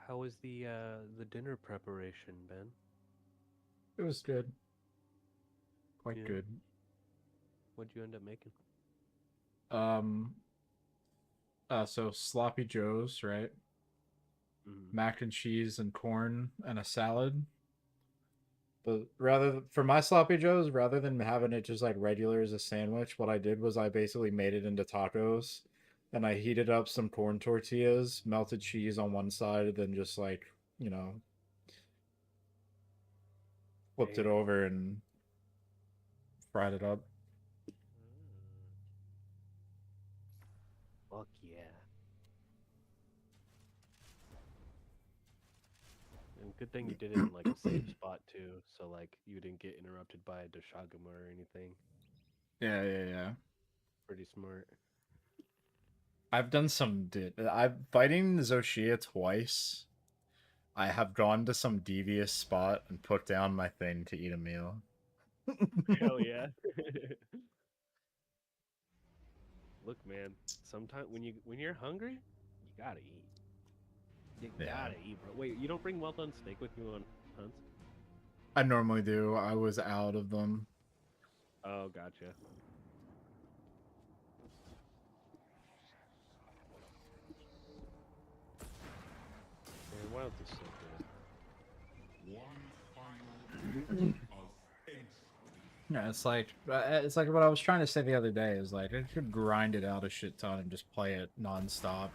how was the dinner preparation, Ben? It was good. Quite Yeah. good. What'd you end up making? Um, so sloppy joes, right? Mm. Mac and cheese and corn and a salad. But rather for my sloppy joes, rather than having it just like regular as a sandwich, what I did was I basically made it into tacos, and I heated up some corn tortillas, melted cheese on one side, then just like you know flipped it Damn. over and fried it up. Mm. Fuck yeah. And good thing you did it in like a safe spot too, so like you didn't get interrupted by a Dashagama or anything. Yeah, yeah, yeah. Pretty smart. I've done some. I've fighting Zoshia twice. I have gone to some devious spot and put down my thing to eat a meal. Hell yeah. Look, man. Sometimes when you're hungry, you gotta eat. You Yeah, gotta eat, bro. Wait, you don't bring well done steak with you on hunts? I normally do. I was out of them. Oh, gotcha. Man, Wilds is so good. Yeah, it's like what I was trying to say the other day is like I could grind it out a shit ton and just play it nonstop.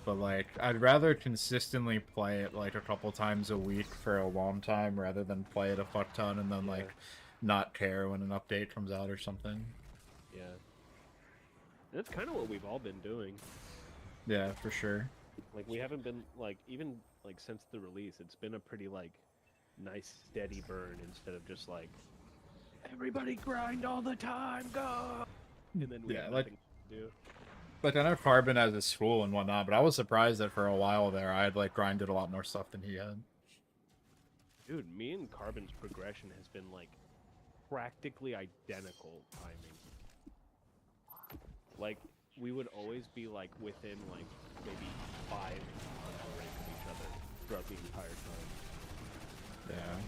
But like I'd rather consistently play it like a couple times a week for a long time rather than play it a fuck ton and then Yeah, like not care when an update comes out or something. yeah. That's kind of what we've all been doing. Yeah, for sure. Like we haven't been like even like since the release, it's been a pretty like nice steady burn instead of just like everybody grind all the time, go. And then we have Yeah, nothing to do. like I know Carbon has his school and whatnot, but I was surprised that for a while there I had like grinded a lot more stuff than he had. Dude, me and Carbon's progression has been like practically identical timing. Like we would always be like within like maybe 5 on the rank of each other throughout the entire time. Yeah.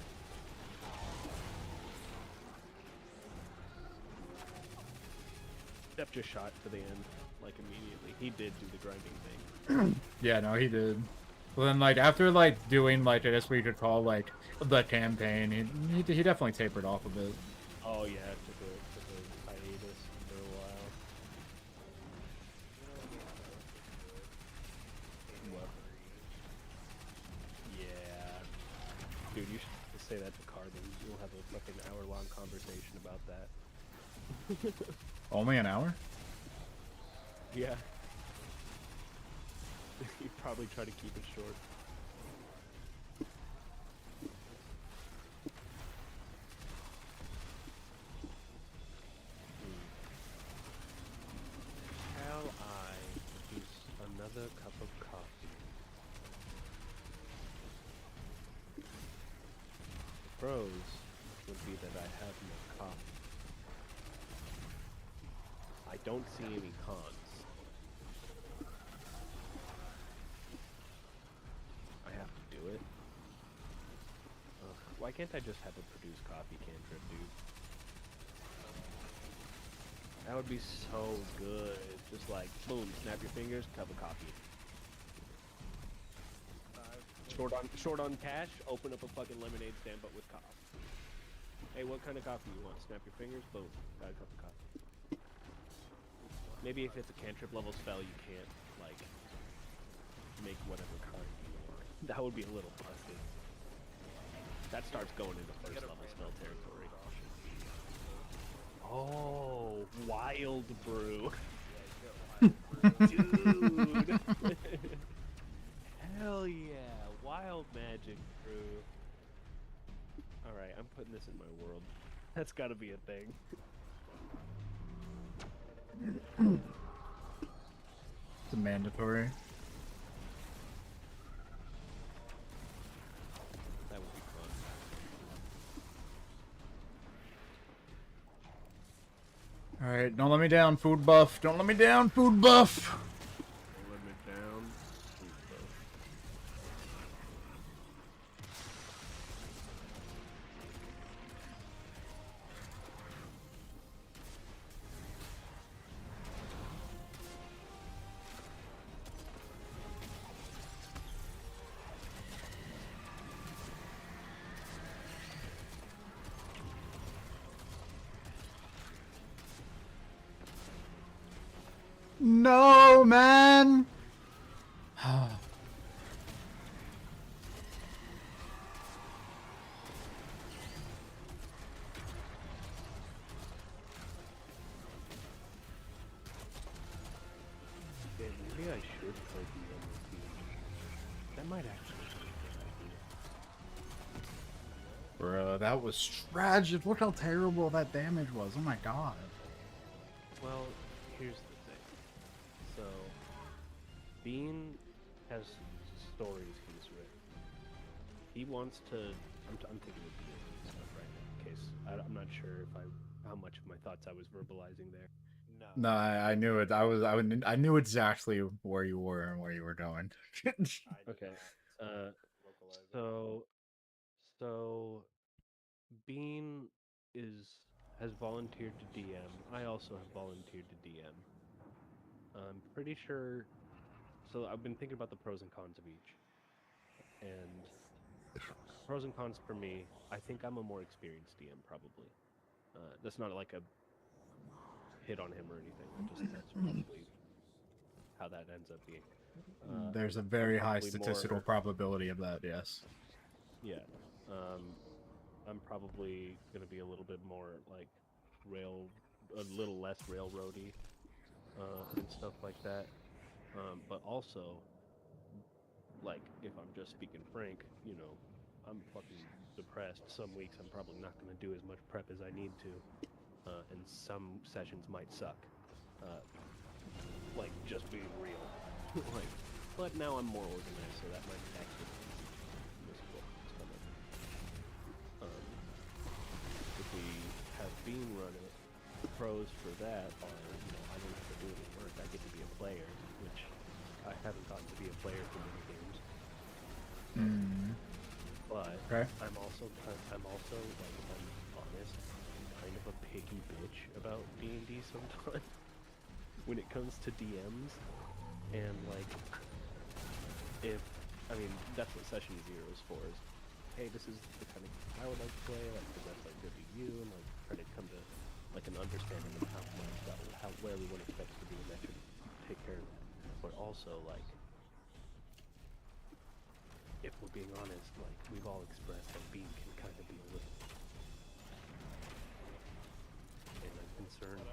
Steph just shot to the end like immediately. He did do the grinding thing. Yeah, no, he did. Well, then, like, after, like, doing, like, I guess we could call, like, the campaign, he definitely tapered off a bit. Oh yeah, it took a hiatus for a while. What? Yeah, dude, you should say that to Carbon. You'll have a fucking hour-long conversation about that. Only an hour? Yeah, you probably try to keep it short. Shall I produce another cup of coffee? The pros would be that I have no coffee. I don't see any cons. I have to do it. Ugh, why can't I just have a produce coffee cantrip, dude? That would be so good. Just like, boom, snap your fingers, cup of coffee. Short on cash, open up a fucking lemonade stand, but with coffee. Hey, what kind of coffee you want? Snap your fingers, boom, got a cup of coffee. Maybe if it's a cantrip level spell, you can't, like, make whatever kind you want. That would be a little busted. That starts going into first level spell territory. Oh, wild brew. Dude. Hell yeah, wild magic brew. Alright, I'm putting this in my world. That's gotta be a thing. It's a mandatory. That would be fun. Alright, don't let me down, food buff. Don't let me down, food buff! Don't let me down. No, man. Yeah, maybe I should play DM with you. That might actually be a good idea. Bro, that was tragic. Look how terrible that damage was. Oh my god. Well, here's the thing. So, Bean has stories he's written. He wants to. I'm thinking of D&D stuff right now. In case I'm not sure if how much of my thoughts I was verbalizing there. No, I knew it. I knew exactly where you were and where you were going. Okay. So so Bean has volunteered to DM. I also have volunteered to DM. I'm pretty sure. So I've been thinking about the pros and cons of each, and pros and cons for me. I think I'm a more experienced DM probably. That's not like a hit on him or anything. That's probably how that ends up being. There's a I'm very high probably statistical more, probability of that, yes. yeah. I'm probably gonna be a little bit more like rail, a little less railroady, and stuff like that. But also, like, if I'm just speaking frank, I'm fucking depressed. Some weeks I'm probably not gonna do as much prep as I need to, and some sessions might suck. Uh, like just being real. Like, but now I'm more organized, so that might actually be useful. Um, if we have Bean run it, the pros for that are, I don't have to do any work. I get to be a player, which I haven't gotten to be a player for many games. But Okay. I'm also, like, if I'm honest, kind of a picky bitch about D&D sometimes when it comes to DMs. And like, that's what session 0 is for. Is, hey, this is the kind of I would like to play. Like, because that's like good to you, and like try to come to like an understanding of where we would expect to be, and that should take care of that. But also, like, if we're being honest, like we've all expressed that Bean can kind of be a little, and I'm concerned,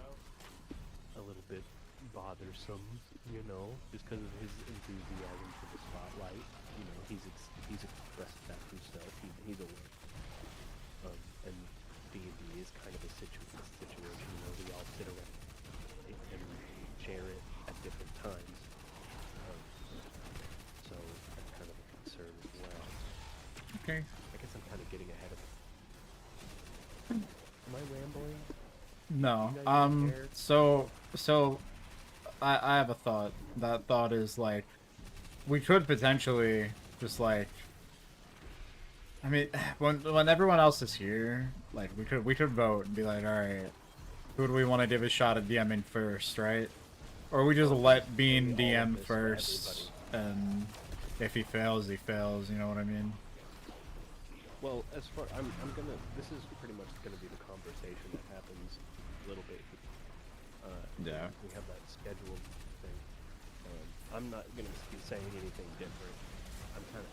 a little bit bothersome, just because of his enthusiasm for the spotlight. He's expressed that himself. He's aware. And D&D is kind of a situation where we all sit around and share it at different times. So that's kind of a concern as well. Okay. I guess I'm kind of getting ahead of it. Am I rambling? No. You guys even care? So I have a thought. That thought is like we could potentially just like I mean when everyone else is here, like we could vote and be like, alright, who do we want to give a shot at DMing first, right? Or we just let Bean DM first, and if he fails, he fails. You know what I mean? Well, as far this is pretty much gonna be the conversation that happens a little bit. Yeah. We have that scheduled thing. I'm not gonna be saying anything different.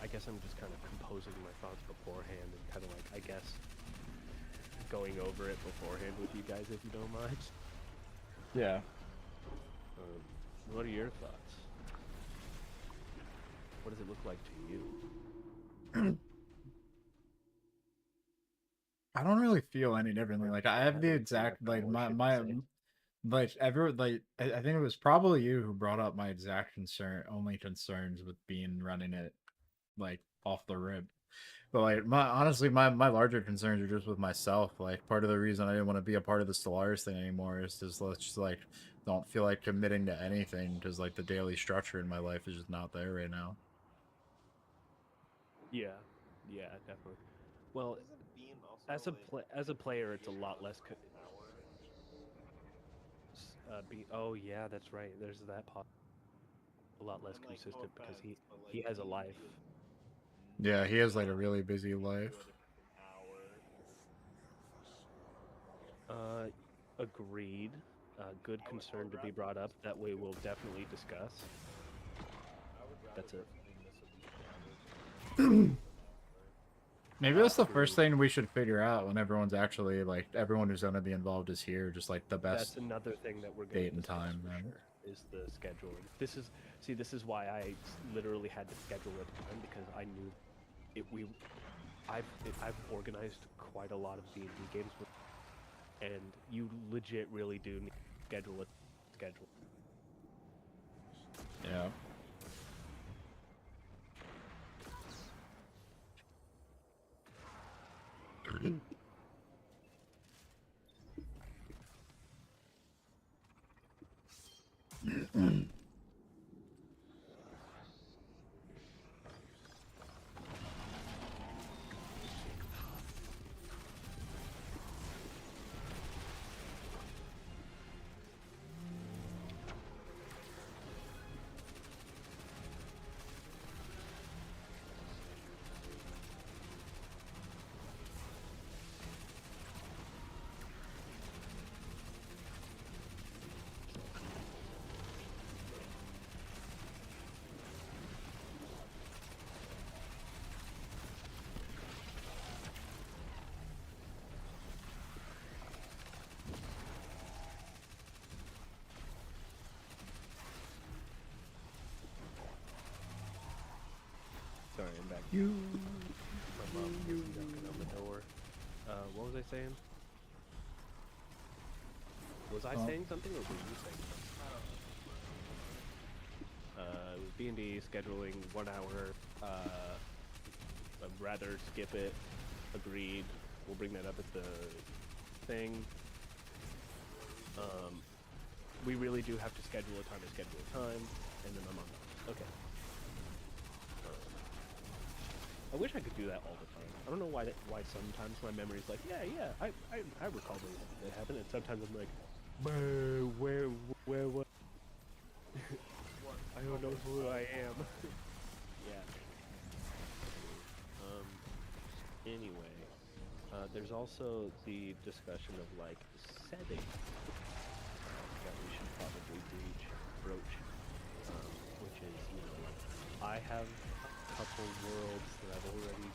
I guess I'm just kind of composing my thoughts beforehand and kind of like, I guess, going over it beforehand with you guys, if you don't mind. Yeah. What are your thoughts? What does it look like to you? I don't really feel any differently. Like I have the exact like my like ever like I think it was probably you who brought up my exact only concerns with Bean running it like off the rip. But like my larger concerns are just with myself. Like part of the reason I didn't want to be a part of the Stellaris thing anymore is just let's just like don't feel like committing to anything because like the daily structure in my life is just not there right now. Yeah, definitely. Well, as a player, it's a lot less. Oh yeah, that's right. There's that a lot less consistent because he has a life. Yeah, he has like a really busy life. Agreed. good concern to be brought up that we will definitely discuss. That's it. Maybe that's the first thing we should figure out when everyone's actually like everyone who's gonna be involved is here. Just like the best. That's another thing that we're going date to and time, for man. sure, is the scheduling. This is why I literally had to schedule it time, because I knew I've organized quite a lot of D&D games, and you legit really do need to schedule. Yeah. Sorry, I'm back. My mom was knocking on the door. What was I saying? Was I saying something, or were you saying something? It was B&D scheduling 1 hour. I'd rather skip it. Agreed. We'll bring that up at the thing. We really do have to schedule a time, and then I'm on that. Okay. I wish I could do that all the time. I don't know why sometimes my memory's like, yeah, I recall that happened, and sometimes I'm like, where, what? I don't know who I am. Yeah. Anyway, there's also the discussion of, like, setting that we should probably broach, which is, I have couple worlds that I've already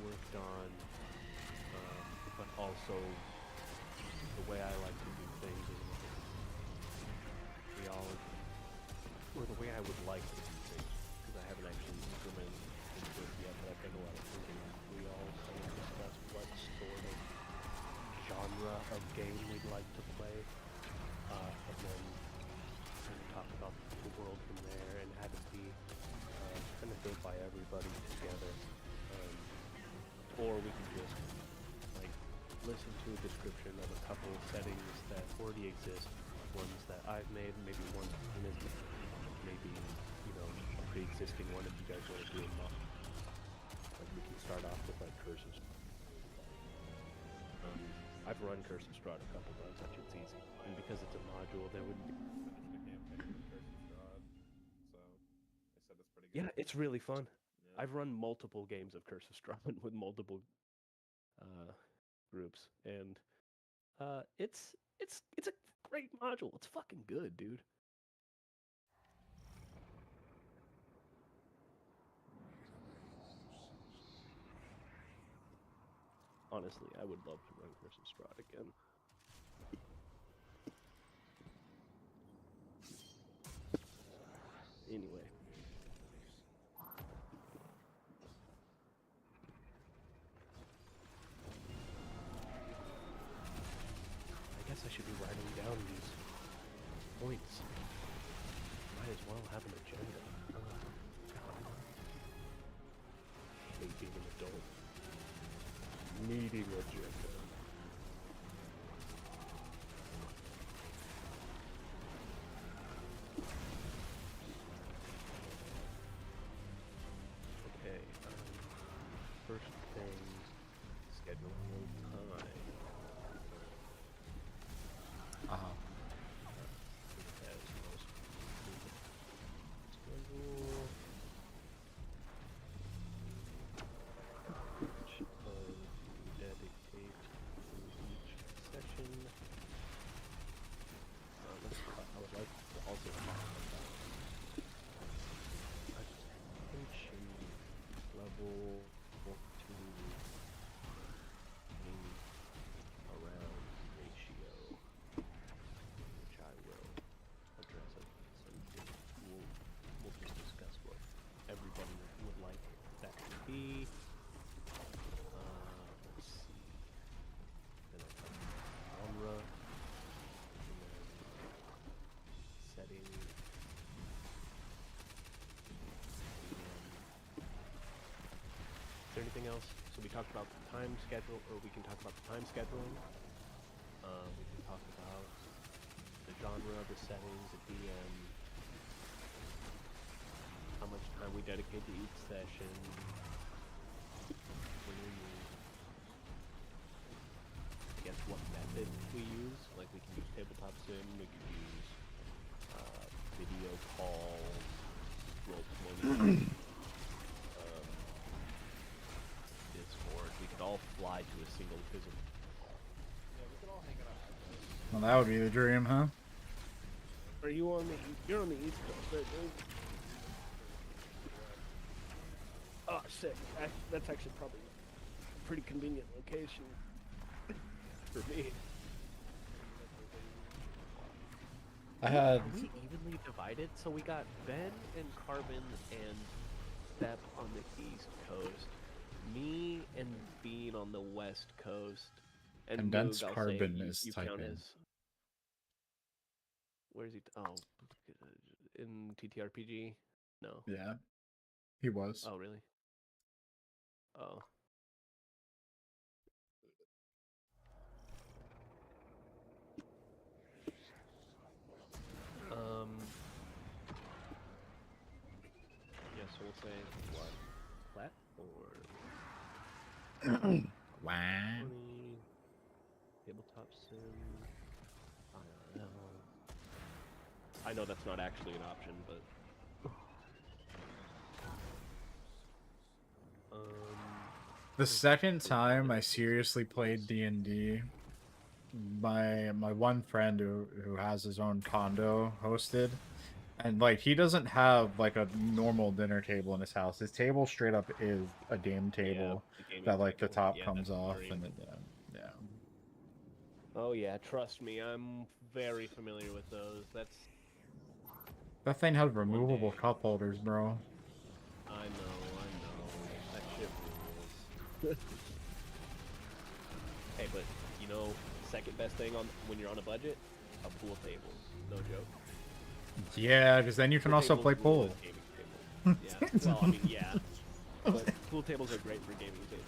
worked on, but also the way I like to do things is or the way I would like to do things, because I haven't actually implemented into it yet, but I've done a lot of thinking. We all kind of discuss what sort of genre of game we'd like to play, and then kind of talk about the world from there and have it be kind of built by everybody together, or we can just like listen to a description of a couple of settings that already exist, ones that I've made, maybe one is maybe a pre-existing one if you guys want to do a mod. Like we can start off with like Curse of I've run Curse of Strahd a couple times. It's easy, and because it's a module, there wouldn't be. Yeah, it's really fun. Yeah. I've run multiple games of Curse of Strahd with multiple groups, and it's a great module. It's fucking good, dude. Honestly, I would love to run Curse of Strahd again. Anyway. I guess I should be writing down these points. Might as well have an agenda. Hate being an adult. Needing agenda. Okay, first thing, scheduling time. Schedule. Dedicate able to hang around ratio, which I will address at some point. We'll just discuss what everybody would like that to be. Let's see. Then I have genre, and then setting. Is there anything else? So we talked about the time schedule, or we can talk about the time scheduling. We can talk about the genre, the settings, the DM, how much time we dedicate to each session, when we use, I guess what method we use. Like we can use tabletop sim, we can use video calls, role playing. Discord. We could all fly to a single physical. Well, that would be the dream, huh? Are you on the? You're on the East Coast, right, dude? Oh, sick. That's actually probably a pretty convenient location for me. I had. Are we evenly divided? So we got Ben and Carbon and Step on the East Coast. Me and Bean on the West Coast. And Dense Moog, I'll Carbon say is you count typing. as. Where's he? Oh, in TTRPG? No. Yeah, he was. Oh, really? Oh. Yeah, so we'll say what? Flat or Wow. 20 tabletop sim IRL. I know that's not actually an option, but The second time I seriously played D&D, my one friend who has his own condo hosted, and like he doesn't have like a normal dinner table in his house. His table straight up is a game table that like the top comes off, and it, yeah. Oh yeah, trust me, I'm very familiar with those. That thing has removable cup holders, bro. I know. That shit rules. Hey, but you know, second best thing on when you're on a budget, a pool table. No joke. Yeah, because then you can also play pool. Yeah. Well, I mean, yeah. But pool tables are great for gaming tables.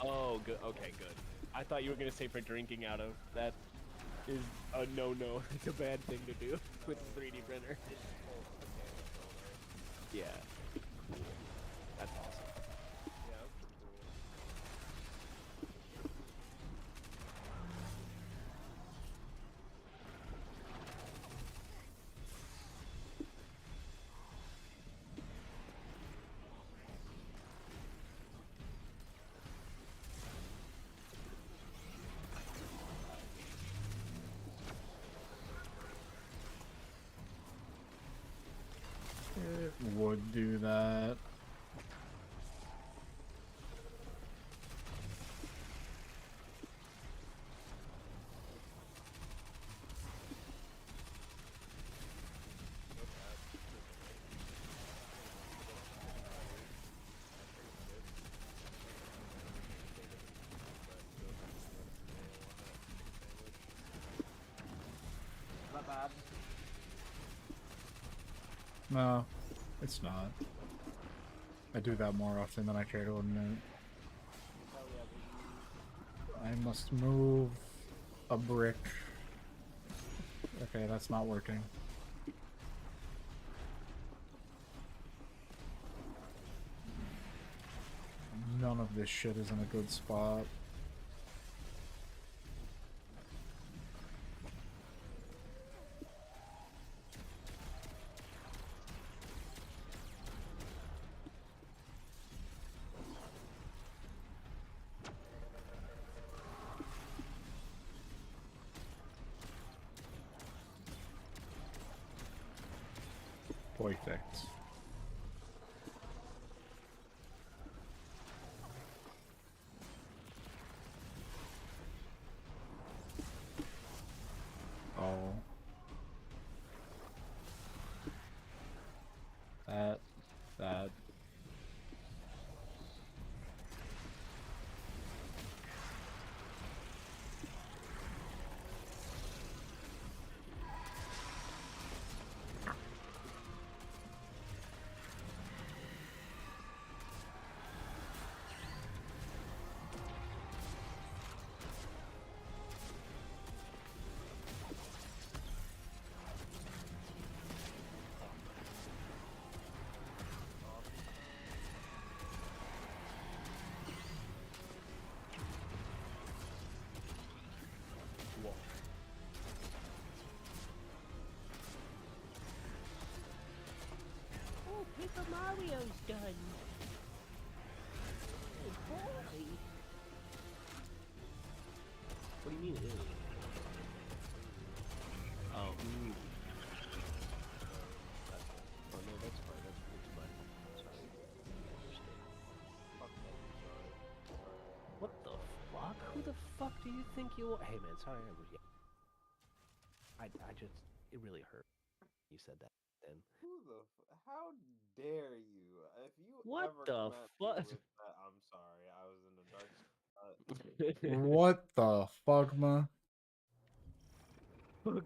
Oh, good. Okay, good. I thought you were gonna say for drinking out of. That is a no-no. It's a bad thing to do with a 3D printer. Yeah. Cool. That's awesome. It would do that. Not bad. No, it's not. I do that more often than I care to admit. I must move a brick. Okay, that's not working. None of this shit is in a good spot. Perfect. Oh. That. Whoa. Oh, Paper Mario's done. Good boy. What do you mean? Ew? Oh. Oh no, that's fine. That's fine. Sorry. Fuck that, sorry. What the fuck? Who the fuck do you think you are? Hey man, sorry I was. I just. It really hurt. You said that then. How dare you? If you What ever the come at me fuck? with that, I'm sorry. I was in a dark spot. What the fuck, ma? I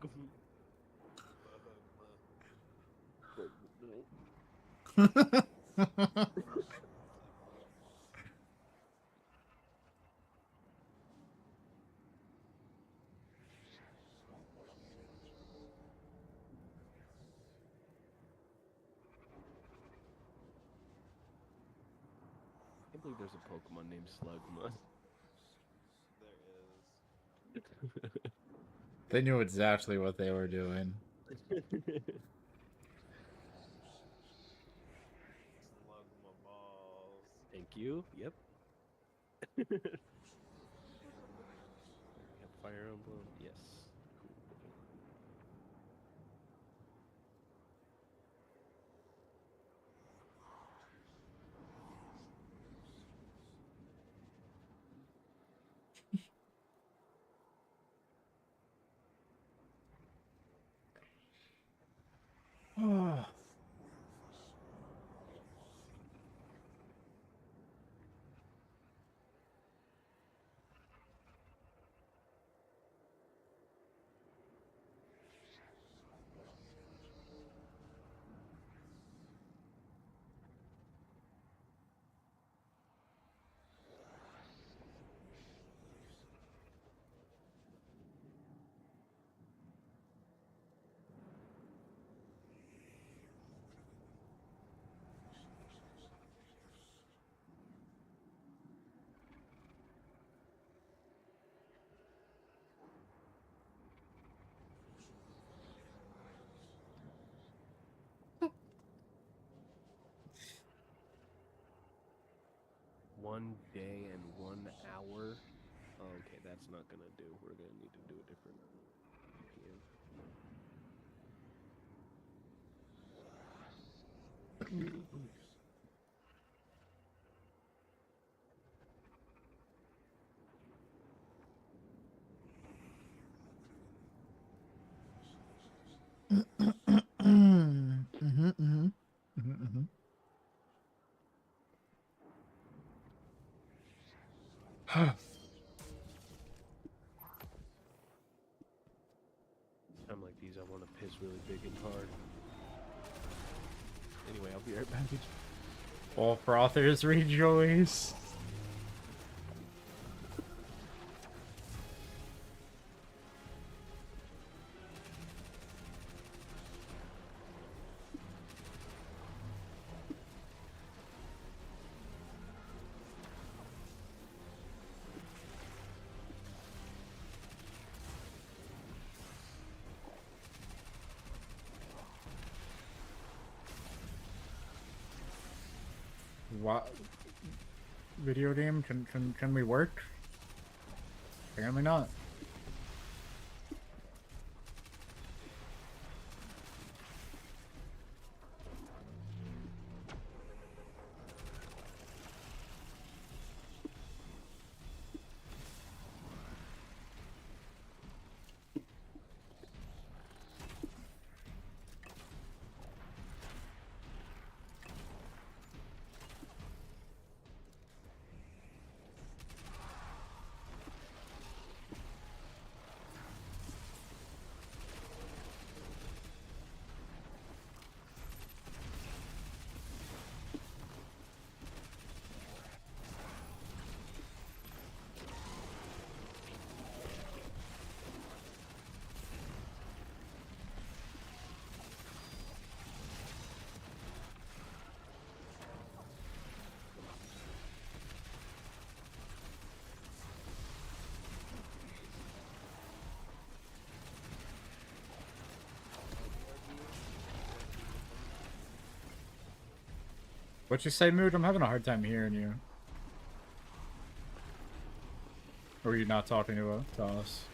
can't believe there's a Pokemon named Slugma. There is. They knew exactly what they were doing. Slug my balls. Thank you. Yep. Fire Emblem. Yes. Cool. One day and 1 hour. Okay, that's not gonna do. We're gonna need to do a different game. I'm like these. I want to piss really big and hard. Anyway, I'll be right back. All frothers rejoice. What video game can we work? Apparently not. What you say, Mood? I'm having a hard time hearing you. Or are you not talking to us?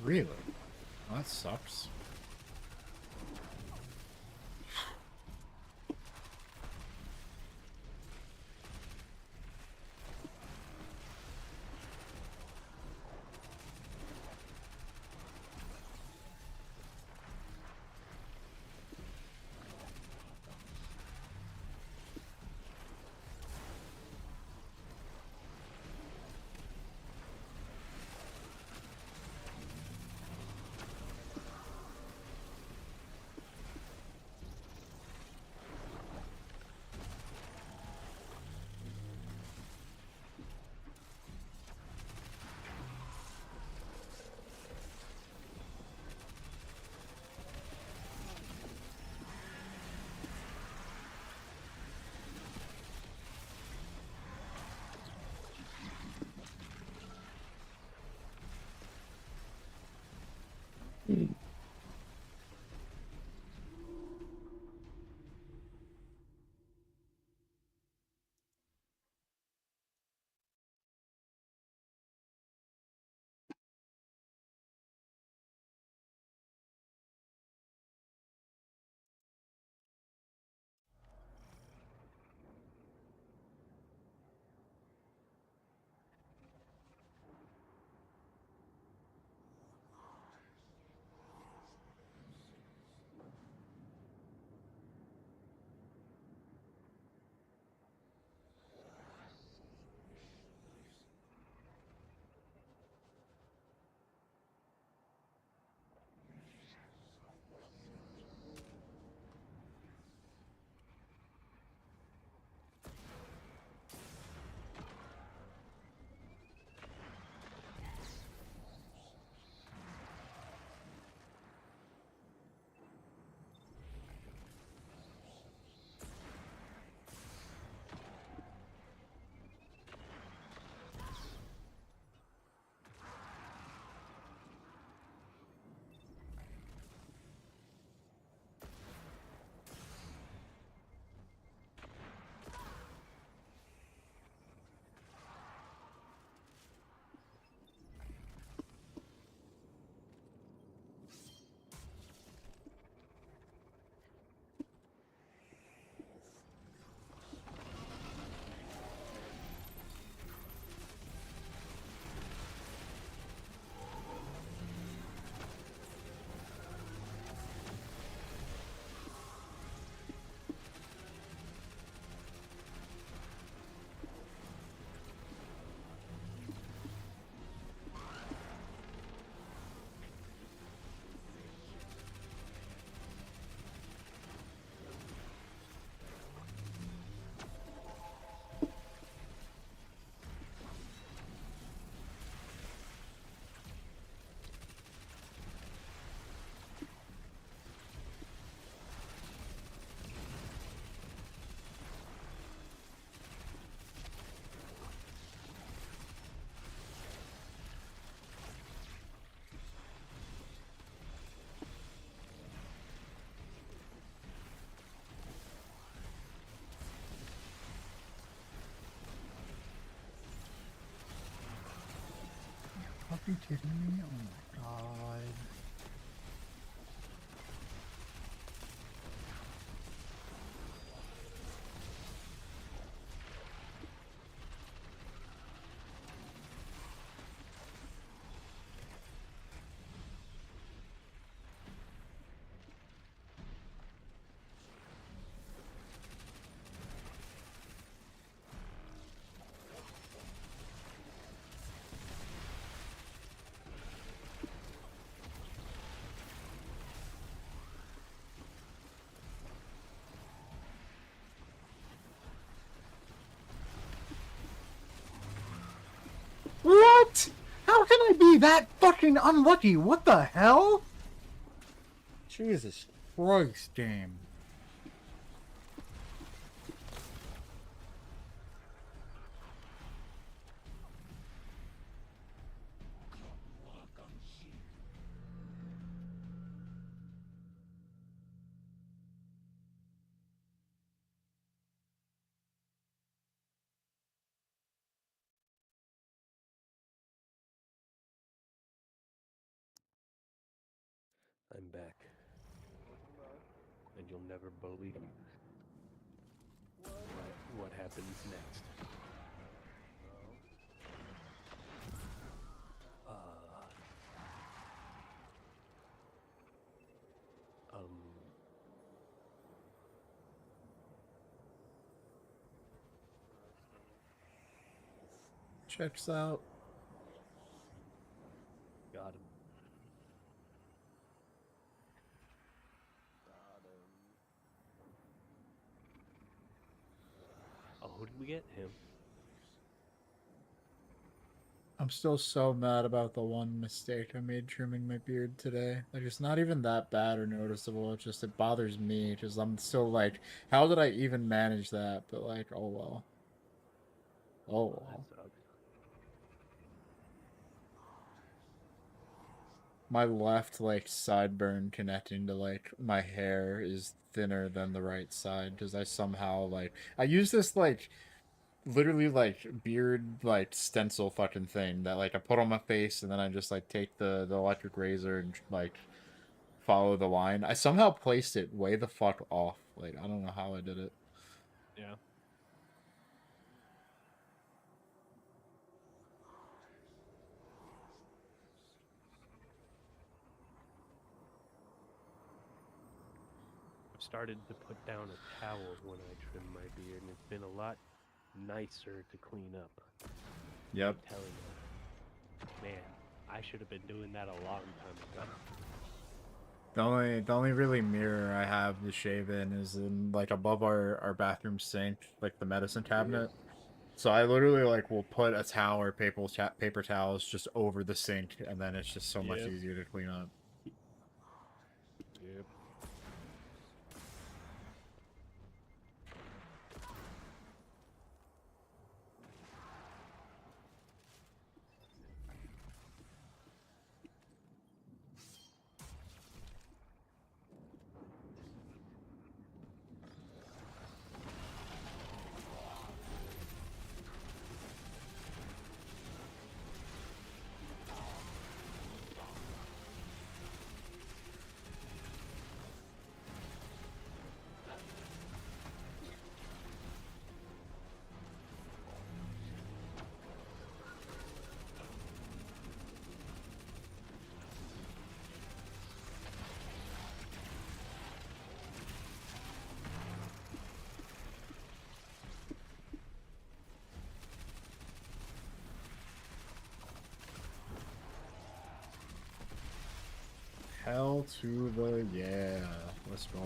Really? Well, that sucks. Fucking kidding me? Oh my god. be that fucking unlucky? What the hell? Jesus Christ, game. I'm back, and you'll never believe what happens next. Um, Checks out. got him. Got him. Oh, who did we get? Him. I'm still so mad about the one mistake I made trimming my beard today. Like, it's not even that bad or noticeable. It's just, it bothers me. Just, I'm still like, how did I even manage that? But, like, oh well. Oh well. That sucks. My left, like, sideburn connecting to, like, my hair is thinner than the right side. Because I somehow, like, I use this, like, literally like beard like stencil fucking thing that like I put on my face and then I just like take the electric razor and like follow the line. I somehow placed it way the fuck off. Like I don't know how I did it. Yeah. I've started to put down a towel when I trim my beard, and it's been a lot nicer to clean up. Yep. I'm telling you, man, I should have been doing that a long time ago. The only really mirror I have to shave in is in like above our bathroom sink, like the medicine cabinet. So I literally like will put a towel or paper towels just over the sink, and then it's just so much Yep. easier to clean up. Yep. Hell to the yeah. Let's go.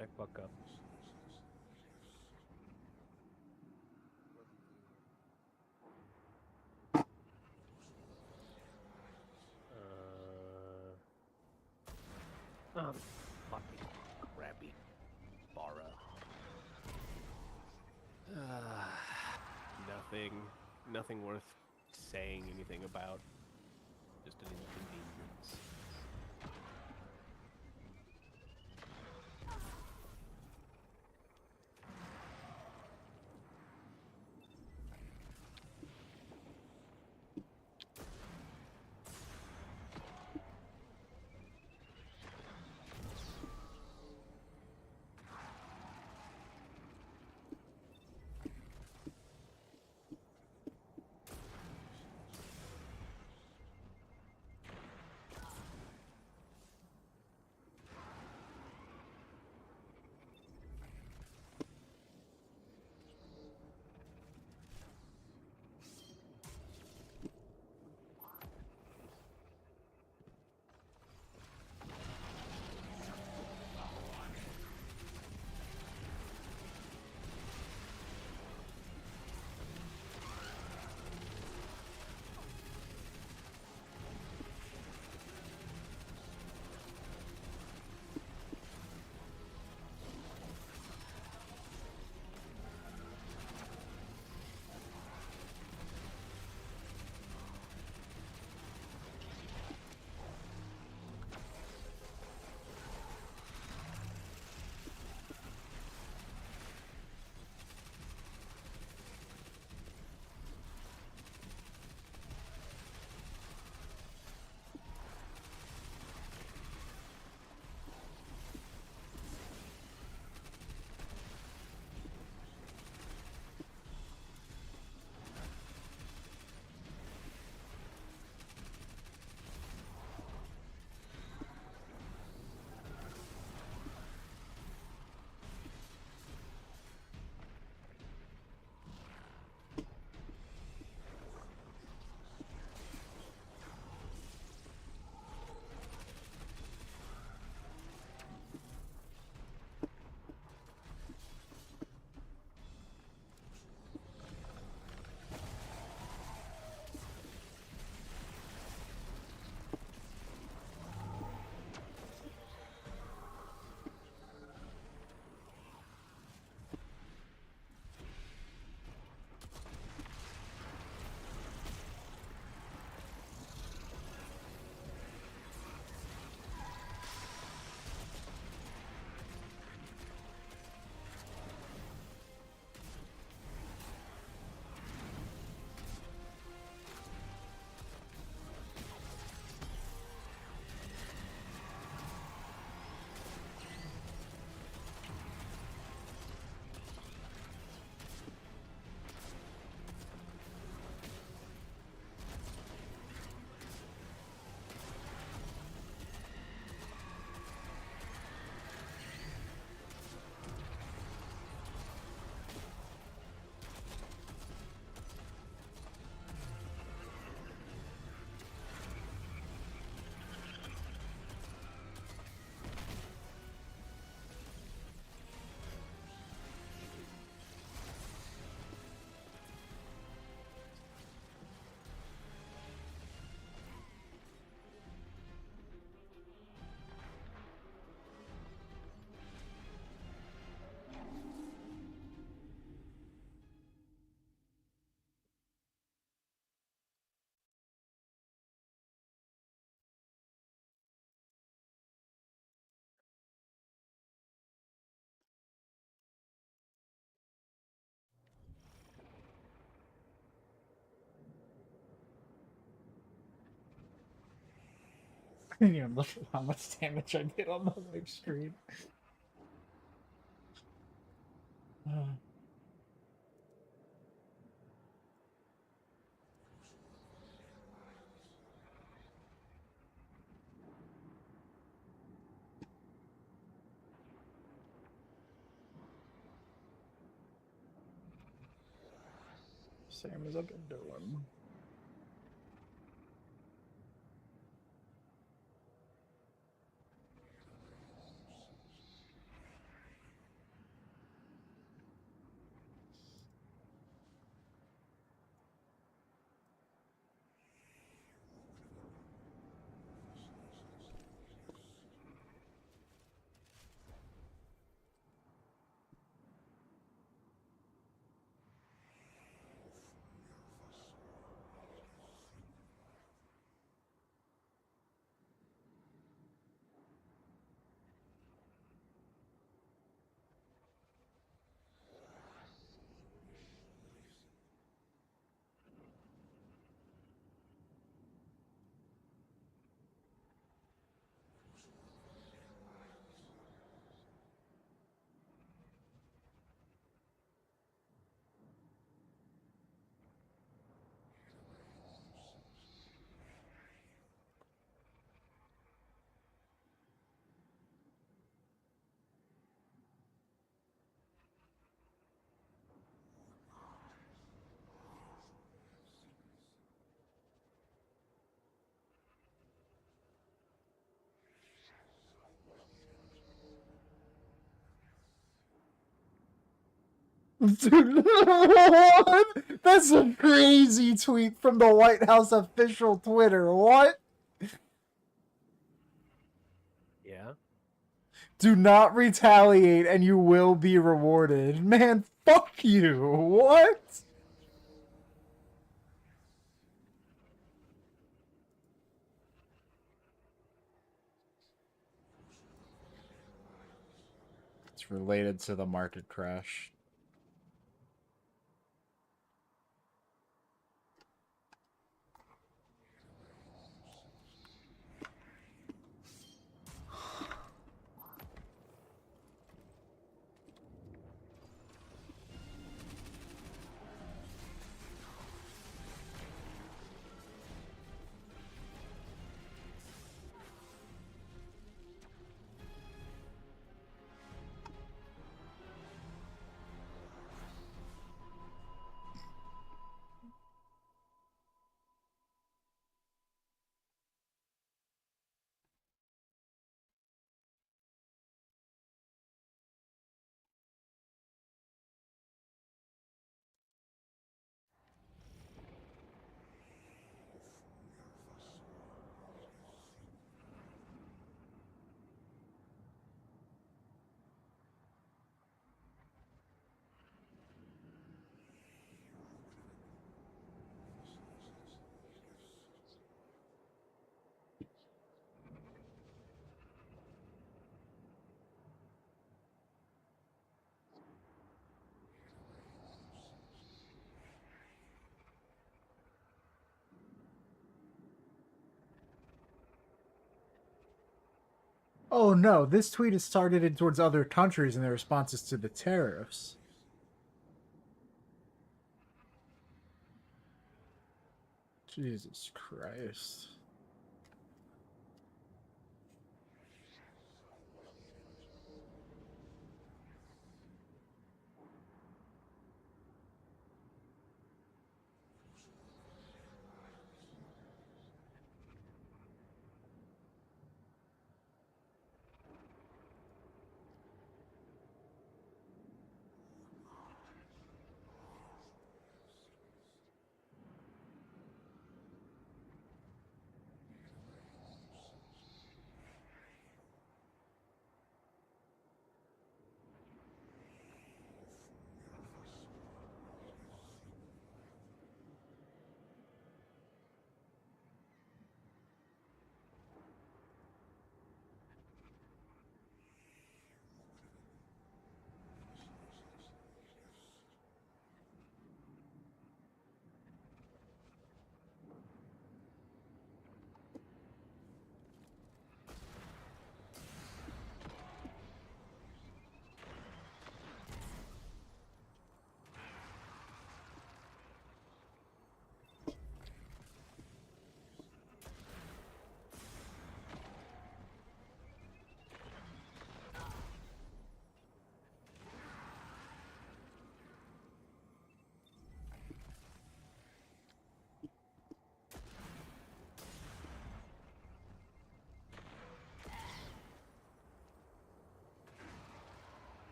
Back fuck up. What do you Fucking crappy Bara. Nothing worth saying anything about. Just an inconvenience. I didn't even look at how much damage I did on the live stream. Same as I've been doing. Dude, what? That's a crazy tweet from the White House official Twitter. What? Yeah. Do not retaliate and you will be rewarded. Man, fuck you. What? It's related to the market crash. Oh no, this tweet is targeted towards other countries and their responses to the tariffs. Jesus Christ.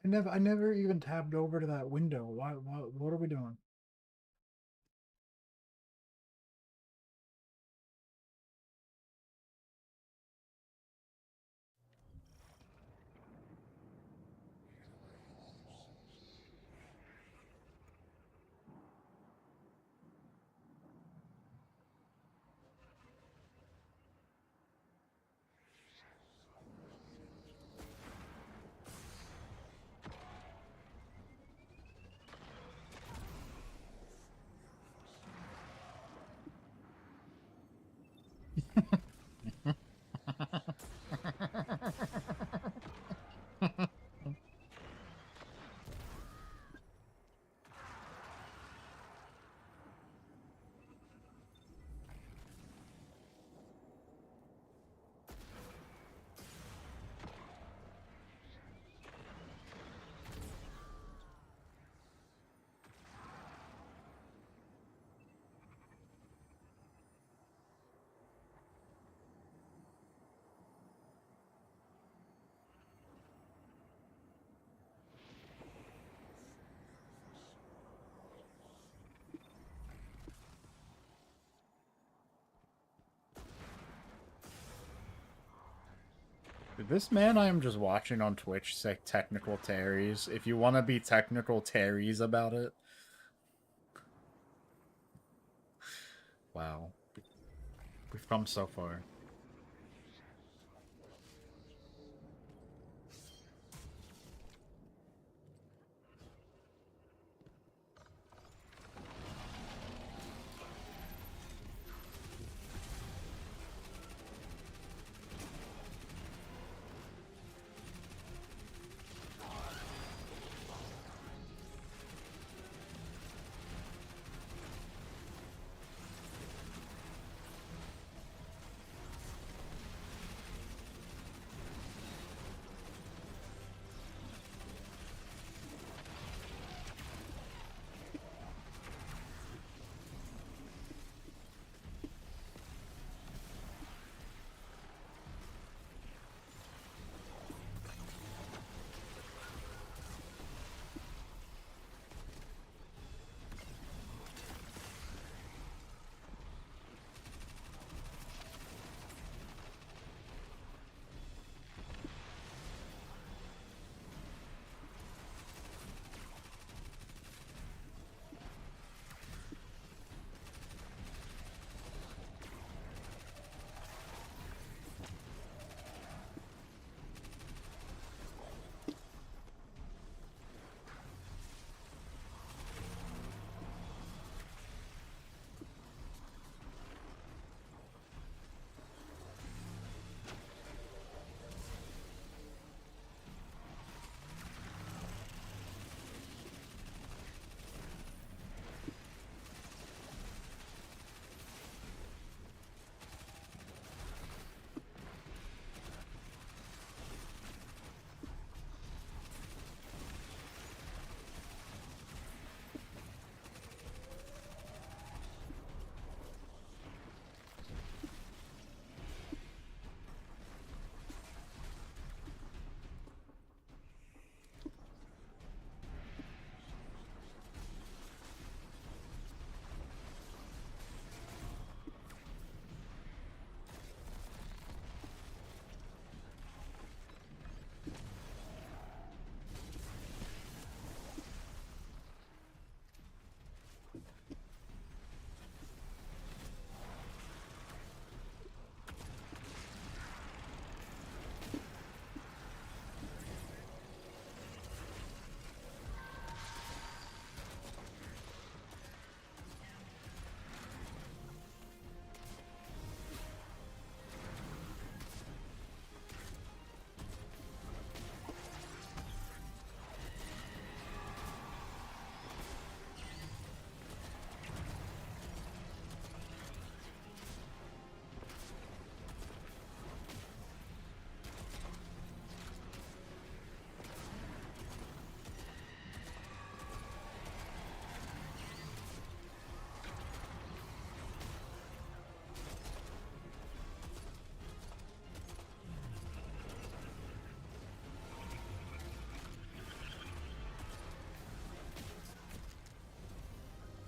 I never even tabbed over to that window. What are we doing? This man I am just watching on Twitch say technical Terrys. If you want to be technical Terrys about it. Wow. We've come so far.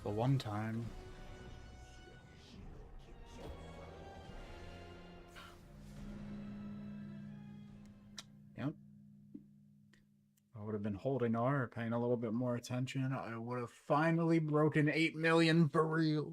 The one time. Yep. I would have been holding R, paying a little bit more attention. I would have finally broken 8 million for real.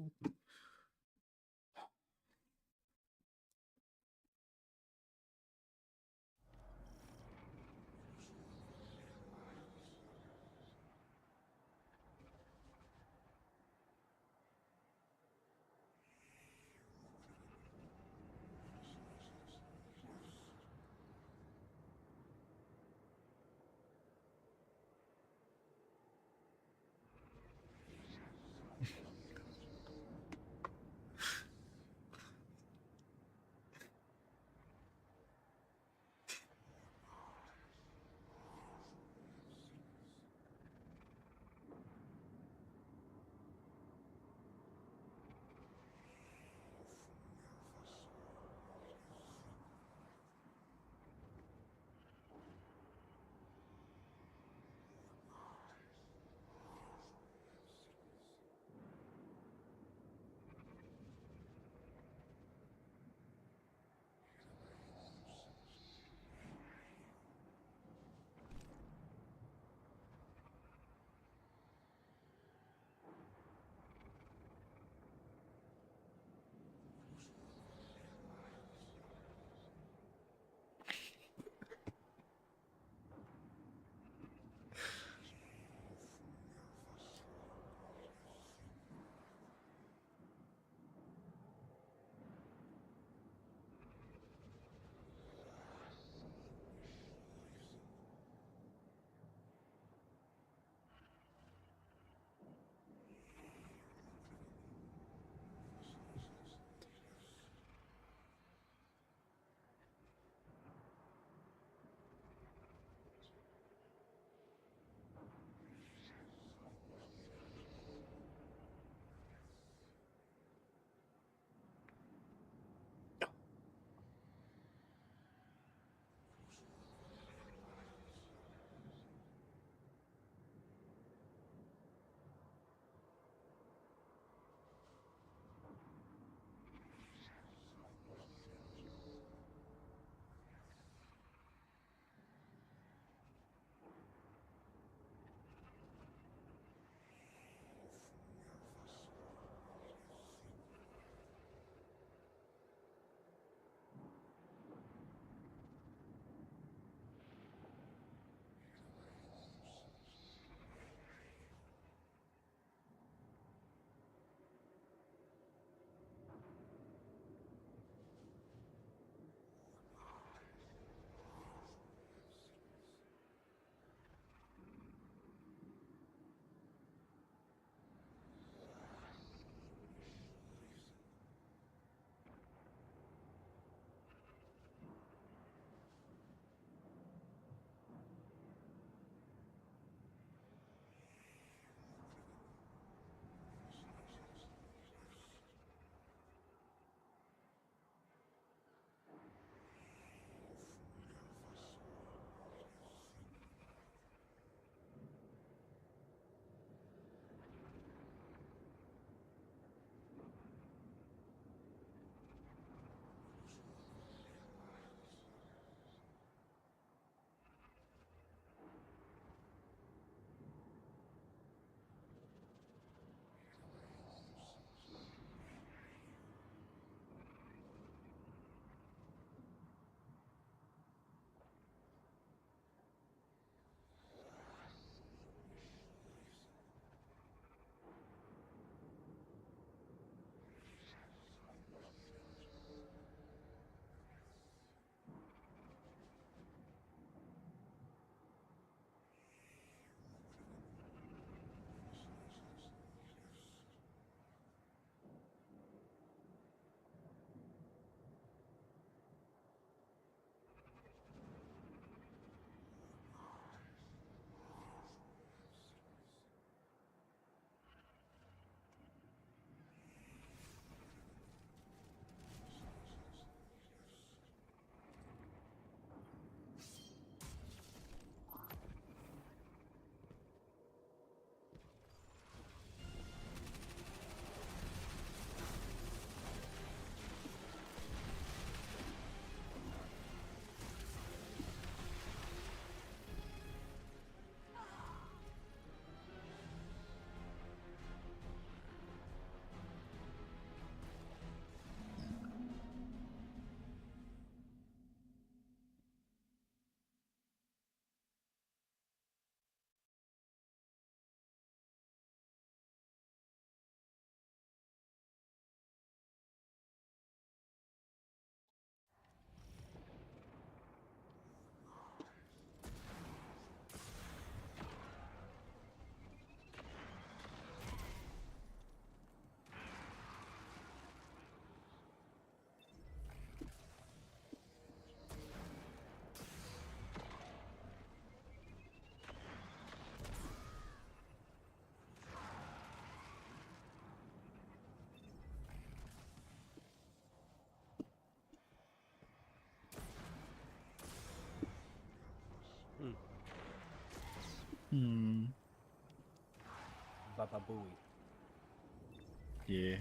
Hmm. Baba Booey. Yeah.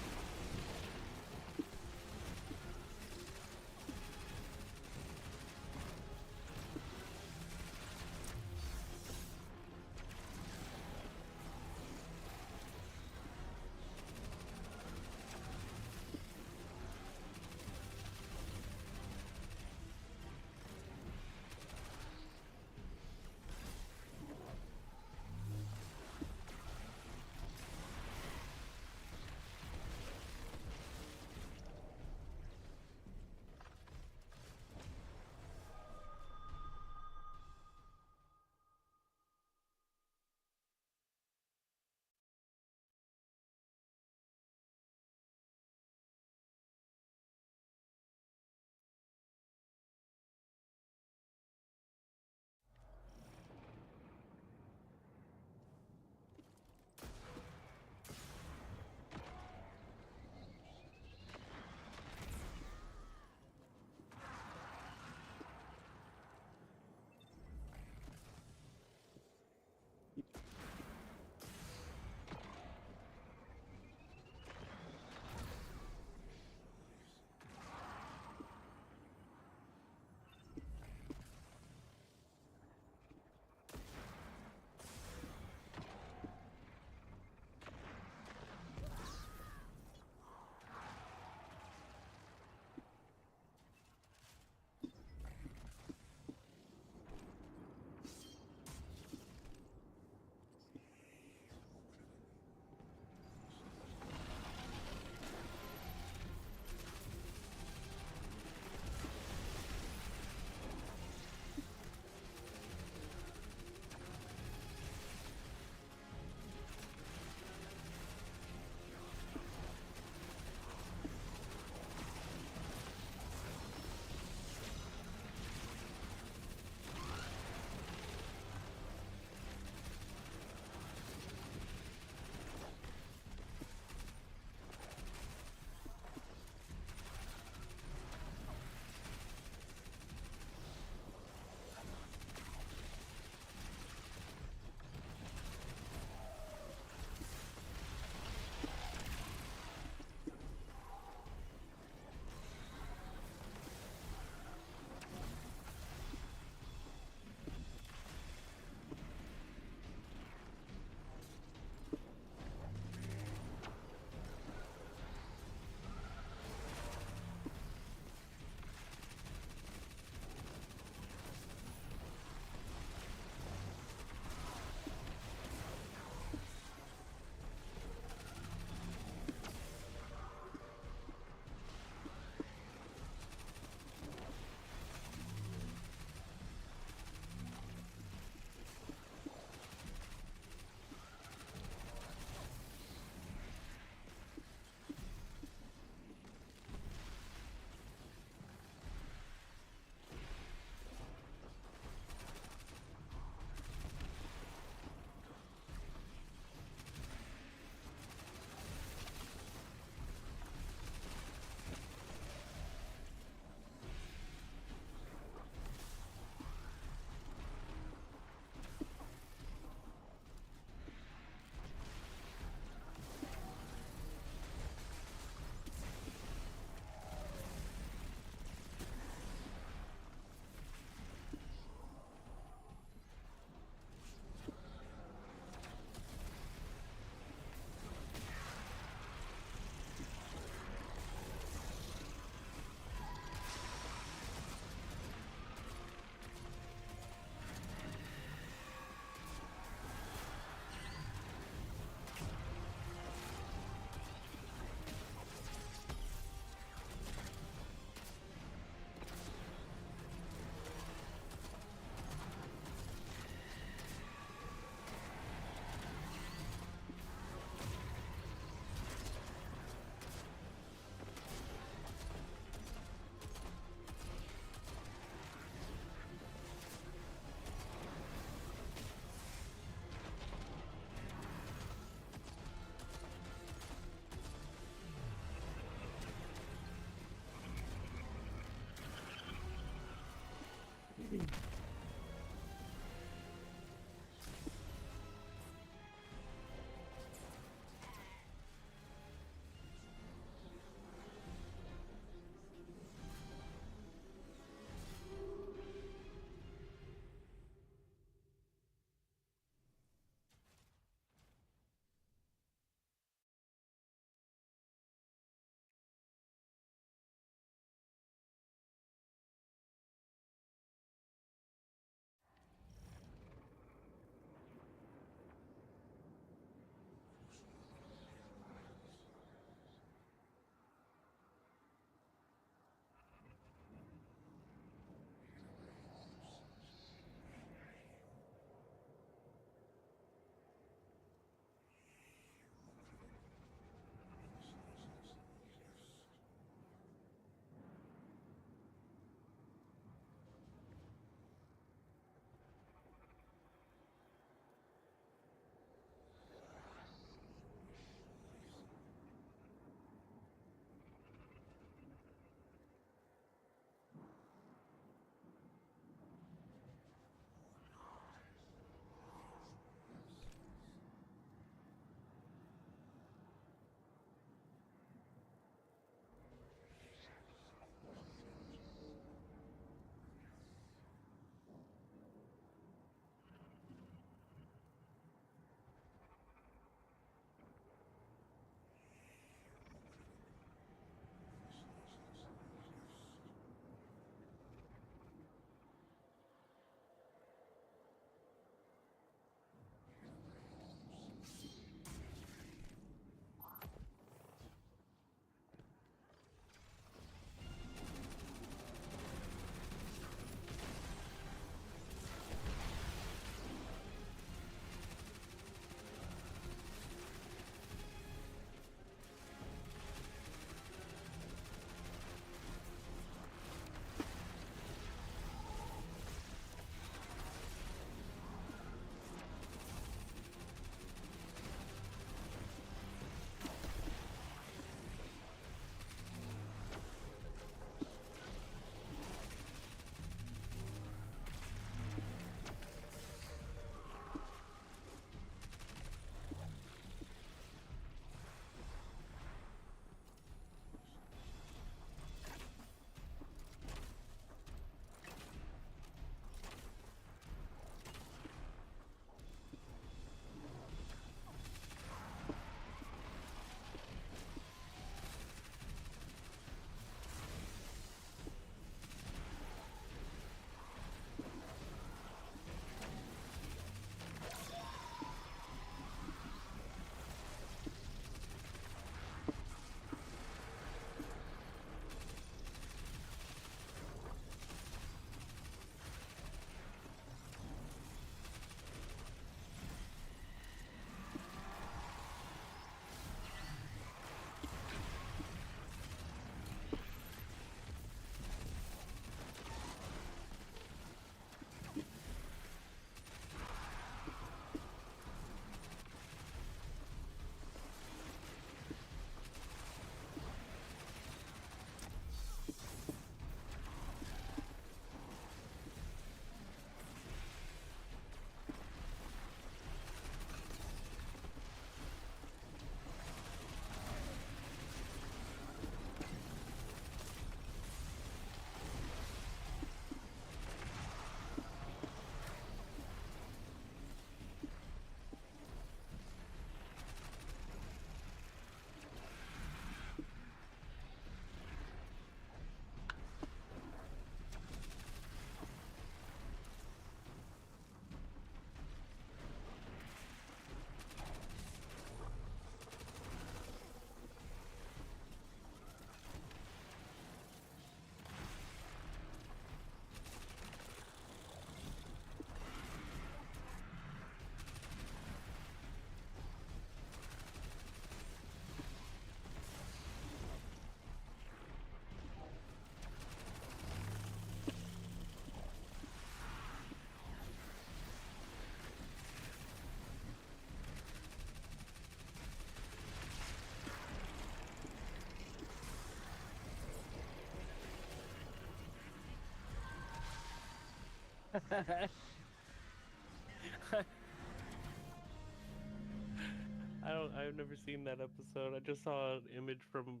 I've never seen that episode. I just saw an image from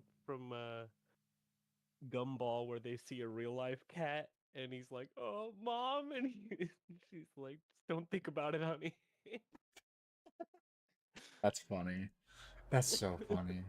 Gumball where they see a real life cat and he's like, "Oh, mom," and she's like, "Just don't think about it, honey." That's funny. That's so funny.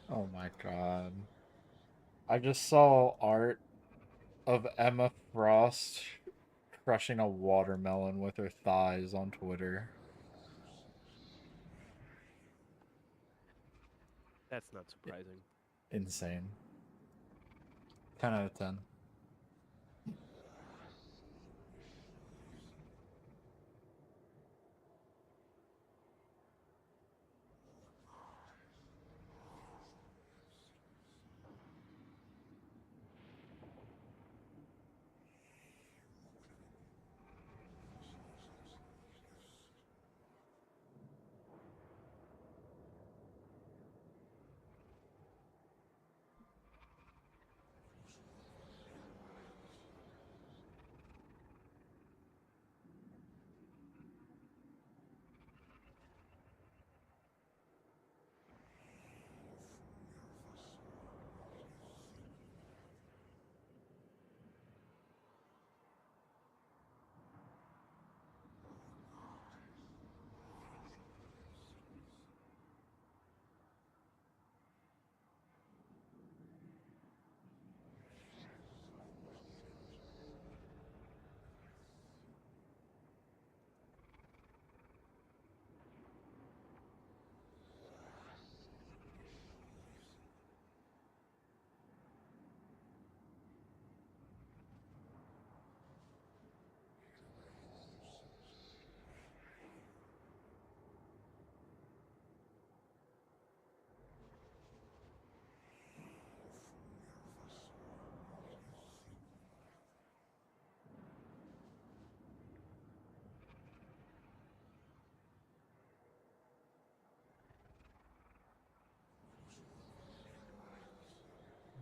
Oh my god. I just saw art of Emma Frost crushing a watermelon with her thighs on Twitter. That's not surprising. Insane. 10 out of 10.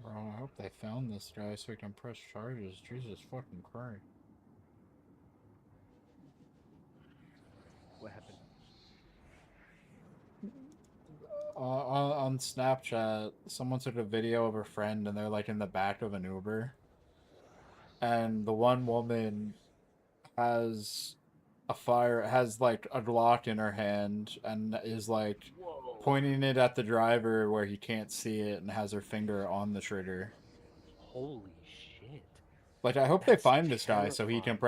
Bro, I hope they found this guy so he can press charges. Jesus fucking Christ. What happened? On Snapchat, someone took a video of a friend and they're like in the back of an Uber. And the one woman has has like a Glock in her hand and is like Whoa. pointing it at the driver where he can't see it and has her finger on the trigger. Holy shit. Like, I hope they That's find this guy so he can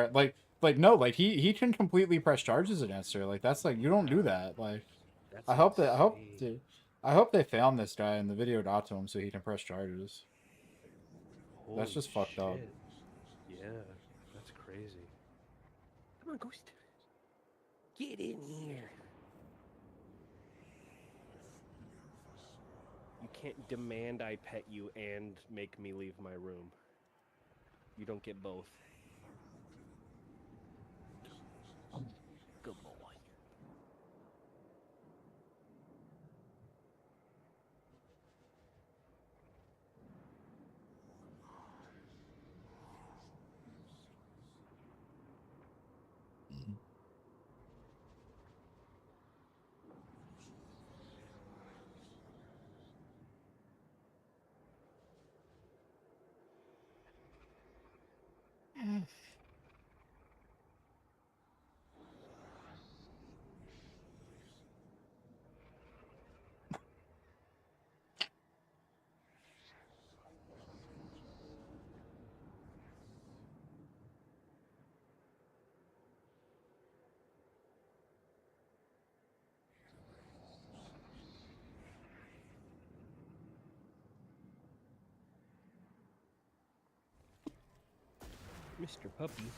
he can completely press charges against her. Like, that's like, you don't do that. Like, That's I hope insane. dude, I hope they found this guy and the video got to him so he can press charges. That's just Holy fucked up. shit. Yeah, that's crazy. Come on, Ghost. Get in here. You can't demand I pet you and make me leave my room. You don't get both. Good boy. Mr. Puppy.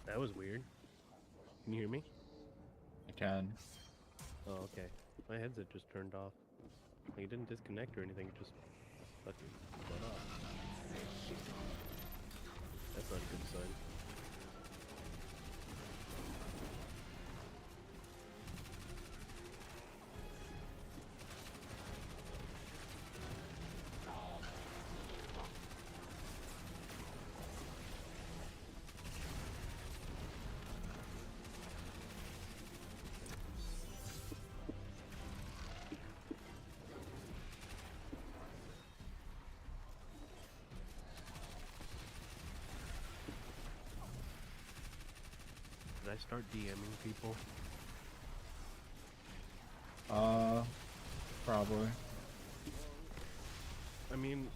That was weird. Can you hear me? I can. Oh, okay. My headset just turned off. Like, it didn't disconnect or anything, it just fucking shut off. That's not a good sign. Did I start DMing people? Probably. I mean,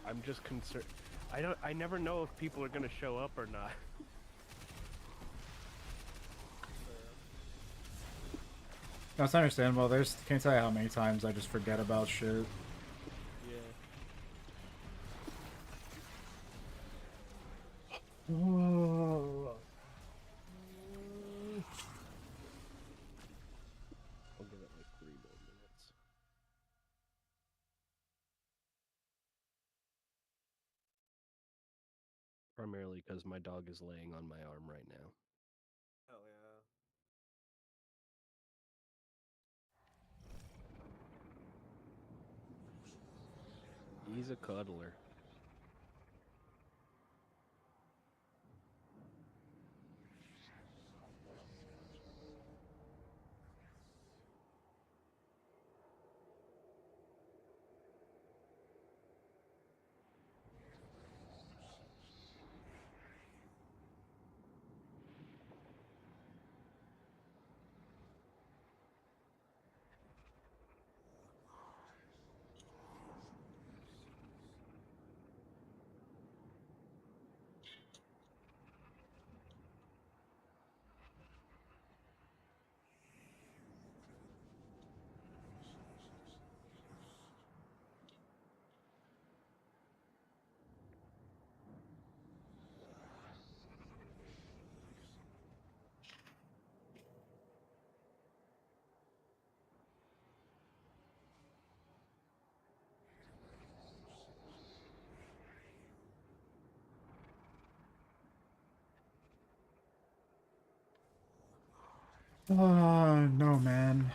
I'm just concerned. I never know if people are gonna show up or not. That's understandable. Can't tell you how many times I just forget about shit. Yeah. Oh. I'll give it like 3 more minutes. Primarily because my dog is laying on my arm right now. Hell yeah. He's a cuddler. Oh, no, man.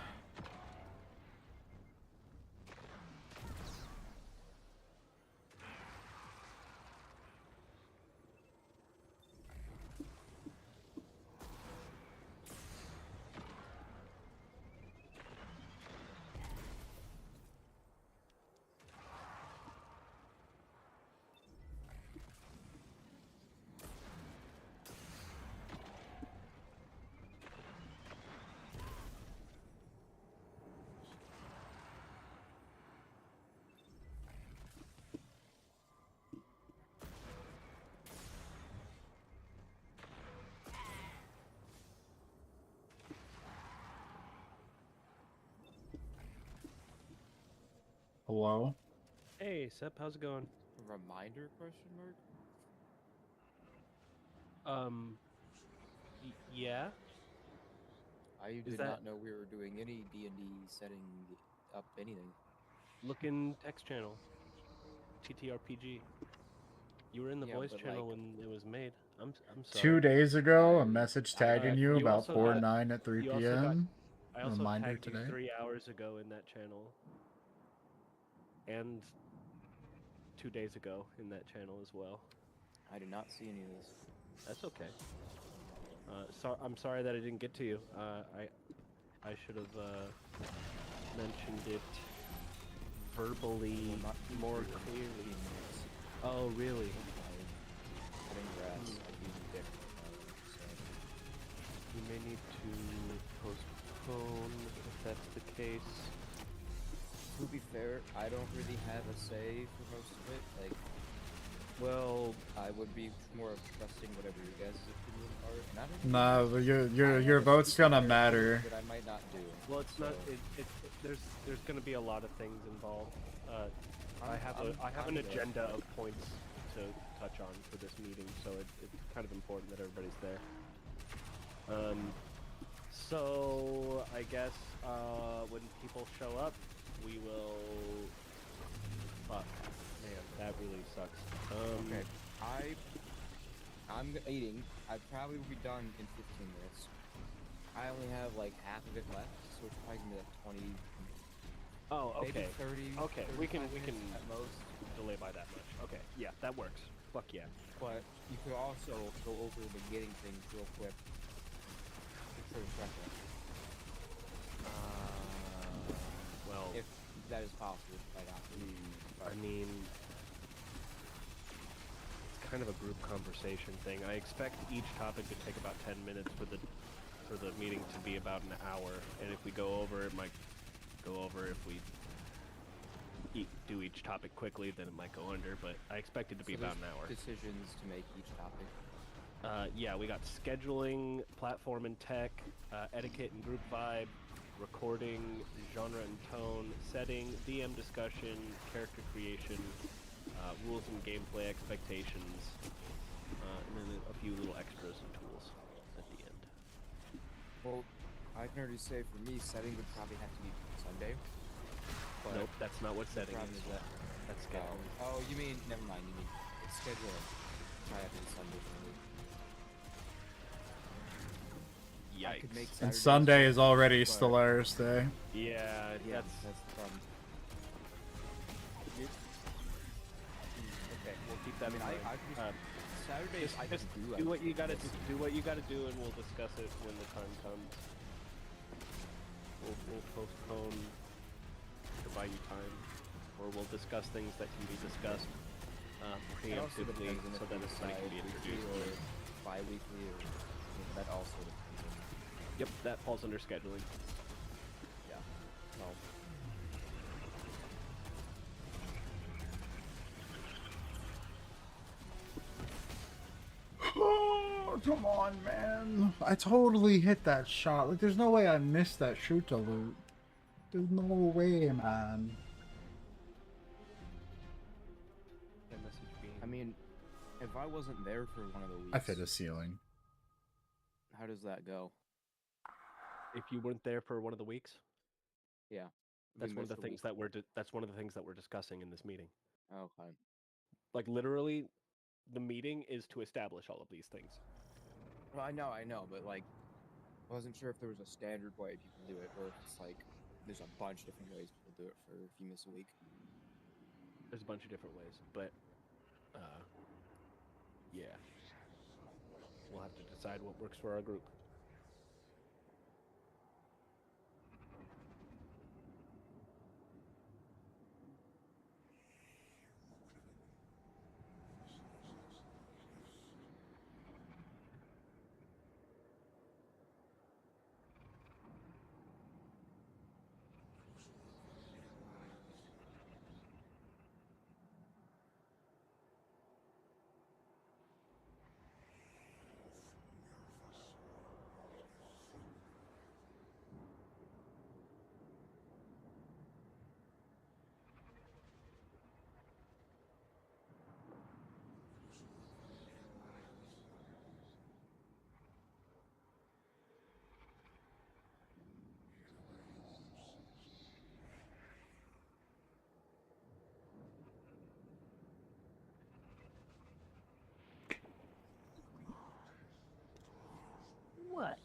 Hello? Hey, Sep, how's it going? Reminder question mark? Yeah? I Is did that- not know we were doing any D&D setting up anything. Look in text channel. TTRPG. You were in the Yeah, voice but, channel like- when it was made. I'm sorry. 2 days ago, a I- message I- tagging you you about also Core got- 9 at 3 you also got- p.m. I also Reminder tagged today. you 3 hours ago in that channel. And 2 days ago in that channel as well. I did not see any of this. That's okay. I'm sorry that I didn't get to you. I should have mentioned it verbally Well, not more 15 clearly. minutes. Oh, really? Cutting grass, I'd be dick. So. We may need to postpone if that's the case. To be fair, I don't really have a say for most of it. Like, Well, I would be more of trusting whatever your guys' opinion are. And I don't Nah, really- but I have your a vote's few gonna things matter. that I might not do. well, it's not. so There's going to be a lot of things involved. I have I'm an good. agenda of points to touch on for this meeting, so it's kind of important that everybody's there. So I guess when people show up, we will. Fuck, man, that really sucks. Okay, I'm eating. I probably will be done in 15 minutes. I only have like half of it left, so it's probably gonna be like 20, Oh, okay. maybe 30. Okay, we can 35 minutes at most. delay by that much. Okay, yeah, that works. Fuck yeah. But you could also go over the beginning things real quick. For the second, Well, if that is possible, right after. I mean, it's kind of a group conversation thing. I expect each topic to take about 10 minutes for the meeting to be about an hour, and if we go over, it might go over. If we do each topic quickly, then it might go under. But I expect it to be So about an there's hour. Decisions to make each topic. Yeah, we got scheduling, platform and tech, etiquette and group vibe, recording, genre and tone, setting, DM discussion, character creation, rules and gameplay expectations, and then a few little extras and tools at the end. Well, I can already say for me, setting would probably have to be Sunday. But Nope, that's not what the setting problem is. is that. That's scheduling. Oh, you mean? Never mind. You mean it's scheduling. Probably have to be Sunday for me. I could make Yikes. And Saturdays Sunday is Sundays, already but- Stellaris Day. Yeah, Yeah, that's that's the problem. okay. We'll keep that I mean, in mind. I can just, Saturdays I Just can do what you gotta everything. do. Do what you gotta do, and we'll discuss it when the time comes. We'll postpone to buy you time, or we'll discuss things that can be discussed It also preemptively, depends on so if that we everybody can be decide introduced. weekly or bi-weekly, or that also depends on. Yep, that falls under scheduling. Yeah. Well, Oh, come on, man. I totally hit that shot. Like, there's no way I missed that shoot to loot. There's no way, man. That message being. I mean, if I wasn't there for one of the weeks, I hit a ceiling. how does that go? if you weren't there for one of the weeks, Yeah. that's We one of the missed a things week. that's one of the things that we're discussing in this meeting. Okay. Like literally, the meeting is to establish all of these things. Well, I know, but like, I wasn't sure if there was a standard way people do it, or if it's like there's a bunch of different ways people do it for if you miss a week. There's a bunch of different ways, but yeah, we'll have to decide what works for our group. What?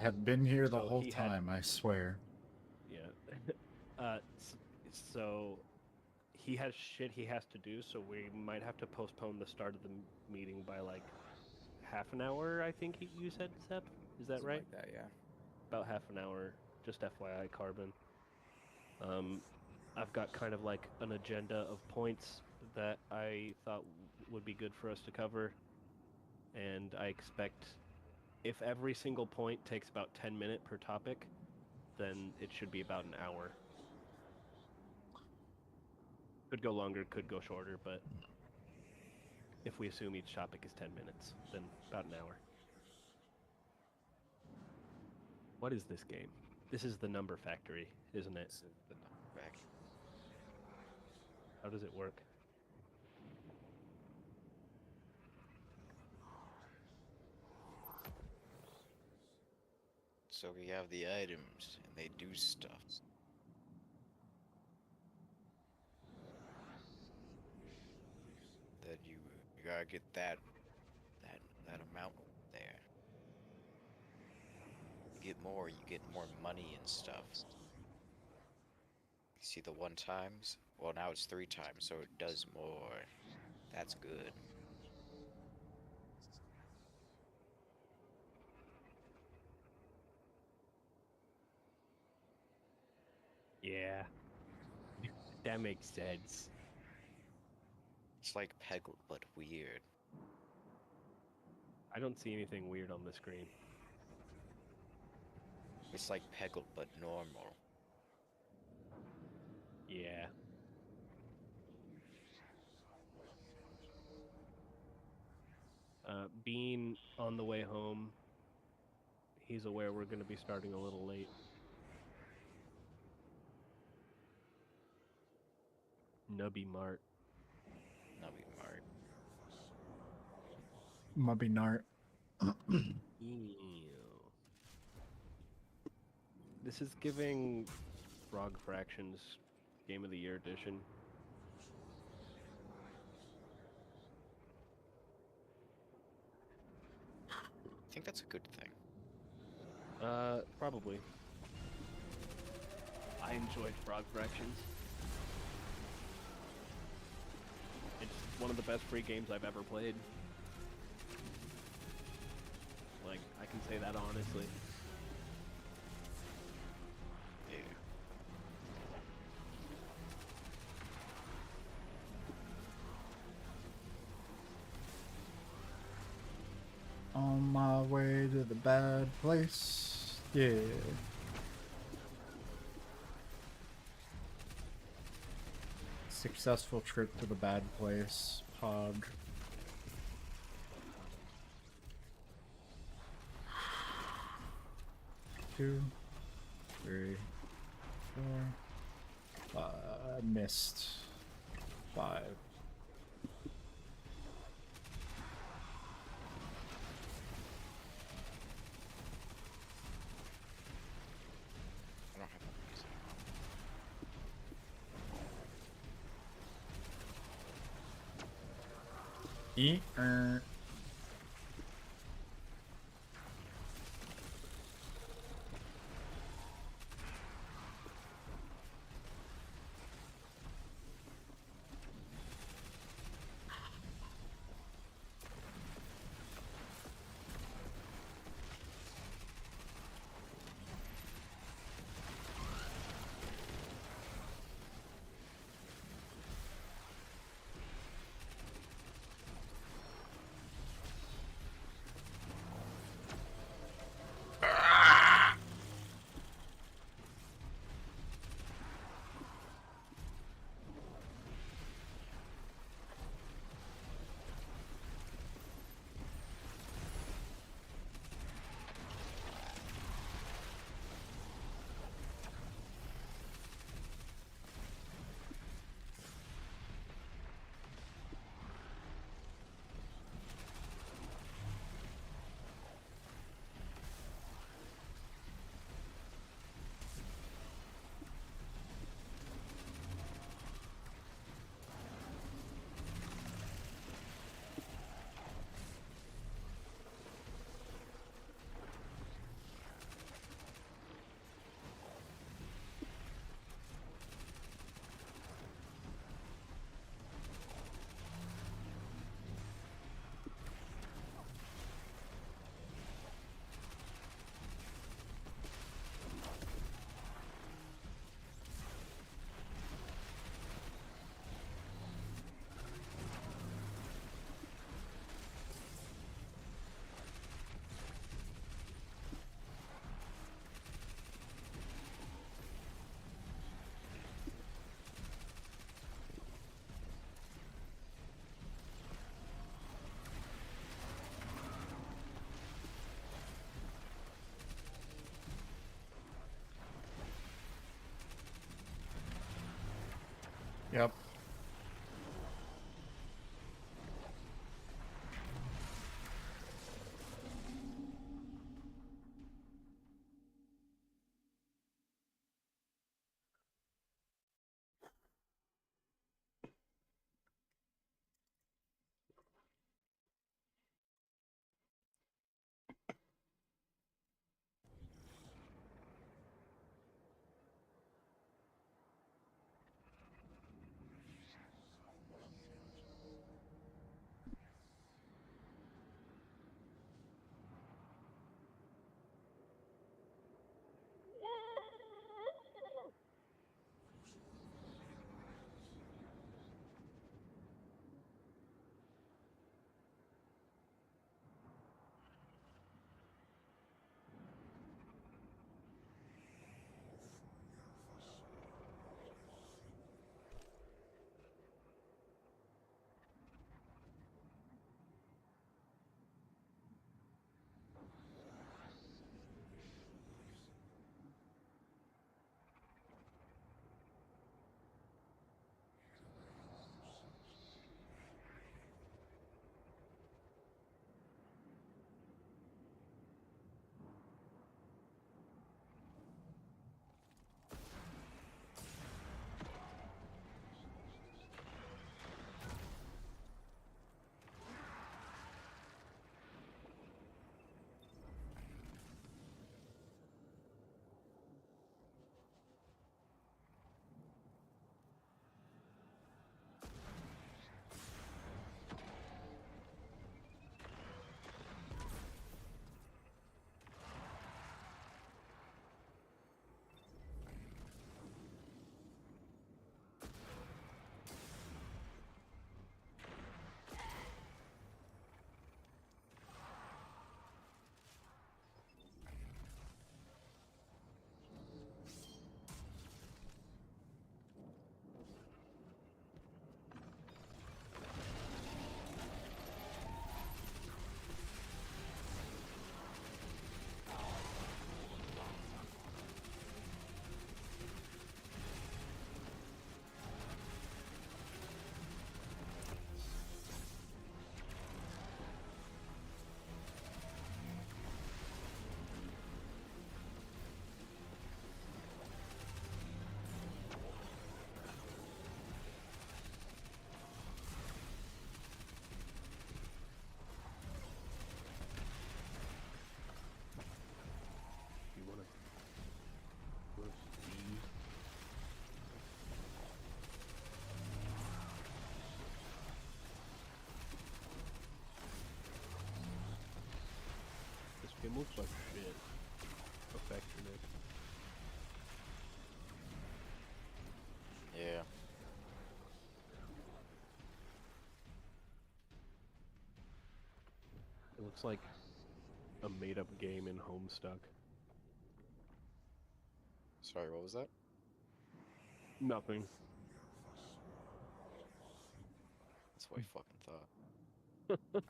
have been here the So whole he had- time, I swear. Yeah. So he has shit he has to do, so we might have to postpone the start of the meeting by like half an hour. I think you said, Seb. Is that Something right? Like that, yeah. About half an hour. Just FYI, Carbon. I've got kind of like an agenda of points that I thought would be good for us to cover, and I expect if every single point takes about 10 minutes per topic, then it should be about an hour. Could go longer, could go shorter, but if we assume each topic is 10 minutes, then about an hour. What is this game? This is the Number Factory, isn't it? This is the number factory. How does it work? So we have the items, and they do stuff. Then you gotta get that amount there. You get more, you get more money and stuff. You see the 1 times? Well, now it's 3 times, so it does more. That's good. Yeah. That makes sense. It's like Peggle, but weird. I don't see anything weird on the screen. It's like Peggle, but normal. Yeah. Bean on the way home. He's aware we're going to be starting a little late. Nubby Mart. Nubby Mart. Mubby Nart. Ew. This is giving Frog Fractions Game of the Year edition. I think that's a good thing. Probably. I enjoyed Frog Fractions. It's one of the best free games I've ever played. Like, I can say that honestly. Yeah. On my way to the bad place. Yeah. Successful trip to the bad place. Pog. Two, three, four. Missed. 5. I don't have that music. Yep. You wanna see? This game looks like shit. Affectionate. Yeah. It looks like a made-up game in Homestuck. Sorry, what was that? Nothing. That's what I fucking thought.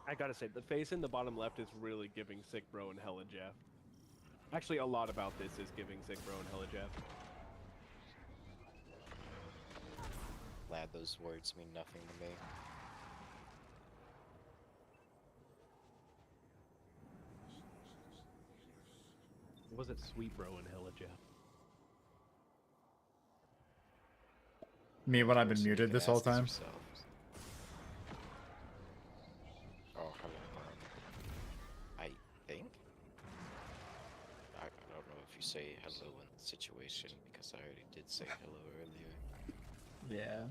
I gotta say, the face in the bottom left is really giving Sick Bro and Hella Jeff. Actually, a lot about this is giving Sick Bro and Hella Jeff. Glad those words mean nothing to me. Or was it Sweet Bro and Hella Jeff? Me when I've been Person, you muted can this whole ask this time. yourselves. Oh, hello, I think? I don't know if you say hello in the situation, because I already did say hello earlier. Yeah.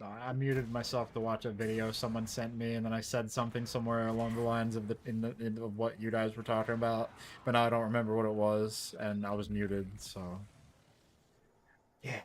No, I muted myself to watch a video someone sent me, and then I said something somewhere along the lines of of what you guys were talking about, but now I don't remember what it was, and I was muted. So, yeah.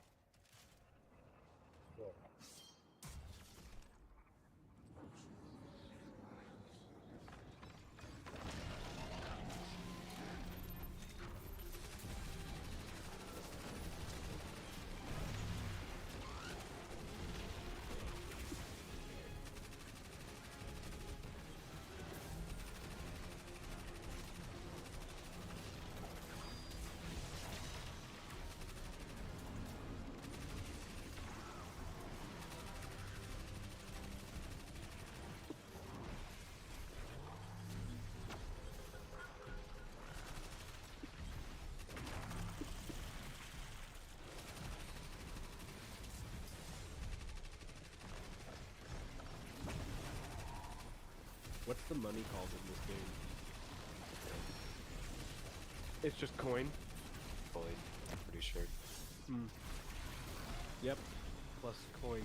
What's the money called in this game? It's just coin. Boy, I'm pretty sure. Yep. Plus coin.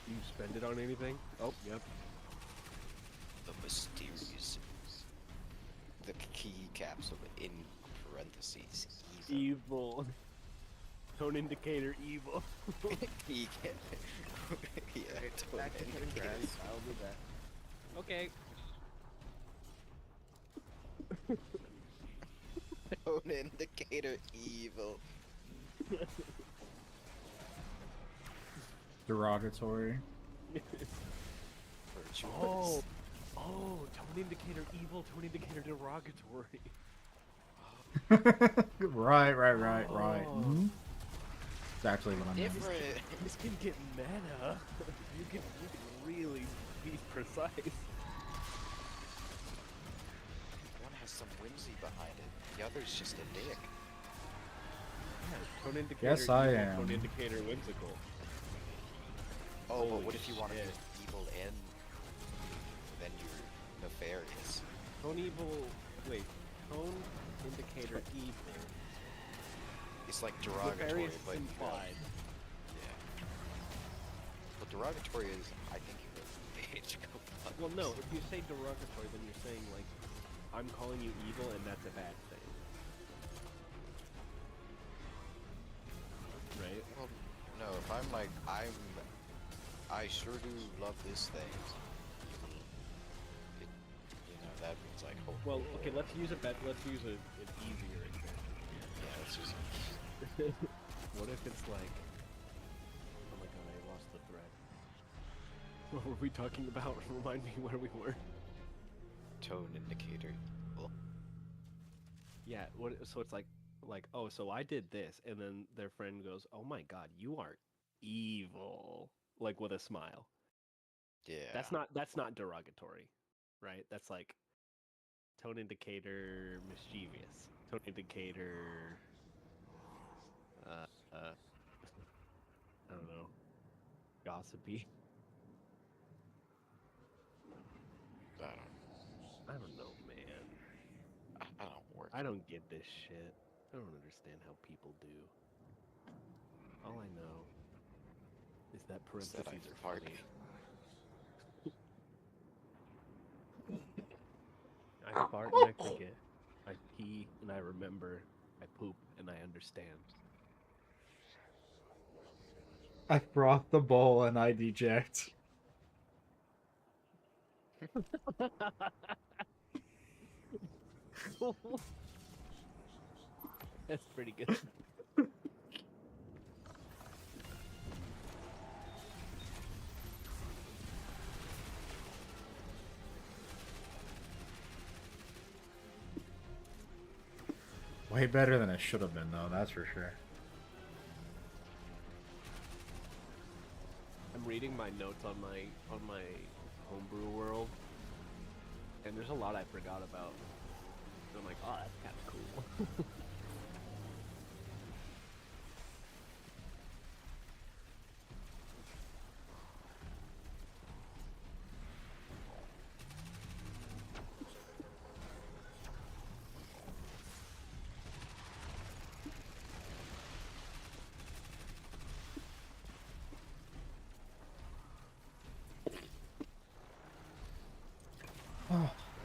You spend it on anything? Oh, yep. The mysterious. The key capsule in parentheses. Evil. Tone indicator evil. Key cap. Yeah, tone Back to cutting indicator. grass. I'll do that. Okay. Tone indicator evil. Derogatory. Virtuous. Oh, tone indicator evil, tone indicator derogatory. Right. Oh. Mhm. It's actually what I meant. Different. This can get meta. You can really be precise. One has some whimsy behind it. The other's just a dick. Tone indicator Yes, I evil, am. Tone indicator whimsical. Oh, Holy but what if you want to be shit. evil and then you're nefarious? Tone evil. Wait. Tone indicator evil. It's like derogatory, Nefarious but implied. yeah. Well, derogatory is, I think you're a bitch. Go fuck Well, no. yourself. If you say derogatory, then you're saying like, I'm calling you evil, and that's a bad thing. Right? Well, no. If I'm like, I sure do love this thing. It, that means like, oh. Well, okay. Let's use an easier example. Yeah, it's just. What if it's like, oh my god, I lost the thread. What were we talking about? Remind me where we were. Tone indicator. Well, Yeah. What? So it's like, oh, so I did this, and then their friend goes, "Oh my god, you are evil," like with a smile. yeah. That's not derogatory, right? That's like tone indicator mischievous. Tone indicator. I don't know. Gossipy. I don't know, man. I don't work. I don't get this shit. I don't understand how people do. All I know is that Is that parentheses I are fart. funny. I fart and I forget. I pee and I remember. I poop and I understand. I froth the bowl and I deject. That's pretty good. Way better than it should have been, though. That's for sure. I'm reading my notes on my homebrew world, and there's a lot I forgot about. And I'm like, oh, that's kind of cool.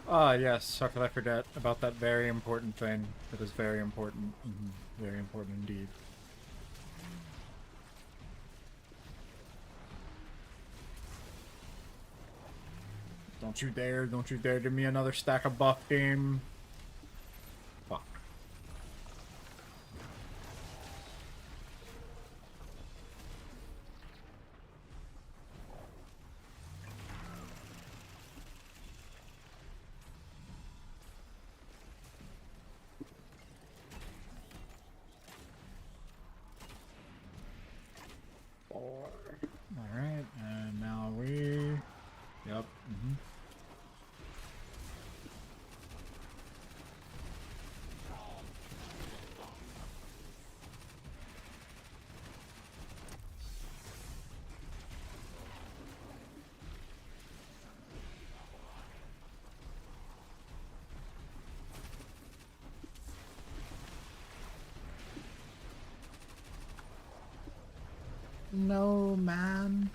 Ah, yes. How could I forget about that very important thing? It is very important. Very important indeed. Don't you dare give me another stack of buff game. Fuck. Alright, and now we... Yep. no, man.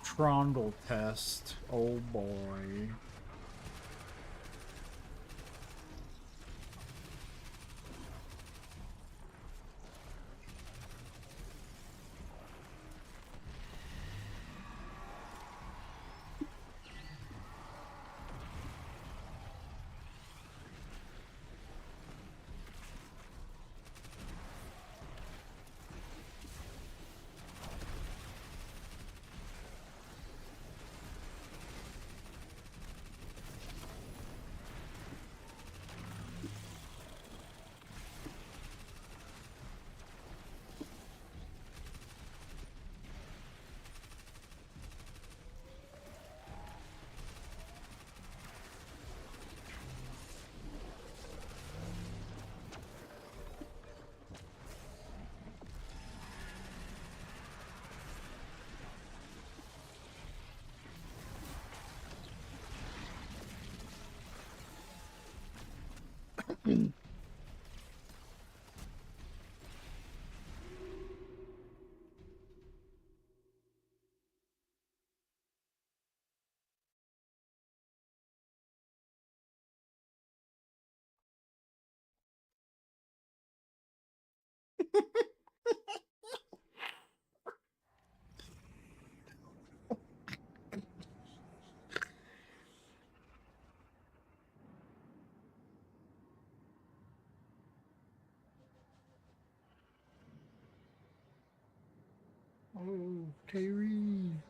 Trondle test. Oh boy. Oh, Kyrie.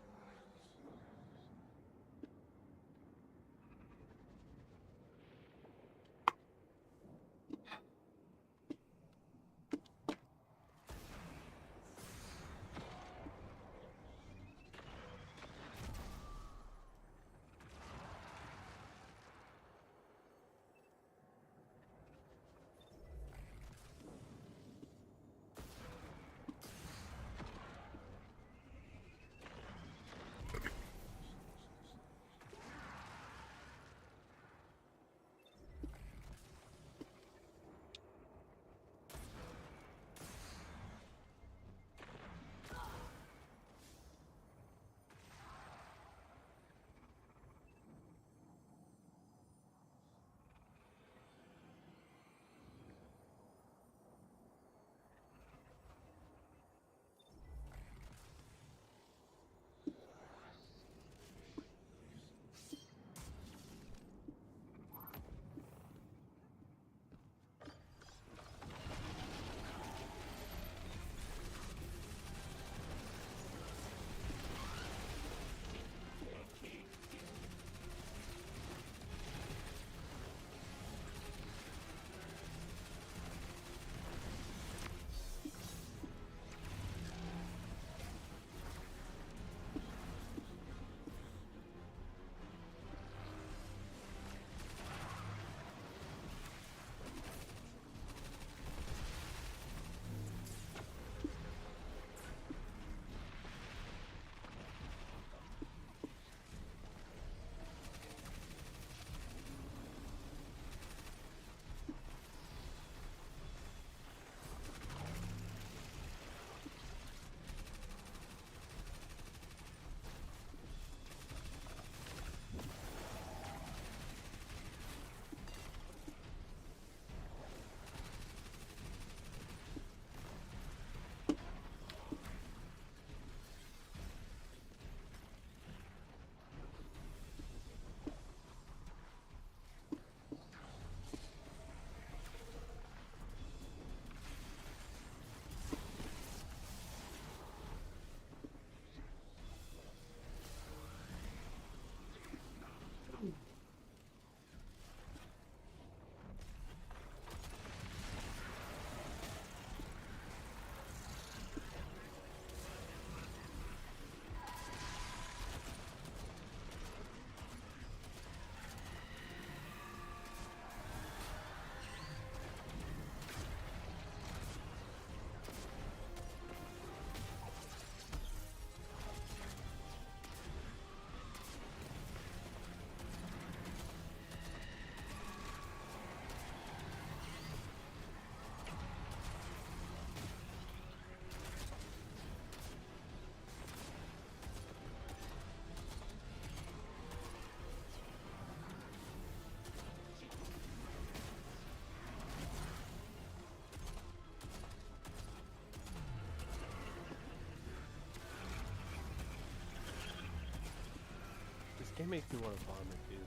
Game makes me want to vomit, dude.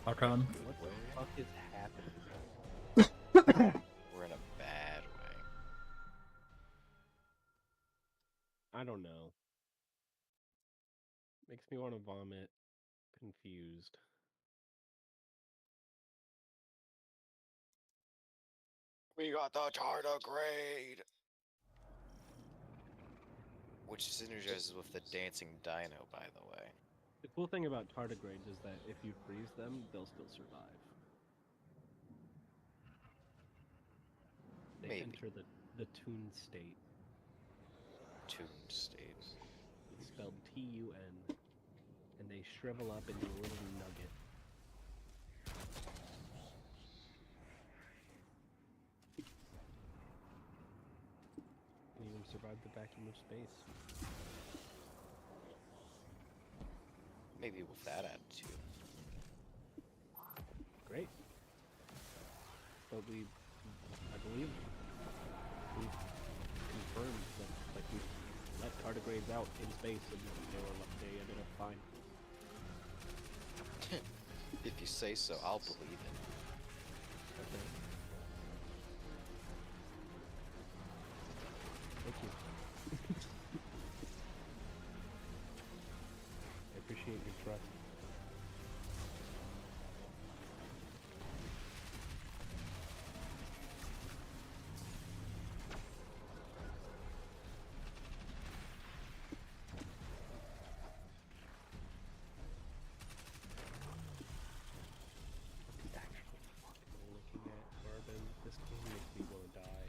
How come? What the fuck is happening? We're in a bad way. I don't know. Makes me want to vomit. Confused. We got the tardigrade! Which synergizes with the dancing dino, by the way. The cool thing about tardigrades is that if you freeze them, they'll still survive. They Maybe. enter the tune state. Tuned state. It's spelled T-U-N. And they shrivel up into a little nugget. And even survive the vacuum of space. Maybe with that attitude. Great. But I believe we've confirmed that, like, we let tardigrades out in space and they ended up fine. If you say so, I'll believe it. Okay. Thank you. I appreciate your trust. Actually fucking looking at Carbon, this game makes me want to die.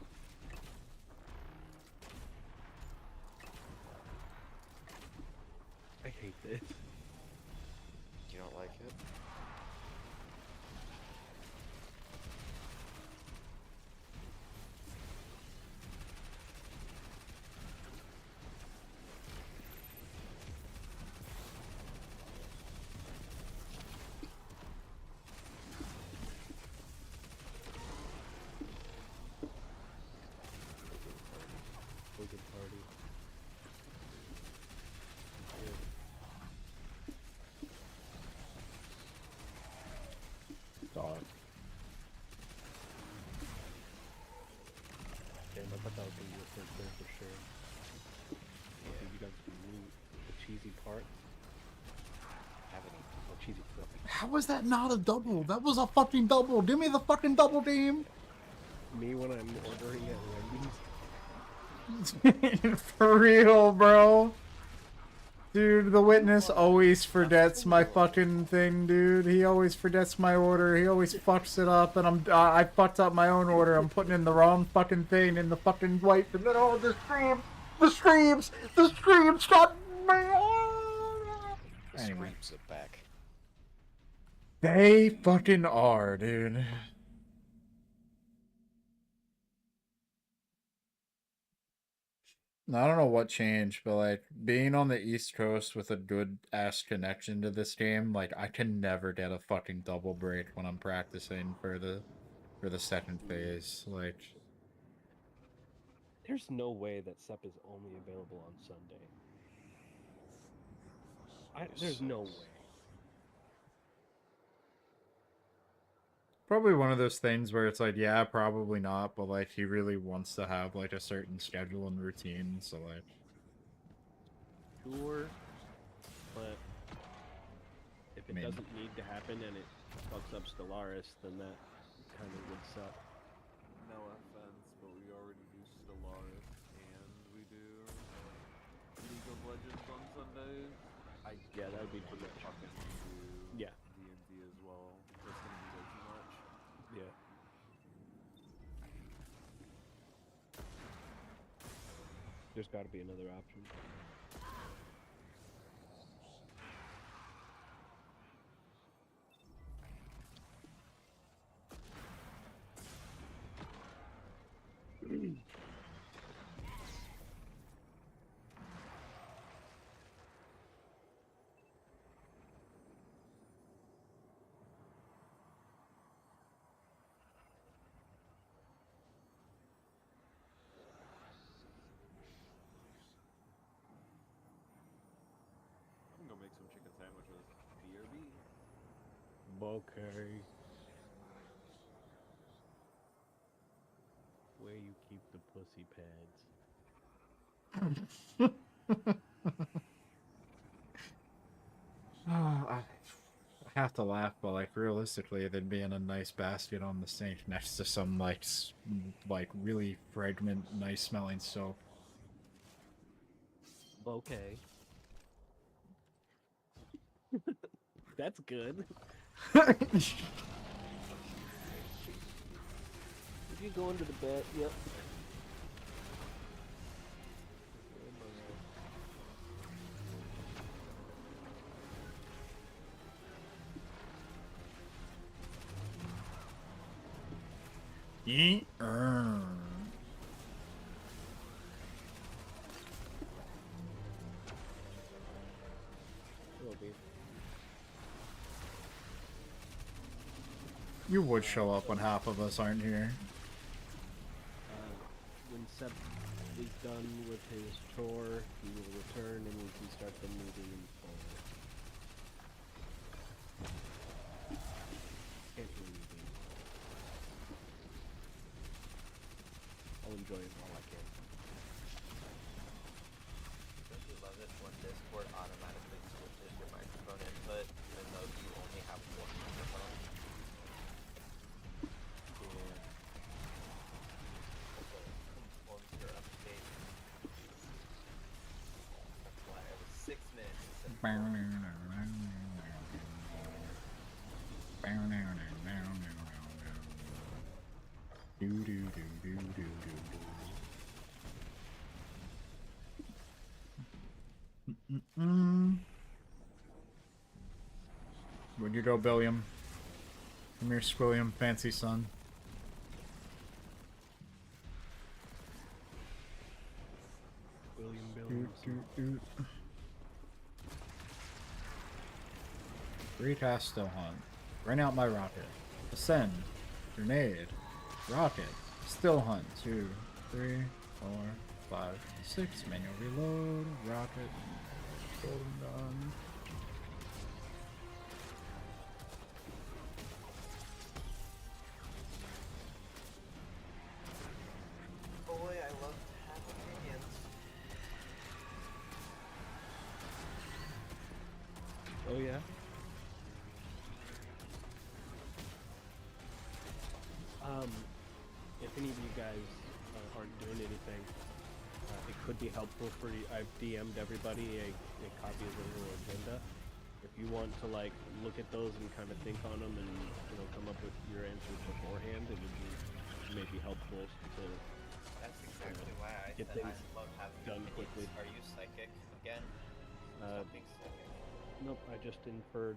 I hate this. You don't like it? Wicked party. Yeah. God. Damn, I thought that was gonna be a first there for sure. Yeah. You got some loot. The cheesy part. Haven't even. Oh, cheesy stuff. How was that not a double? That was a fucking double. Give me the fucking double, team. Me when I'm ordering at Wendy's. For real, bro. Dude, the witness always forgets my fucking thing, dude. He always forgets my order. He always fucks it up, and I fucked up my own order. I'm putting in the wrong fucking thing in the fucking white. And then all the streams, got me. The Anyway. screams are back. They fucking are, dude. I don't know what changed, but like being on the East Coast with a good ass connection to this game, like I can never get a fucking double break when I'm practicing for the second phase. Like There's no way that SEP is only available on Sunday. There's no way. probably one of those things where it's like, yeah, probably not, but like he really wants to have like a certain schedule and routine, so like Sure, but if it Man. doesn't need to happen and it fucks up Stellaris, then that kind of would suck. No offense, but we already do Stellaris and we do League of Legends on Sundays. I Yeah, that would be don't too wanna much. fucking do Yeah. D&D as well. That's gonna be way too much. Yeah. There's got to be another option. I'm gonna go make some Okay. Where you keep the pussy pads? I have to laugh, but like realistically, they'd be in a nice basket on the sink next to some like really fragrant, nice smelling soap. Okay. That's good. If you go into the bed, yep. Will be. You would show up when half of us aren't here. When Seb is done with his chore, he will return and we can start the meeting in full. Can't do anything. I'll enjoy it while I can. Don't you love it when Discord automatically switches your microphone input even though you only have one microphone? Yeah. Once you're upstate. That's why it was 6 minutes instead of 4. Do do do do do do do. Where'd you go, Billiam? Come here, Squilliam, fancy son. William Doot. Three tasks still hunt. Bring out my rocket. Ascend. Grenade. Rocket. Still hunt. 2, 3, 4, 5, 6. Manual reload. Rocket. Golden gun. Boy, I love to have opinions. Oh yeah? If any of you guys aren't doing anything, it could be helpful for you. I've DM'd everybody a copy of the little agenda. If you want to like look at those and kind of think on them and come up with your answers beforehand, it would be maybe helpful to That's exactly why I get said I things love having done opinions. quickly. Are you psychic again? Uh, Stop being psychic. Nope, I just inferred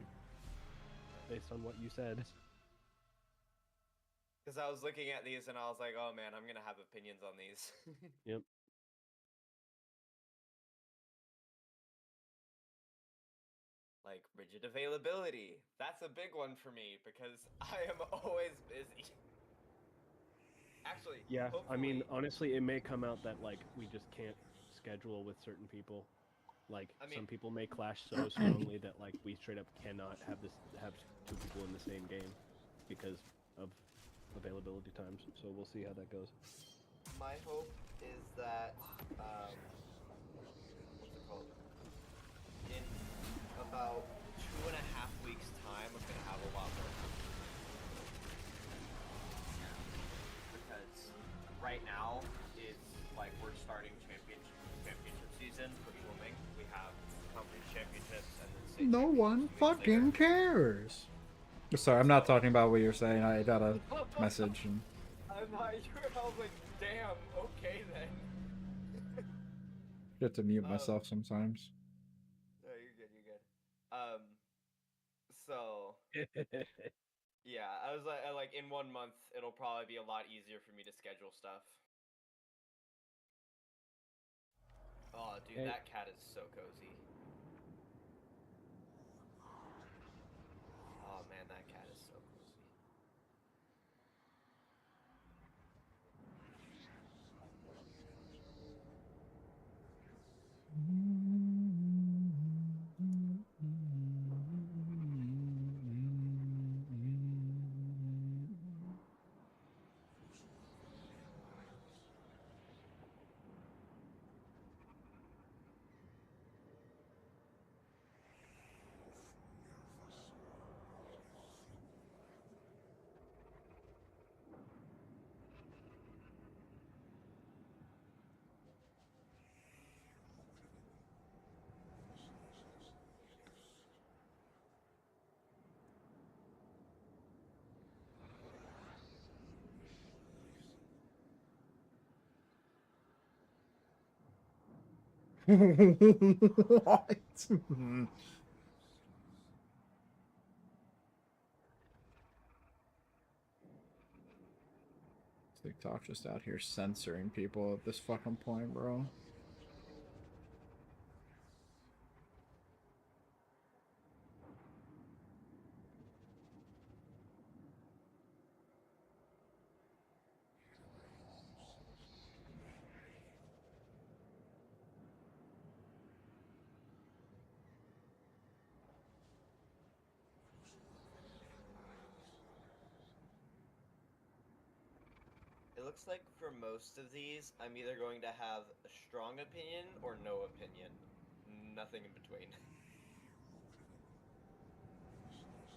based on what you said. Because I was looking at these and I was like, oh man, I'm gonna have opinions on these. Yep. Like rigid availability. That's a big one for me because I am always busy. Actually, Yeah, I mean, hopefully- honestly, it may come out that like we just can't schedule with certain people. Like I some mean- people may clash so strongly that like we straight up cannot have two people in the same game because of availability times. So we'll see how that goes. my hope is that what's it called? In about 2.5 weeks' time, I'm gonna have a lot more time. Because right now it's like we're starting championship season for swimming. We have conference championships and then state No one championships 2 weeks fucking later. cares. Sorry, I'm not talking about what you're saying. I got a message and I'm not sure. I was like, damn, okay then. get to mute myself sometimes. No, you're good, you're good. So yeah, I was like in 1 month it'll probably be a lot easier for me to schedule stuff. Oh, dude, Hey. that cat is so cozy. Oh man, that cat is so cozy. What? TikTok just out here censoring people at this fucking point, bro. It looks like for most of these, I'm either going to have a strong opinion or no opinion. Nothing in between.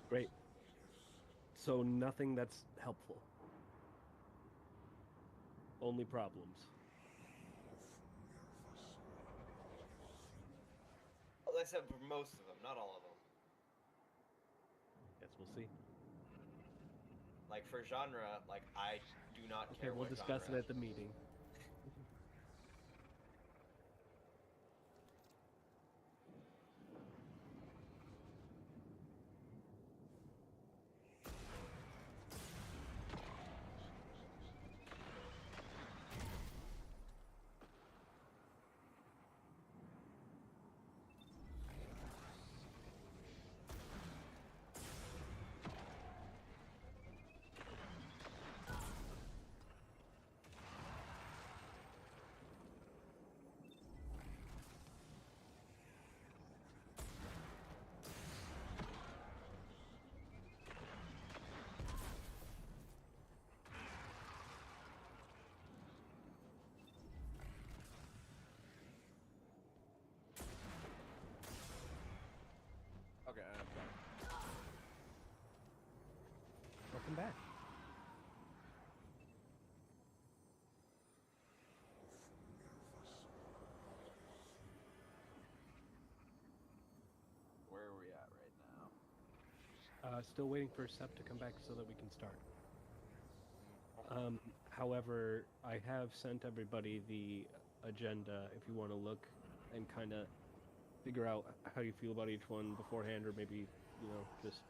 Great. So nothing that's helpful. Only problems. Well, except for most of them, not all of them. Guess we'll see. Like for genre, like I do not Okay, care we'll what discuss genre. it at the meeting. Okay, I'm back. Welcome back. Where are we at right now? Still waiting for Sep to come back so that we can start. However, I have sent everybody the agenda if you want to look and kind of figure out how you feel about each one beforehand, or maybe, just,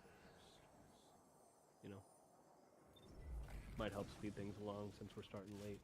might help speed things along since we're starting late.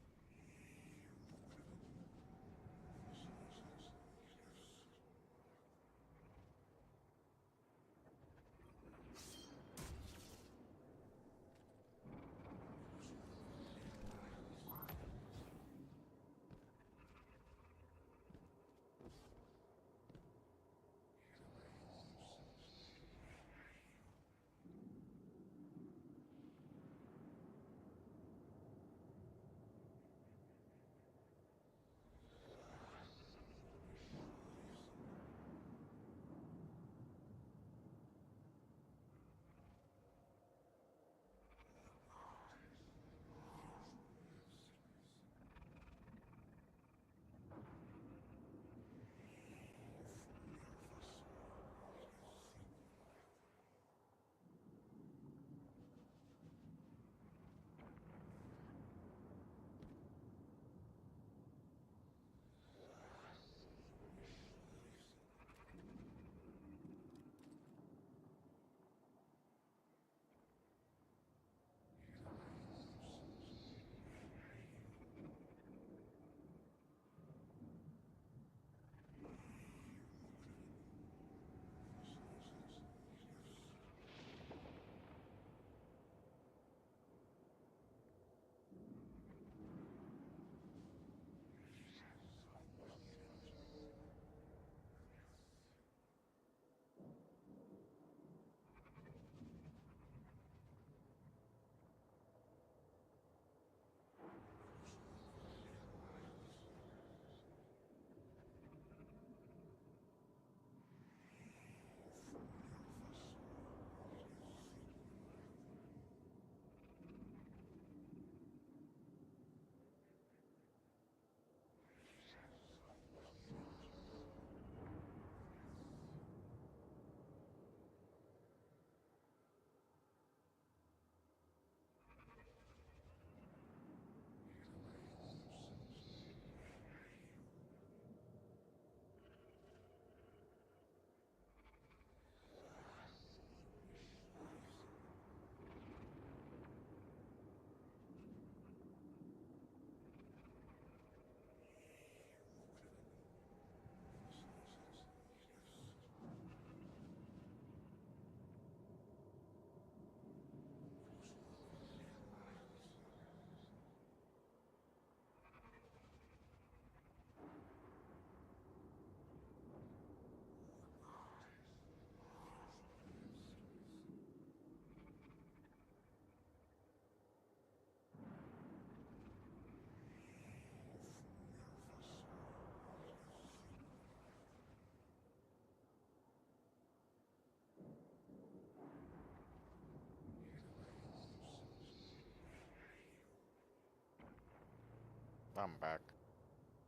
I'm back.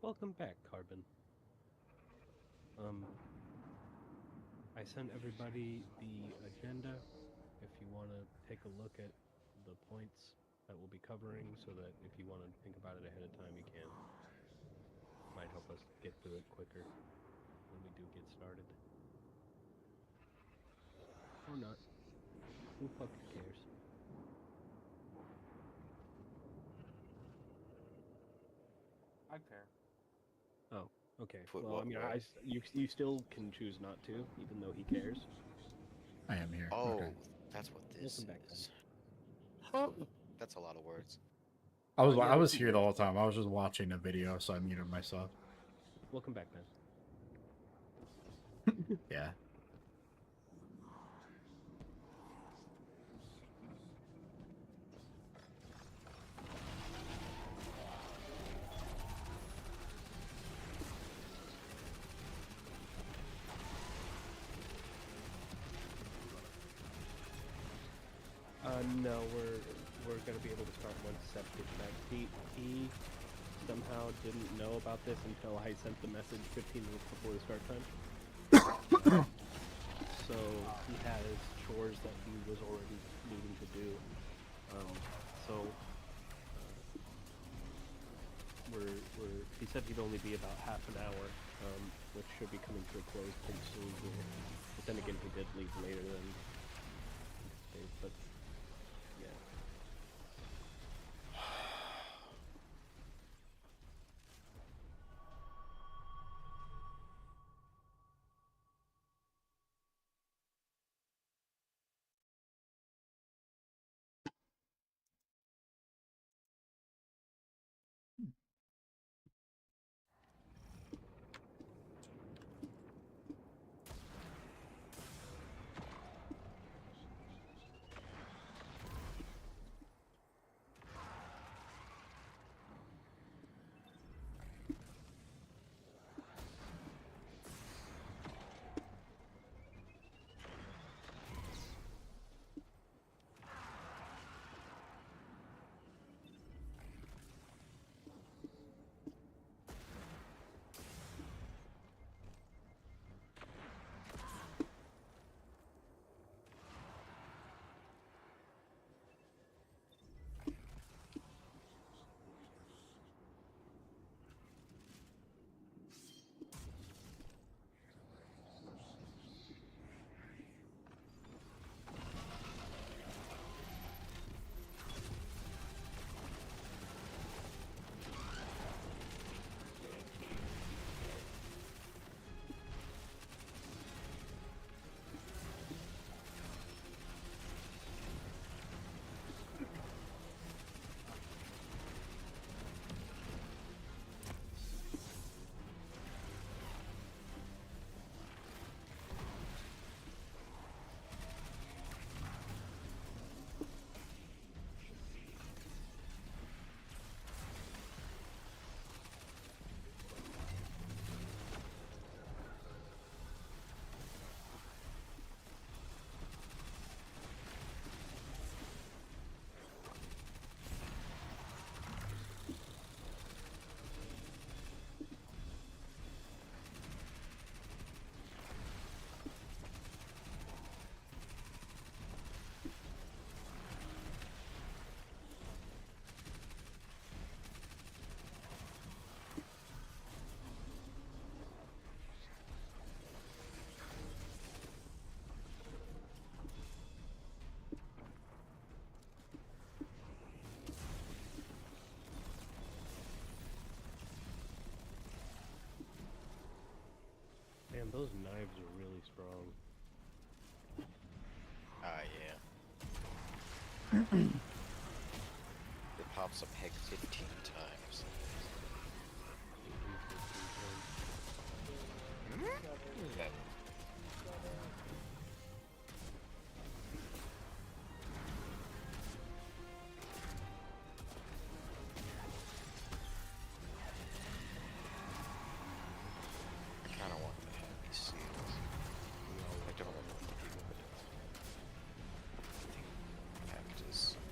Welcome back, Carbon. I sent everybody the agenda. If you want to take a look at the points that we'll be covering, so that if you want to think about it ahead of time, you can. Might help us get through it quicker when we do get started. Or not. Who fucking cares? I care. Oh, okay. Put Well, I what mean, where? you still can choose not to, even though he cares. I am here. Oh, Okay. that's what this Welcome back, is. That's a lot of words. I was yeah, I was we here can the do whole time. I was just watching a video, so I muted myself. Welcome back, Ben. Yeah. No, we're gonna be able to start once Seth gets back. He somehow didn't know about this until I sent the message 15 minutes before the start time. So he has chores that he was already needing to do. He said he'd only be about half an hour, which should be coming to a close pretty soon here. But then again, he did leave later than anticipated, but yeah. Man, those knives are really strong. Ah, yeah. It pops a peg 15 times. That I kind of want the heavy seals. I don't want the packages.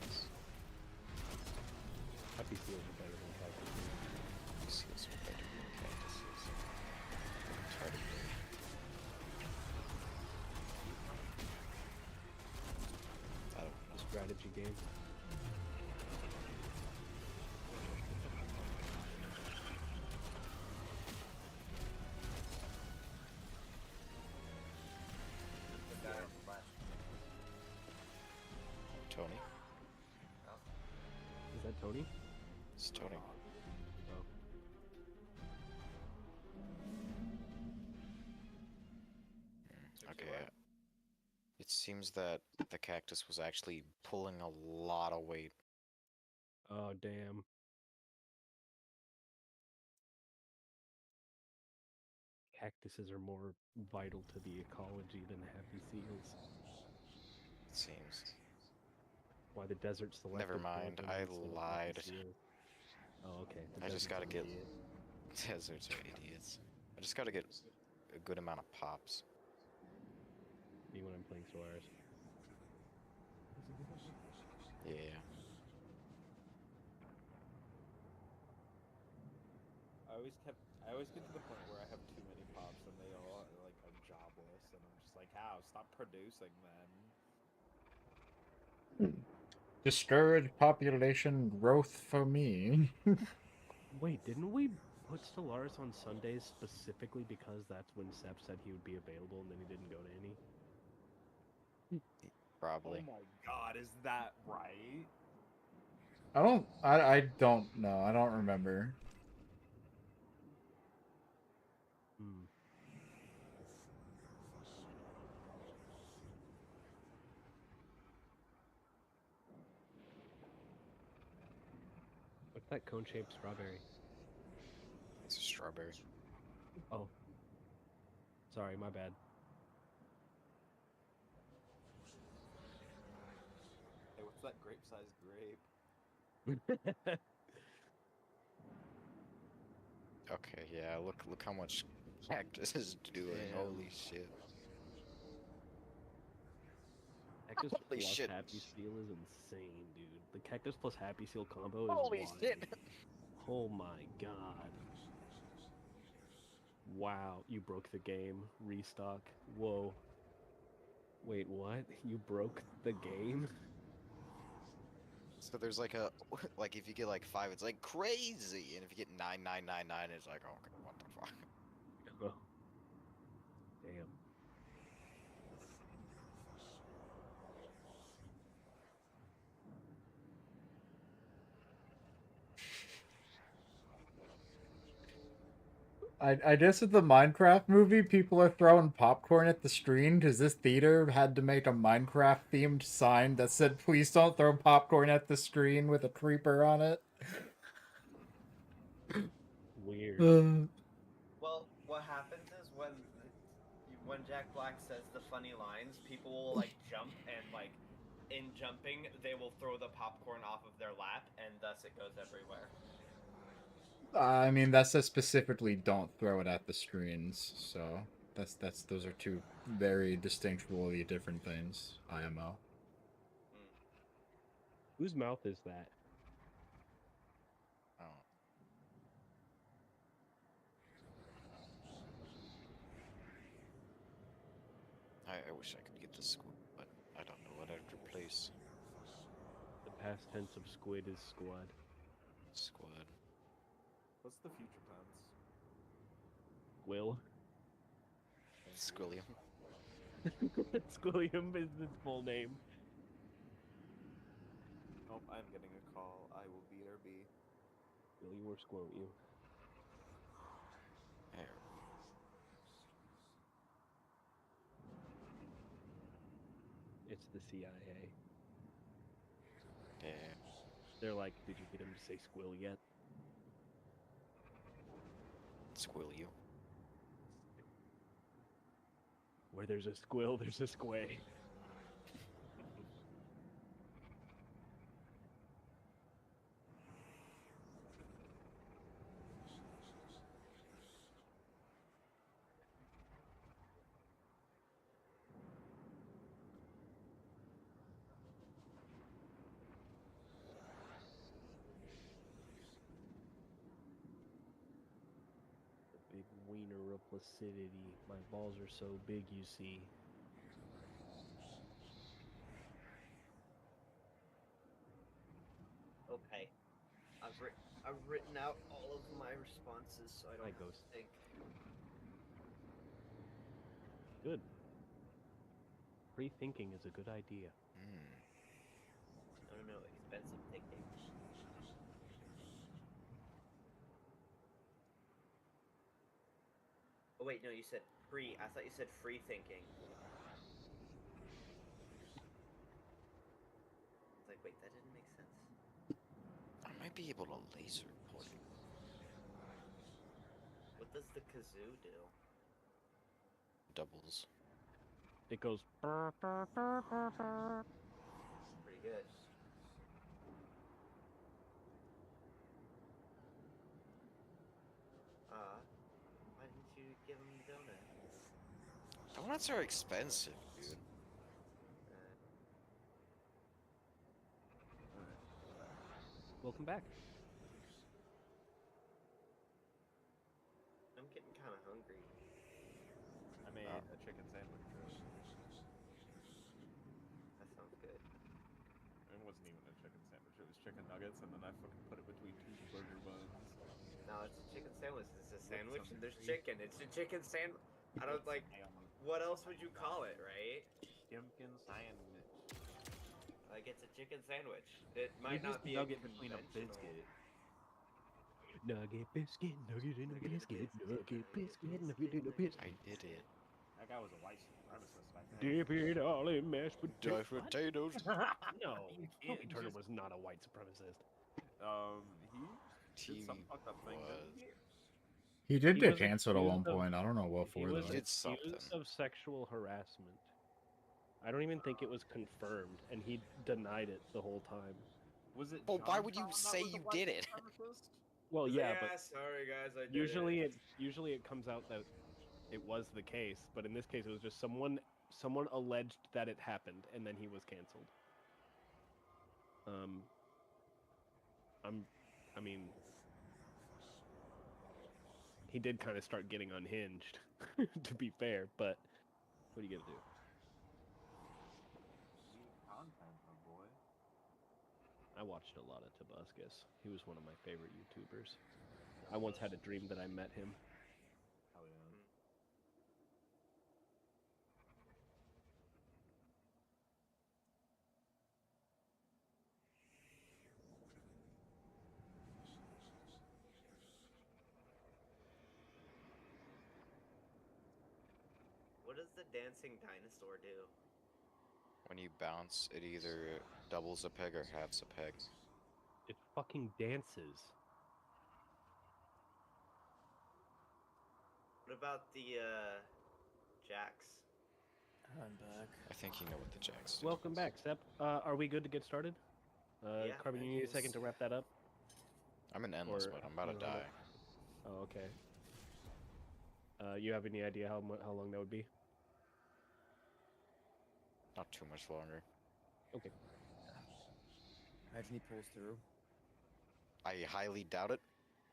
Happy seals are better than calculated. strategy game. The guy flash. Tony? Is that Tony? It's Tony. Oh. Okay. It seems that the cactus was actually pulling a lot of weight. Oh, damn. Cactuses are more vital to the ecology than happy seals. It seems. Why the desert's selected Never for mind, them I instead of happy lied. seals. Oh, okay. The I just desert's gotta an get- idiot. Deserts are idiots. I just gotta get a good amount of pops. Me when I'm playing Solaris. Yeah. I always get to the point where I have too many pops and they all like are jobless, and I'm just like, how? Stop producing then. Discourage population growth for me. Wait, didn't we put Stellaris on Sundays specifically because that's when Sep said he would be available and then he didn't go to any? Probably. Oh my god, is that right? I don't know. I don't remember. Hmm. What's that cone-shaped strawberry? It's a strawberry. Oh. Sorry, my bad. Hey, what's that grape-sized grape? Okay, yeah, look how much cactus is doing. Damn. Holy shit. Cactus Holy plus shit. Happy Seal is insane, dude. The Cactus plus Happy Seal combo is Holy wild. shit. Oh my god. Wow, you broke the game. Restock. Whoa. Wait, what? You broke the game? So there's like a like if you get like 5, it's like crazy, and if you get 9999, it's like, oh, okay, what the fuck. Oh. Damn. I guess at the Minecraft movie, people are throwing popcorn at the screen because this theater had to make a Minecraft themed sign that said, "Please don't throw popcorn at the screen" with a creeper on it. Weird. Well, what happens is when Jack Black says the funny lines, people will like jump and like in jumping they will throw the popcorn off of their lap and thus it goes everywhere. I mean, that says specifically don't throw it at the screens, so those are two very distinctly different things. IMO. Whose mouth is that? Oh. I wish I could get the scoop, but I don't know what I'd replace. The past tense of squid is squad. Squad. What's the future tense? Will. Squilliam. Squilliam is his full name. Nope, I'm getting a call. I will be there. Will you or squon't you? There. It's the CIA. Yeah. They're like, did you get him to say squill yet? Squill you. Where there's a squill, there's a squay. The big wiener of placidity. My balls are so big, you see. I've written out all of my responses, so I don't Hi, have Ghost. to think. Good. Free thinking is a good idea. No, expensive thinking. Oh wait, no, you said free. I thought you said free thinking. I was like, wait, that didn't make sense. I might be able to laser point. What does the kazoo do? Doubles. It goes. "Brr, brr, brr, brr, brr." Pretty good. Why didn't you give him the donut? Donuts are expensive, dude. Welcome back. I'm getting kind of hungry. I made a chicken sandwich. That sounds good. It wasn't even a chicken sandwich. It was chicken nuggets, and then I fucking put it between 2 burger buns. No, it's a chicken sandwich. It's a With sandwich, some and there's cheese. chicken. It's a chicken sandwich. I don't like. What else would you call it, right? Chicken sandwich. Like it's a chicken sandwich. It might Maybe not it's be nugget a between a conventional- biscuit. Nugget biscuit, nugget in a biscuit, nugget biscuit, nugget in a biscuit. I did it. That guy was a white supremacist back then. Dip it all in mashed potatoes. What? Potatoes. No, can't Toby Turner just- was not a white supremacist. He did some fucked up thing. didn't he? He did He get was canceled at one accused of- point. I don't know what He for was though. Did something. accused of sexual harassment. I don't even think it was confirmed, and he denied it the whole time. Was it? Well, why John would you Brown that say was a you white did it? supremacist? Well, He's yeah, like, but sorry guys, I did usually it comes out that it was the case, but in this case, it was just someone alleged that it happened, and then he was canceled. I mean, he did kind of start getting unhinged, to be fair, but what are you gonna do? Need content, my boy. I watched a lot of Tobuscus. He was one of my favorite YouTubers. I once had a dream that I met him. Hell yeah. What does the dancing dinosaur do? When you bounce, it either doubles a peg or halves a peg. It fucking dances. What about the jacks? I'm back. I think you know what the jacks do. Welcome back, Sep. Are we good to get started? Yeah, Carbon, I you need a second guess. to wrap that up? I'm in endless Or- mode. I'm about to no, no. die. Oh, okay. You have any idea how long that would be? Not too much longer. Okay. Imagine he pulls through. I highly doubt it,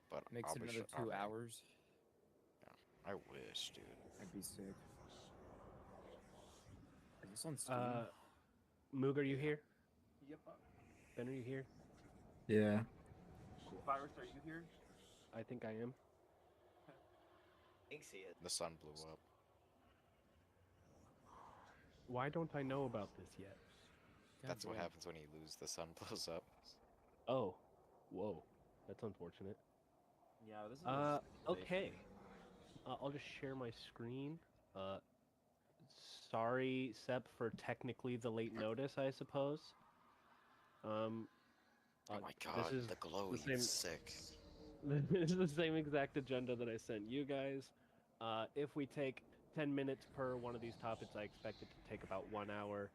but Makes I'll it be another sure. 2 hours. I wish, dude. I'd be sick. Is this on Steam? Moog, are you here? Yep. Ben, are you here? Yeah. Virus, are you here? I think I am. Thanks he is. The sun blew up. Why don't I know about this yet? That's what damn. happens when you lose. The sun blows up. Oh, whoa, that's unfortunate. Yeah, this is. a Okay. speculation. I'll just share my screen. Sorry, Sep, for technically the late notice, I suppose. Oh my god, is the glow, the you same- sick. This is the same exact agenda that I sent you guys. If we take 10 minutes per one of these topics, I expect it to take about 1 hour.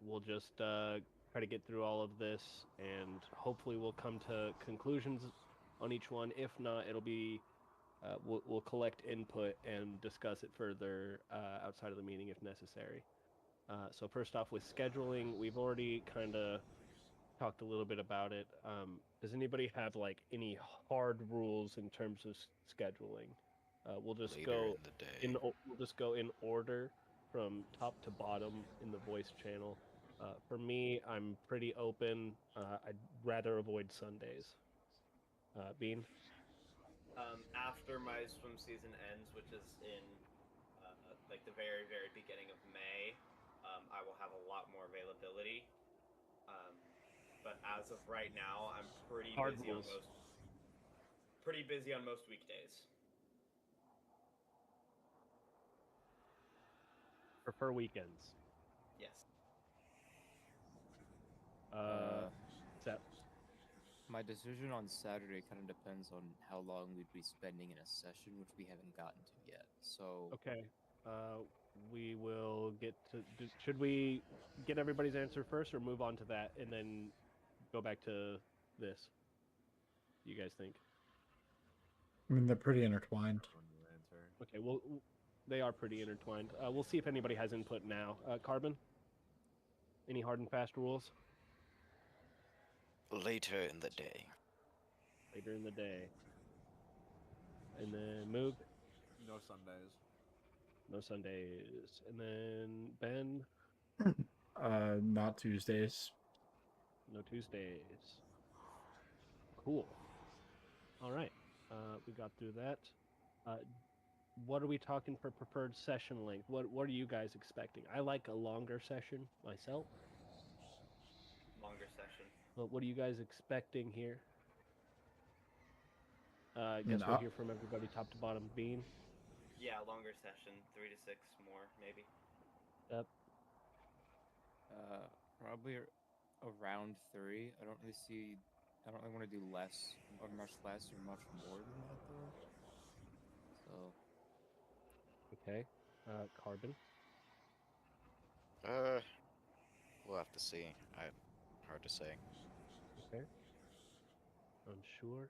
We'll just try to get through all of this, and hopefully we'll come to conclusions on each one. If not, it'll be we'll collect input and discuss it further outside of the meeting if necessary. So first off, with scheduling, we've already kind of talked a little bit about it. Does anybody have like any hard rules in terms of scheduling? We'll just Later go in the day. we'll just go in order from top to bottom in the voice channel. For me, I'm pretty open. I'd rather avoid Sundays. Bean. After my swim season ends, which is in like the very very beginning of May, I will have a lot more availability. Um, but as of right now, I'm Hard rules. pretty busy on most weekdays. Prefer weekends. Yes. Sep. My decision on Saturday kind of depends on how long we'd be spending in a session, which we haven't gotten to yet. So Okay. We will get to. Should we get everybody's answer first, or move on to that and then go back to this? You guys think? I mean, they're pretty intertwined. When you answer. Okay. Well, they are pretty intertwined. We'll see if anybody has input now. Carbon. Any hard and fast rules? Later in the day. Later in the day. And then Moog. No Sundays. No Sundays. And then Ben. Not Tuesdays. No Tuesdays. Cool. All right. We got through that. What are we talking for preferred session length? What are you guys expecting? I like a longer session myself. Longer session. But what are you guys expecting here? I guess mean, we'll hear from everybody top to bottom. Bean. Yeah, longer session, 3 to 6 more maybe. Yep. probably around 3. I don't really want to do less or much less or much more than that though. So Okay. Carbon. We'll have to see. Hard to say. Okay. Unsure.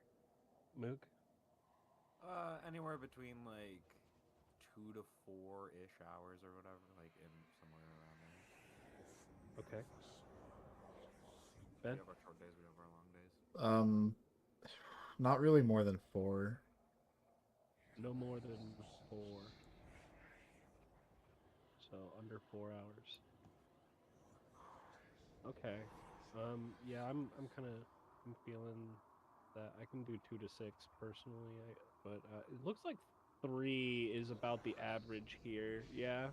Moog. Anywhere between like 2 to 4-ish hours or whatever, like in somewhere around there. Okay. We Ben. have our short days, we have our long days. Not really more than 4. No more than 4. So under 4 hours. Okay. Yeah, I'm feeling that I can do 2 to 6 personally, but it looks like 3 is about the average here. Yeah.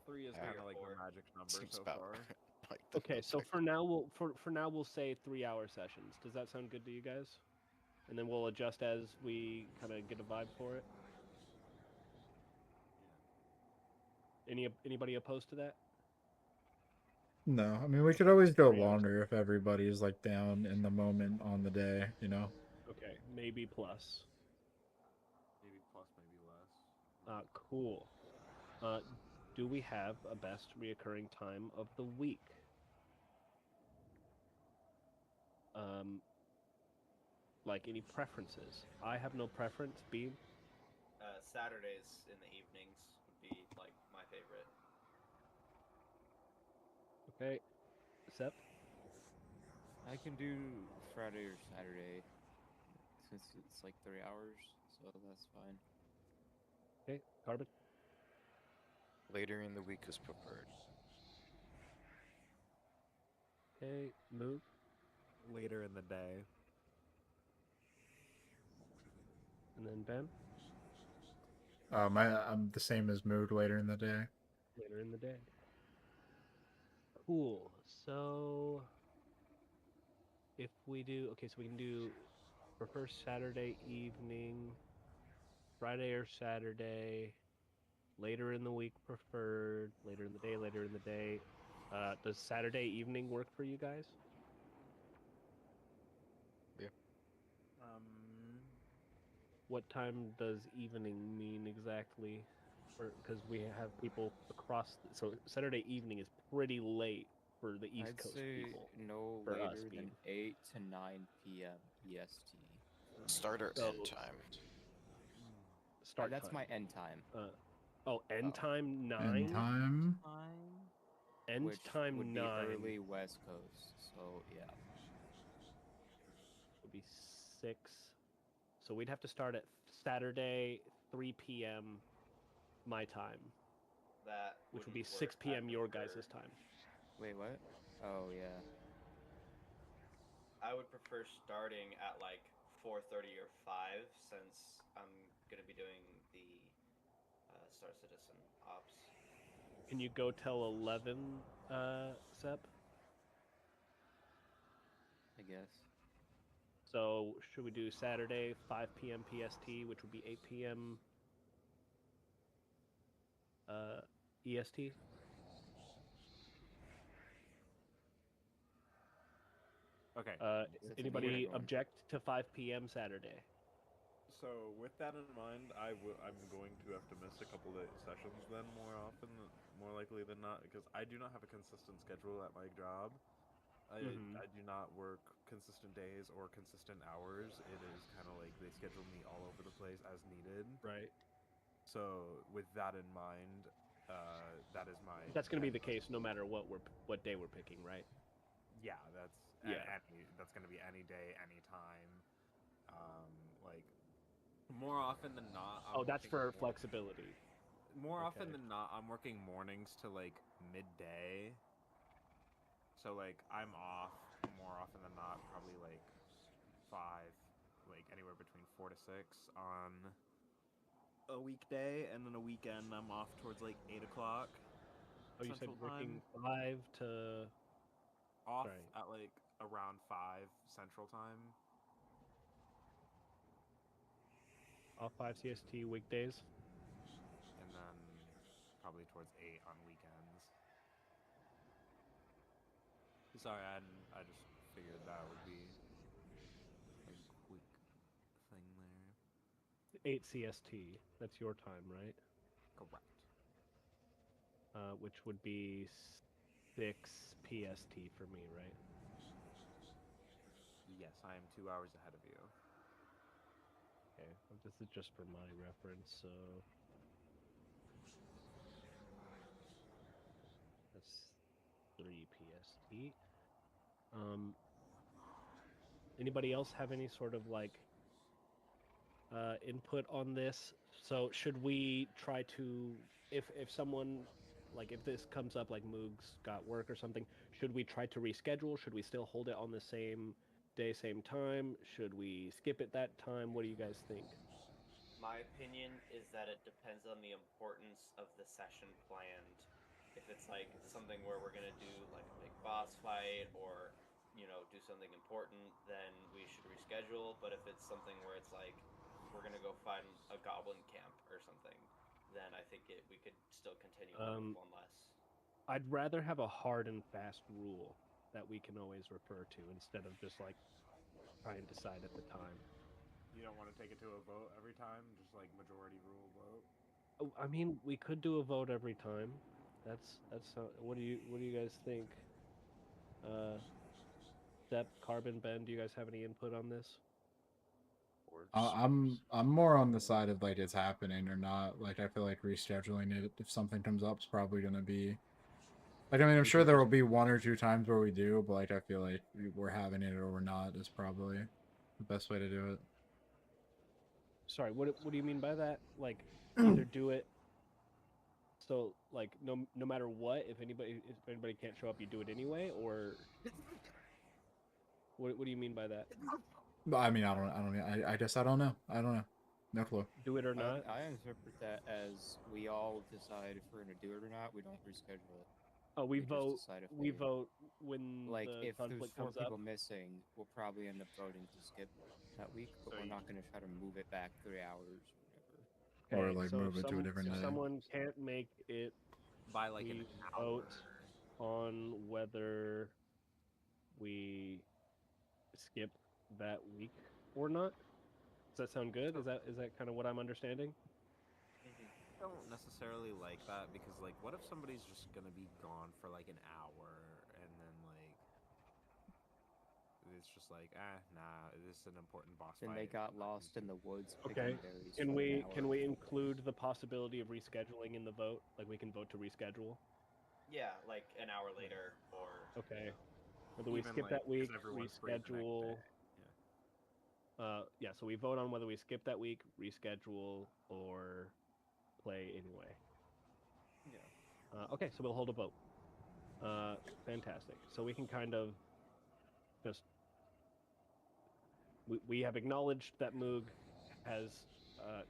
3 is Yeah. kind of like 4. the magic number Seems so about far. like the Okay, so magic. for now we'll say 3-hour sessions. Does that sound good to you guys? And then we'll adjust as we kind of get a vibe for it. Anybody opposed to that? No, I mean we could always go 3 hours. longer if everybody's like down in the moment on the day, you know. Okay, maybe plus. Maybe plus, maybe less. Cool. Do we have a best reoccurring time of the week? Like any preferences? I have no preference. Beam. Saturdays in the evenings would be like my favorite. Okay. Sep. I can do Friday or Saturday since it's like 3 hours, so that's fine. Okay. Carbon. Later in the week is preferred. Okay. Move. Later in the day. And then Ben. I'm the same as Mood later in the day. Later in the day. Cool. So if we do, okay, so we can do prefer Saturday evening, Friday or Saturday, later in the week preferred, later in the day, later in the day. Does Saturday evening work for you guys? What time does evening mean exactly? Because we have people across. So Saturday evening is pretty late for the East I'd Coast say people. no For us later than being- 8 to 9 p.m. EST. Starter So- end time. Start. That's time. my end time. End Oh. time 9. And time. End Which time would 9 be early West Coast. So yeah. would be 6. So we'd have to start at Saturday 3 p.m. my time, That which would wouldn't be 6 work. I p.m. your prefer- guys' time. Wait, what? Oh yeah. I would prefer starting at like 4:30 or 5 since I'm gonna be doing the Star Citizen ops. Can you go till 11, Sep? I guess. So should we do Saturday 5 p.m. PST, which would be 8 p.m. EST? Okay. That's a Anybody weird one. object to 5 p.m. Saturday? So with that in mind, I'm going to have to miss a couple of sessions then more likely than not, because I do not have a consistent schedule at my job. I do not work consistent days or consistent hours. It is kind of like they schedule me all over the place as needed. Right. So with that in mind, that is my. That's going to be the case no matter what day we're picking, right? Yeah, that's Yeah. that's gonna be any day, any time. Like more often than not. Oh, that's for flexibility. More often Okay. than not, I'm working mornings to like midday. So like I'm off more often than not, probably like 5, like anywhere between 4 to 6 on a weekday, and then a weekend I'm off towards like 8 o'clock. Oh, you said Central working time. 5 to. Off Sorry. at like around 5 Central Time. Off 5 CST weekdays. And then probably towards 8 on weekends. Sorry, I just figured that would be a quick thing there. 8 CST. That's your time, right? Correct. Which would be 6 PST for me, right? Yes, I am 2 hours ahead of you. Okay. This is just for my reference, so. That's 3 PST. Anybody else have any sort of like input on this? So should we try to, if someone, like if this comes up, like Moog's got work or something, should we try to reschedule? Should we still hold it on the same day, same time? Should we skip it that time? What do you guys think? My opinion is that it depends on the importance of the session planned. If it's like something where we're gonna do like a big boss fight or do something important, then we should reschedule. But if it's something where it's like we're gonna go find a goblin camp or something, then I think we could still continue on with one less. I'd rather have a hard and fast rule that we can always refer to instead of just like try and decide at the time. You don't want to take it to a vote every time, just like majority rule vote. Oh, I mean, we could do a vote every time. That's what do you guys think? Step, Carbon, Ben, do you guys have any input on this? I'm more on the side of like it's happening or not. Like I feel like rescheduling it if something comes up is probably gonna be. Like I mean, I'm sure there will be 1 or 2 times where we do, but like I feel like we're having it or we're not is probably the best way to do it. Sorry, what do you mean by that? Like either do it. So like no matter what, if anybody can't show up, you do it anyway, or what do you mean by that? I mean, I guess I don't know. I don't know. No clue. Do it or not? I interpret that as we all decide if we're gonna do it or not. We don't reschedule it. Oh, we just vote. decide if We we- vote when Like the if there's conflict 4 comes people up. missing, we'll probably end up voting to skip that week, but So we're you- not gonna try to move it back 3 hours or whatever. Or Okay, like so move it to a if different day. someone can't make it, By like we an hour. vote on whether we skip that week or not. Does that sound good? Is that kind of what I'm understanding? I don't necessarily like that because like what if somebody's just gonna be gone for like an hour and then like it's just like nah, this is an important boss Then fight. they got lost in the woods. Okay. picking berries Can for an we hour. include the possibility of rescheduling in the vote? Like we can vote to reschedule. Yeah, like an hour later or. Okay. Whether we Even, skip like, that 'cause week, everyone's free the next reschedule. day. Yeah, so we vote on whether we skip that week, reschedule, or play anyway. Yeah. Okay, so we'll hold a vote. Fantastic. So we can kind of just we have acknowledged that Moog has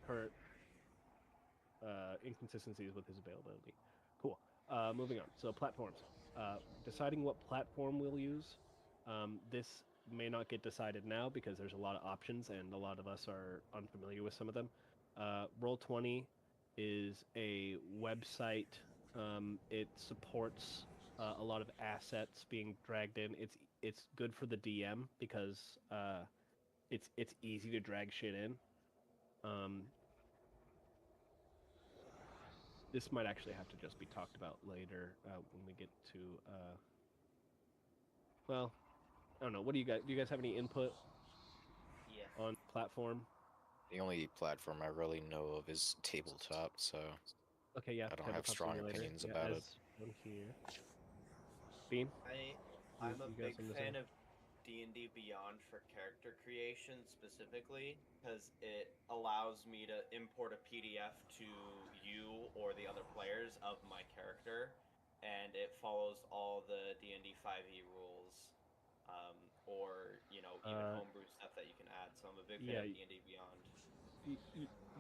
current inconsistencies with his availability. Cool. Moving on. So platforms. Deciding what platform we'll use. This may not get decided now because there's a lot of options and a lot of us are unfamiliar with some of them. Roll20 is a website. It supports a lot of assets being dragged in. It's good for the DM because it's easy to drag shit in. This might actually have to just be talked about later when we get to. Well, I don't know. What do you guys? Do you guys have any input Yes. on platform? The only platform I really know of is tabletop, so Okay, yeah. I don't have Tabletop strong Simulator, opinions yeah, about it. as shown here. Bean. I'm a you got big something to fan say? of D&D Beyond for character creation specifically because it allows me to import a PDF to you or the other players of my character, and it follows all the D&D 5e rules, or even homebrew stuff that you can add. So I'm a big Yeah, fan of D&D Beyond.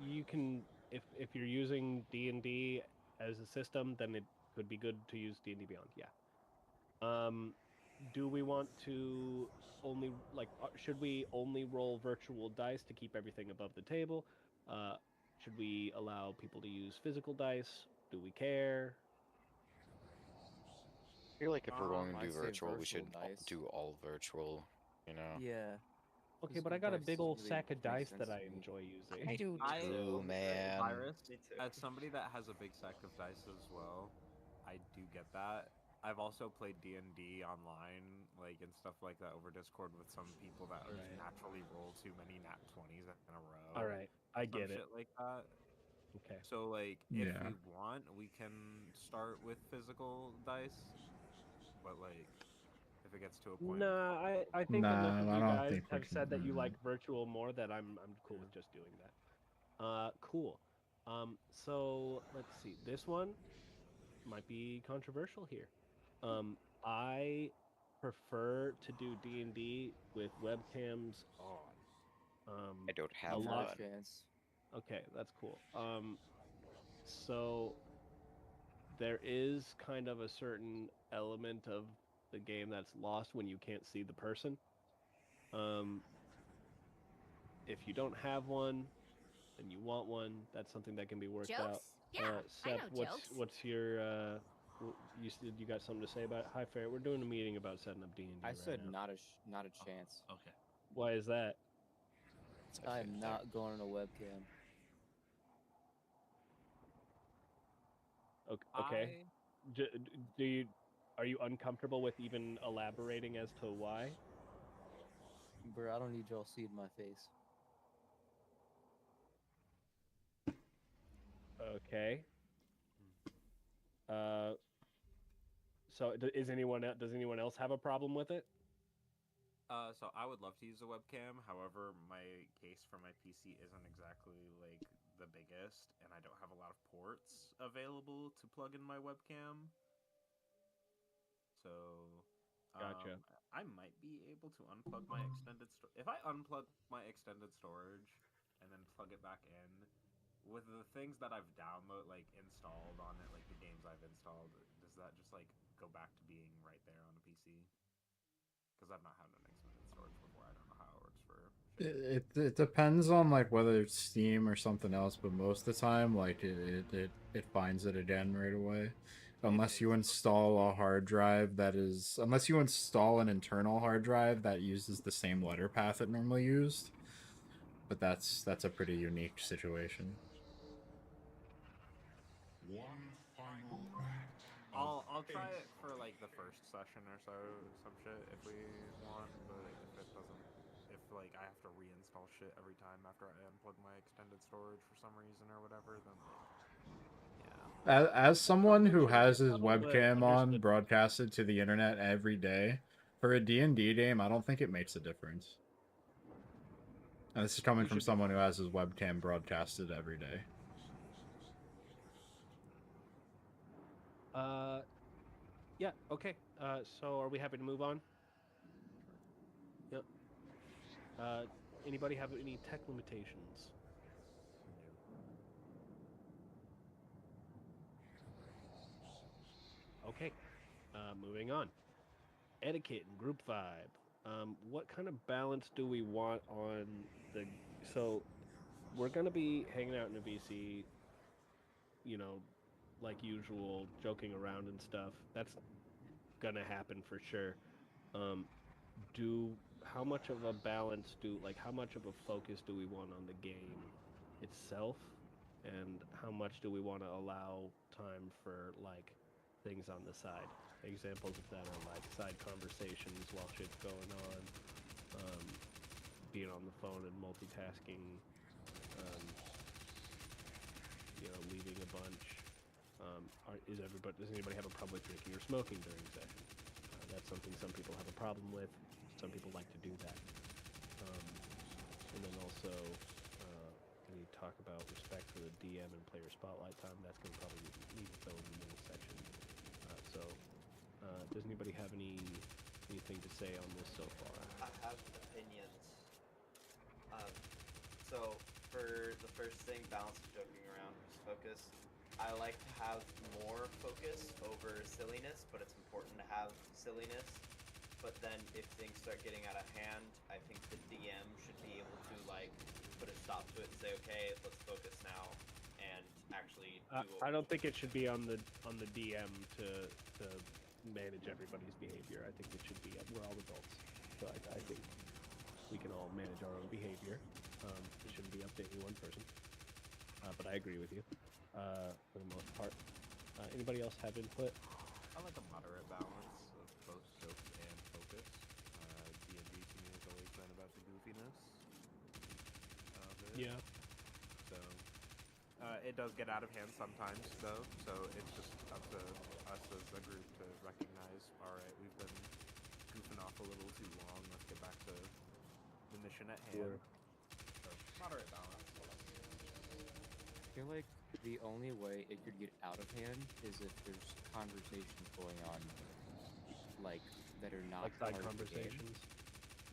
You can if you're using D&D as a system, then it could be good to use D&D Beyond. Yeah. Do we want to only should we only roll virtual dice to keep everything above the table? Should we allow people to use physical dice? Do we care? I feel like if we're going to I'd do say virtual, we should virtual dice. do all virtual, you know? Yeah. Okay, but Physical I got a dice big doesn't old really sack of make dice sense that to I me. enjoy using. I do I too, man. Virus, Me too. as somebody that has a big stack of dice as well, I do get that. I've also played D&D online, and stuff like that over Discord with some people that just Right. naturally roll too many nat 20s in a row. All right, I some get it. shit like that. Okay. So if Yeah. we want, we can start with physical dice, but if it gets to a point. Nah, I think enough of Nah, I you don't guys think we have can. said that you like virtual more that I'm cool with just doing that. Cool. So let's see. This one might be controversial here. I prefer to do D&D with webcams on. I don't A have Not lot. one. a chance. Okay, that's cool. So there is kind of a certain element of the game that's lost when you can't see the person. If you don't have one and you want one, that's something that can be worked out. Jokes? Yeah, I Seth, know jokes. what's your you said you got something to say about it? Hi, Fair. We're doing a meeting about setting up D&D I right said now. not a chance. Okay. Why is that? It's I okay, am there. not going on a webcam. Okay. Are you uncomfortable with even elaborating as to why? Bro, I don't need y'all seeing my face. Okay. So does anyone else have a problem with it? So I would love to use a webcam. However, my case for my PC isn't exactly the biggest, and I don't have a lot of ports available to plug in my webcam. So, Gotcha. I might be able to unplug my extended if I unplug my extended storage and then plug it back in with the things that I've installed on it, like the games I've installed, does that just go back to being right there on a PC? Because I've not had an extended storage before. I don't know how it works for shit. It depends on whether it's Steam or something else, but most of the time it finds it again right away. Unless you install a hard drive unless you install an internal hard drive that uses the same letter path it normally used. But that's a pretty unique situation. I'll try it for the first session or so, some shit if we want, but if it doesn't, if I have to reinstall shit every time after I unplug my extended storage for some reason or whatever, then yeah. As someone who Shouldn't be has a his problem, but webcam on understood. broadcasted to the internet every day, for a D&D game, I don't think it makes a difference. And this is coming from someone who has his webcam broadcasted every day. Yeah. Okay. So are we happy to move on? Yep. Anybody have any tech limitations? Okay. Moving on. Etiquette in group 5. What kind of balance do we want on the? So, we're gonna be hanging out in a VC. You know, like usual, joking around and stuff. That's gonna happen for sure. Um, do how much of a balance how much of a focus do we want on the game itself, and how much do we want to allow time for like things on the side? Examples of that are like side conversations while shit's going on, being on the phone and multitasking, um, leaving a bunch. Does anybody have a problem with drinking or smoking during session? That's something some people have a problem with. Some people like to do that. And then also, when you talk about respect for the DM and player spotlight time, that's going to probably need its own little section. Does anybody have anything to say on this so far? I have opinions. So for the first thing, balance of joking around versus focus. I like to have more focus over silliness, but it's important to have silliness. But then if things start getting out of hand, I think the DM should be able to like put a stop to it and say, okay, let's focus now, and actually do I don't think it should be on the DM to manage everybody's behavior. I think it should be we're all adults, so I think we can all manage our own behavior. It shouldn't be up to any one person. But I agree with you for the most part. Anybody else have input? I like a moderate balance of both joke and focus. D&D to me has always been about the goofiness of it. Yeah. So it does get out of hand sometimes, though. So it's just up to us as a group to recognize, all right, we've been goofing off a little too long. Let's get back to the mission at hand. So moderate balance. I feel like the only way it could get out of hand is if there's conversations going on, like, that are not Like side part of the game. conversations.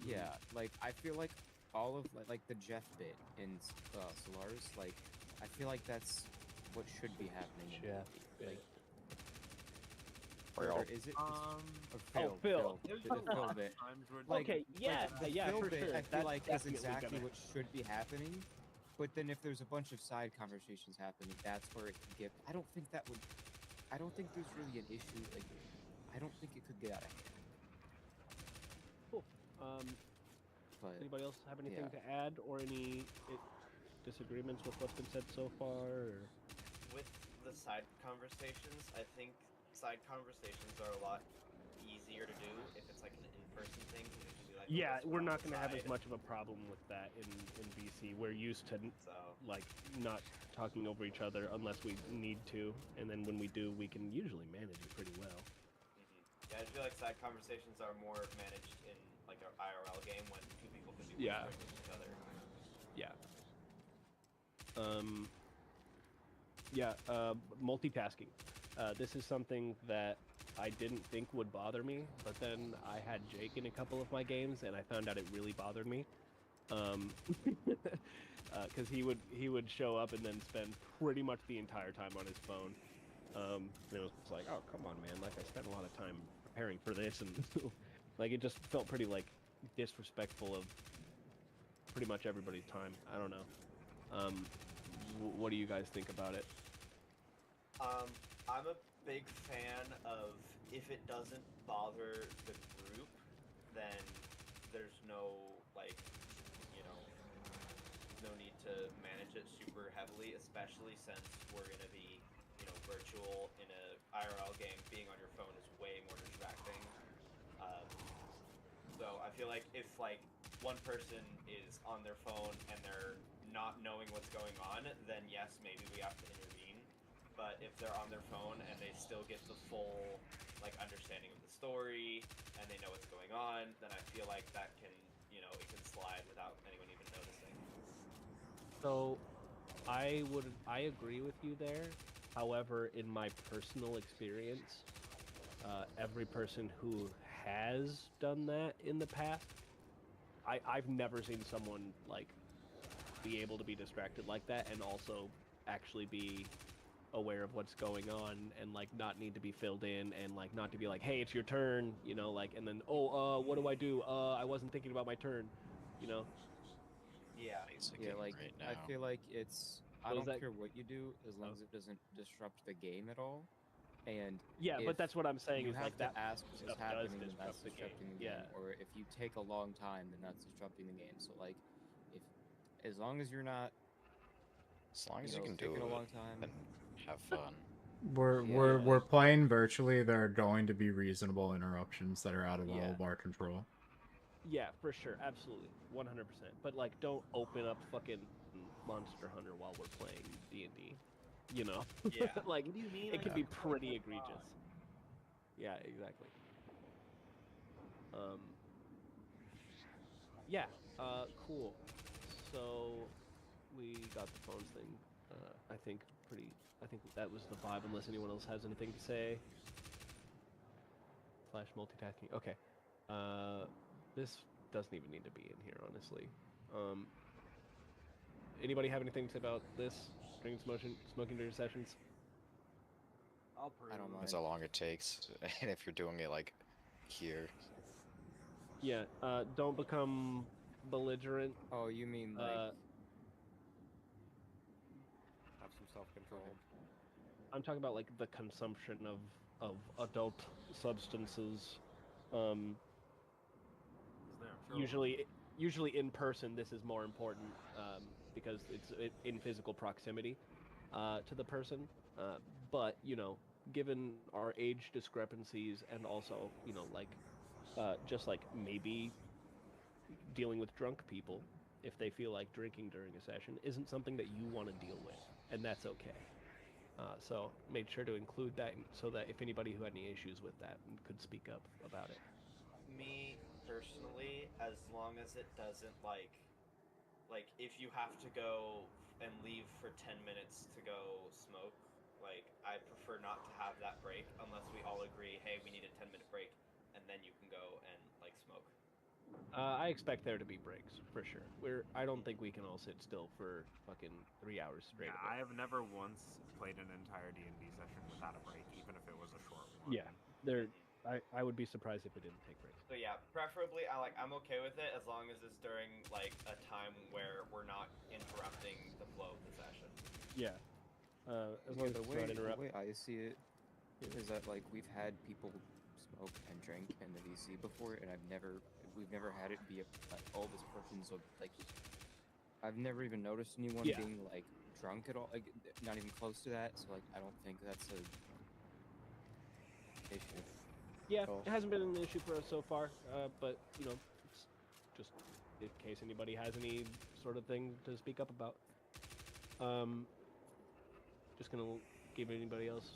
Yeah, like, I feel like all of, like the Jeff bit in Solaris, like, I feel like that's what should be happening in the Jeff movie. Like, Phil. or is it? Oh, Phil. The Phil bit. Times where Like, Okay, yeah, the yeah, Phil for bit, sure. I feel That's like is definitely exactly gonna- what should be happening. But then if there's a bunch of side conversations happening, that's where it could get. I don't think there's really an issue. Like, I don't think it could get out of hand. Cool. But Anybody else have anything Yeah. to add or any disagreements with what's been said so far? Or? With the side conversations, I think side conversations are a lot easier to do if it's like an in-person thing. 'Cause it can be like, oh, Yeah, let's we're run not going to have as outside. much of a problem with that in BC. We're used to So like not talking over each other unless we need to, and then when we do, we can usually manage it pretty well. yeah, I feel like side conversations are more managed in like an IRL game when two people can be Yeah. whispering with each other. Yeah. Multitasking. This is something that I didn't think would bother me, but then I had Jake in a couple of my games, and I found out it really bothered me. Because he would show up and then spend pretty much the entire time on his phone. And it was like, oh, come on, man! Like I spent a lot of time preparing for this, and like it just felt pretty like disrespectful of pretty much everybody's time. I don't know. What do you guys think about it? I'm a big fan of if it doesn't bother the group, then there's no like, no need to manage it super heavily, especially since we're gonna be, virtual in a IRL game. Being on your phone is way more distracting. So I feel like if like one person is on their phone and they're not knowing what's going on, then yes, maybe we have to intervene. But if they're on their phone and they still get the full like understanding of the story and they know what's going on, then I feel like that can, it can slide without anyone even noticing. So, I agree with you there. However, in my personal experience, every person who has done that in the past, I've never seen someone like be able to be distracted like that and also actually be aware of what's going on and like not need to be filled in and like not to be like, hey, it's your turn, you know, like, and then what do I do? I wasn't thinking about my turn, you know. Yeah. Basically, Yeah, like right now. I feel like it's I So is don't that- care what you do as long Oh. as it doesn't disrupt the game at all. And Yeah, but if that's what I'm saying you is have like to that ask what is stuff does happening, then that's disrupt the game. disrupting the Yeah. game. Or if you take a long time, then that's disrupting the game. So like, if as long as you're not, As long as you you know, can do taking a it long time. and have fun. Yeah. We're playing virtually. There are going to be reasonable interruptions that are out of all Yeah. of our control. Yeah, for sure, absolutely, 100%. But like, don't open up fucking Monster Hunter while we're playing D&D. You know, Yeah. like What do you mean? it can I be got pretty 4.5? egregious. Yeah, exactly. Yeah, cool. So we got the phones thing. I think that was the vibe. Unless anyone else has anything to say. Flash multitasking. Okay. This doesn't even need to be in here, honestly. Anybody have anything to say about this? Drinking, smoking during sessions? I'll prove. I don't mind. That's how long it takes. And if you're doing it like here, Yeah. Don't become belligerent. Oh, you mean like Have some self-control. I'm talking about like the consumption of adult substances. Usually in person, this is more important because it's in physical proximity to the person. But you know, given our age discrepancies and also you know like just like maybe dealing with drunk people if they feel like drinking during a session isn't something that you want to deal with, and that's okay. So made sure to include that so that if anybody who had any issues with that could speak up about it. Me personally, as long as it doesn't like if you have to go and leave for 10 minutes to go smoke, like I prefer not to have that break unless we all agree, hey, we need a 10-minute break, and then you can go and like smoke. I expect there to be breaks for sure. I don't think we can all sit still for fucking 3 hours straight. Yeah, of it. I have never once played an entire D&D session without a break, even if it was a short one. Yeah, I would be surprised if it didn't take breaks. So yeah, preferably I'm okay with it as long as it's during like a time where we're not interrupting the flow of the session. Yeah. As long as the it's way not interrupt. the way I see it is that like we've had people smoke and drink in the VC before, and we've never had it be like, oh, this person's like, I've never even noticed anyone Yeah. being like drunk at all, like not even close to that. So like, I don't think that's a issue. Yeah, Cool. it hasn't been an issue for us so far, but you know, it's just in case anybody has any sort of thing to speak up about. Just gonna give anybody else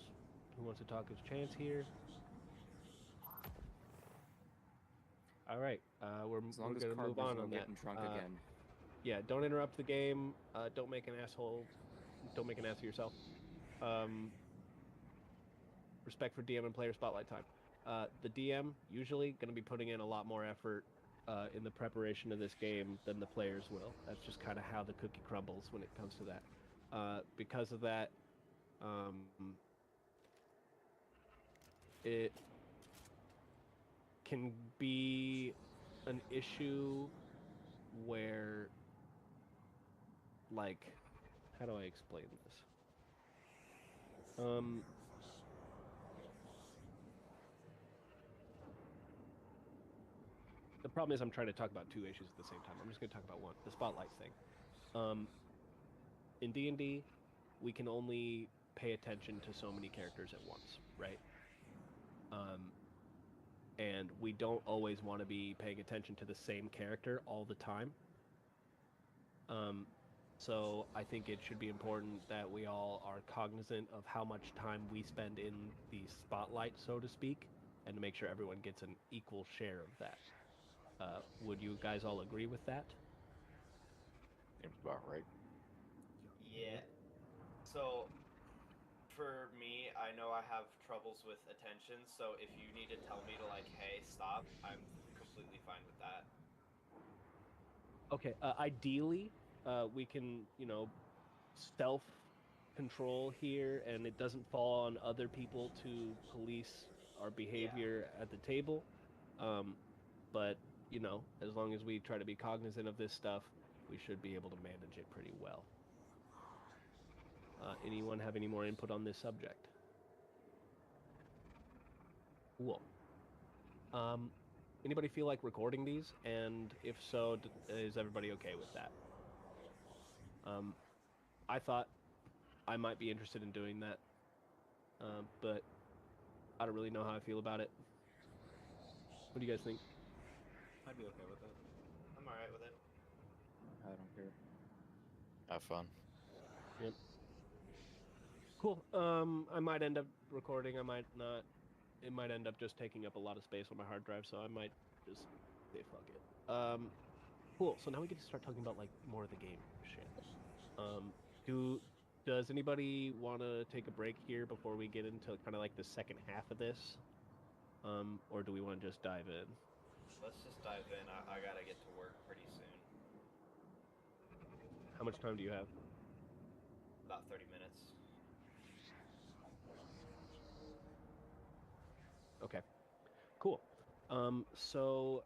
who wants to talk his chance here. All right, we're As long as gonna move Carbon's on not on that. getting drunk again. Yeah, don't interrupt the game. Don't make an asshole. Don't make an ass of yourself. Respect for DM and player spotlight time. The DM usually going to be putting in a lot more effort in the preparation of this game than the players will. That's just kind of how the cookie crumbles when it comes to that. Because of that, it can be an issue where, like, how do I explain this? The problem is I'm trying to talk about two issues at the same time. I'm just going to talk about one, the spotlights thing. In D&D, we can only pay attention to so many characters at once, right? And we don't always want to be paying attention to the same character all the time. So I think it should be important that we all are cognizant of how much time we spend in the spotlight, so to speak, and to make sure everyone gets an equal share of that. Would you guys all agree with that? seems about right. Yeah. So, for me, I know I have troubles with attention, so if you need to tell me to like, hey, stop, I'm completely fine with that. Okay. Ideally, we can, self control here, and it doesn't fall on other people to police our behavior at the table. But as long as we try to be cognizant of this stuff, we should be able to manage it pretty well. Anyone have any more input on this subject? Cool. Anybody feel like recording these? And if so, is everybody okay with that? I thought I might be interested in doing that, but I don't really know how I feel about it. What do you guys think? I'd be okay with it. I'm alright with it. I don't care. Have fun. Yep. Cool. I might end up recording. I might not. It might end up just taking up a lot of space on my hard drive, so I might just say fuck it. Cool. So now we get to start talking about like more of the game shit. Does anybody want to take a break here before we get into kind of like the second half of this? Or do we want to just dive in? Let's just dive in. I gotta get to work pretty soon. How much time do you have? About 30 minutes. Okay. Cool. So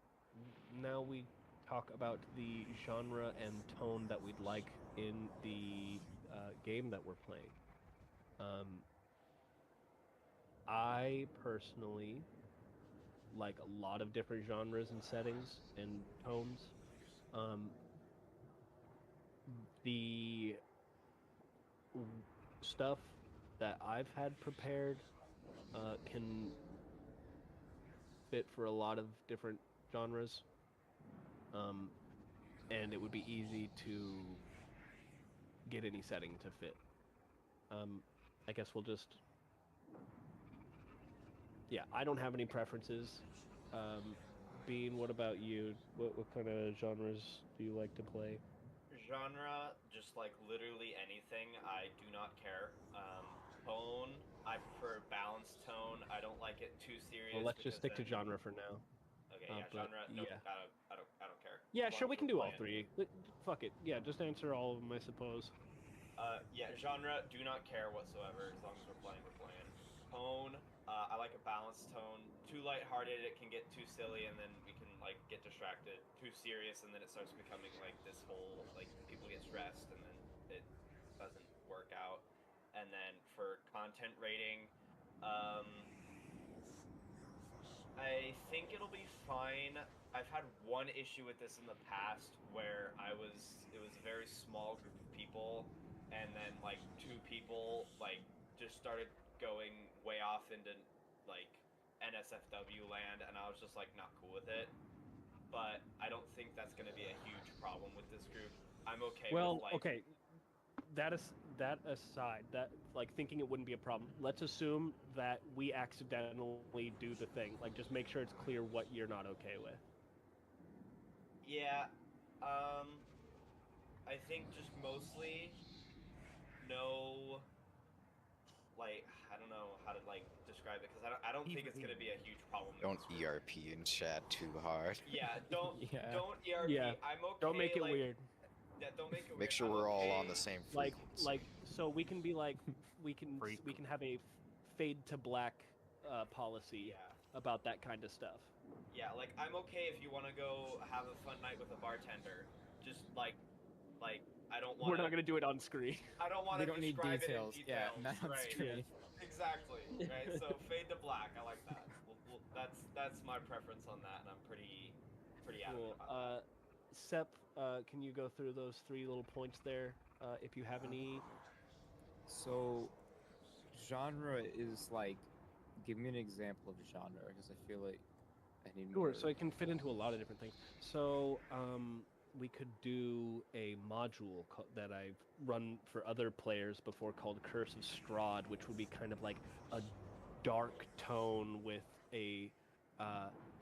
now we talk about the genre and tone that we'd like in the game that we're playing. I personally like a lot of different genres and settings and tones. The stuff that I've had prepared can fit for a lot of different genres, and it would be easy to get any setting to fit. I guess we'll just... Yeah, I don't have any preferences. Bean, what about you? What kind of genres do you like to play? Genre, just like literally anything. I do not care. Tone, I prefer balanced tone. I don't like it too serious. Well, let's just stick because to then- genre for now. Okay, yeah, but genre. No, yeah. I don't care. Yeah, As sure, long we as can we're do all playing. three. Fuck it. Yeah, just answer all of them, I suppose. Yeah, genre, do not care whatsoever. As long as we're playing, we're playing. Tone, I like a balanced tone. Too lighthearted, it can get too silly, and then we can like get distracted. Too serious, and then it starts becoming like this whole like people get stressed, and then it doesn't work out. And then for content rating, I think it'll be fine. I've had one issue with this in the past where it was a very small group of people, and then like two people like just started going way off into like NSFW land, and I was just like not cool with it. But I don't think that's going to be a huge problem with this group. I'm okay Well, with like okay. That aside, that like thinking it wouldn't be a problem. Let's assume that we accidentally do the thing. Like, just make sure it's clear what you're not okay with. Yeah, I think just mostly no, like, I don't know how to, like, describe it, because I don't think it's going to be a huge problem. with Don't this group. ERP in chat too hard. Yeah, don't Yeah. don't ERP. Yeah. I'm okay. Don't make it like, weird. Yeah, don't make it weird. Make sure I'm we're all on okay- the same Like, frequency. so we can be like, we can Frequency. have a fade to black policy Yeah, about that kind of stuff. yeah. Like, I'm okay if you want to go have a fun night with a bartender. Just like I don't want. We're not gonna do it on screen. I don't want We to don't need describe details. it in Yeah, details. not on right, screen. Exactly. Right. So fade to black. I like that. That's my preference on that, and I'm pretty adamant Cool. about that. Sep, can you go through those three little points there, if you have any? So, genre is like, give me an example of genre, because I feel like I need more. Sure. So it can fit into a lot of different things. So we could do a module that I've run for other players before called Curse of Strahd, which would be kind of like a dark tone with a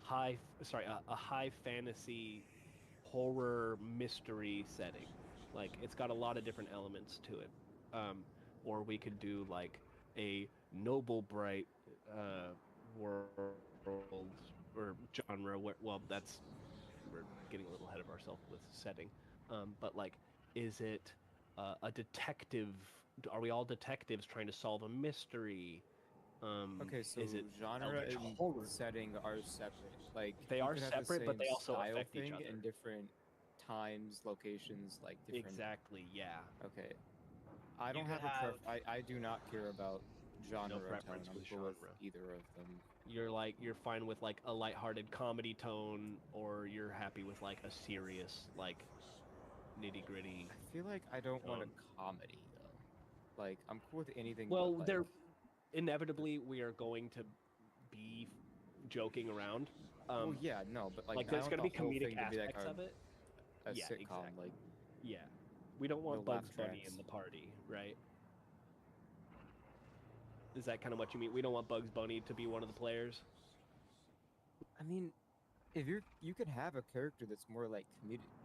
high fantasy horror mystery setting. Like, it's got a lot of different elements to it. Or we could do like a noble bright world or genre where, well, that's, we're getting a little ahead of ourselves with setting, but like, is it a detective? Are we all detectives trying to solve a mystery? Okay, so is it genre eldritch and horror? setting are separate. Like They you are could have the separate, but same they also style affect each thing other. in different times, locations, like different. Exactly. Yeah. Okay, I You don't could have a have- I do not care about genre No tone. preference I'm with cool with genre. either of them. You're fine with like a lighthearted comedy tone, or you're happy with like a serious, like nitty gritty. I feel like I don't want a Tone. comedy though. Like I'm cool with anything. Well, but, like, there inevitably we are going to be joking around. well, yeah, no, but like I there's want going to be the whole comedic thing to be like aspects of it. a Yeah, sitcom. exactly. Like Yeah, we don't want no laugh Bugs Bunny tracks. in the party, right? Is that kind of what you mean? We don't want Bugs Bunny to be one of the players. I mean, if you can have a character that's more like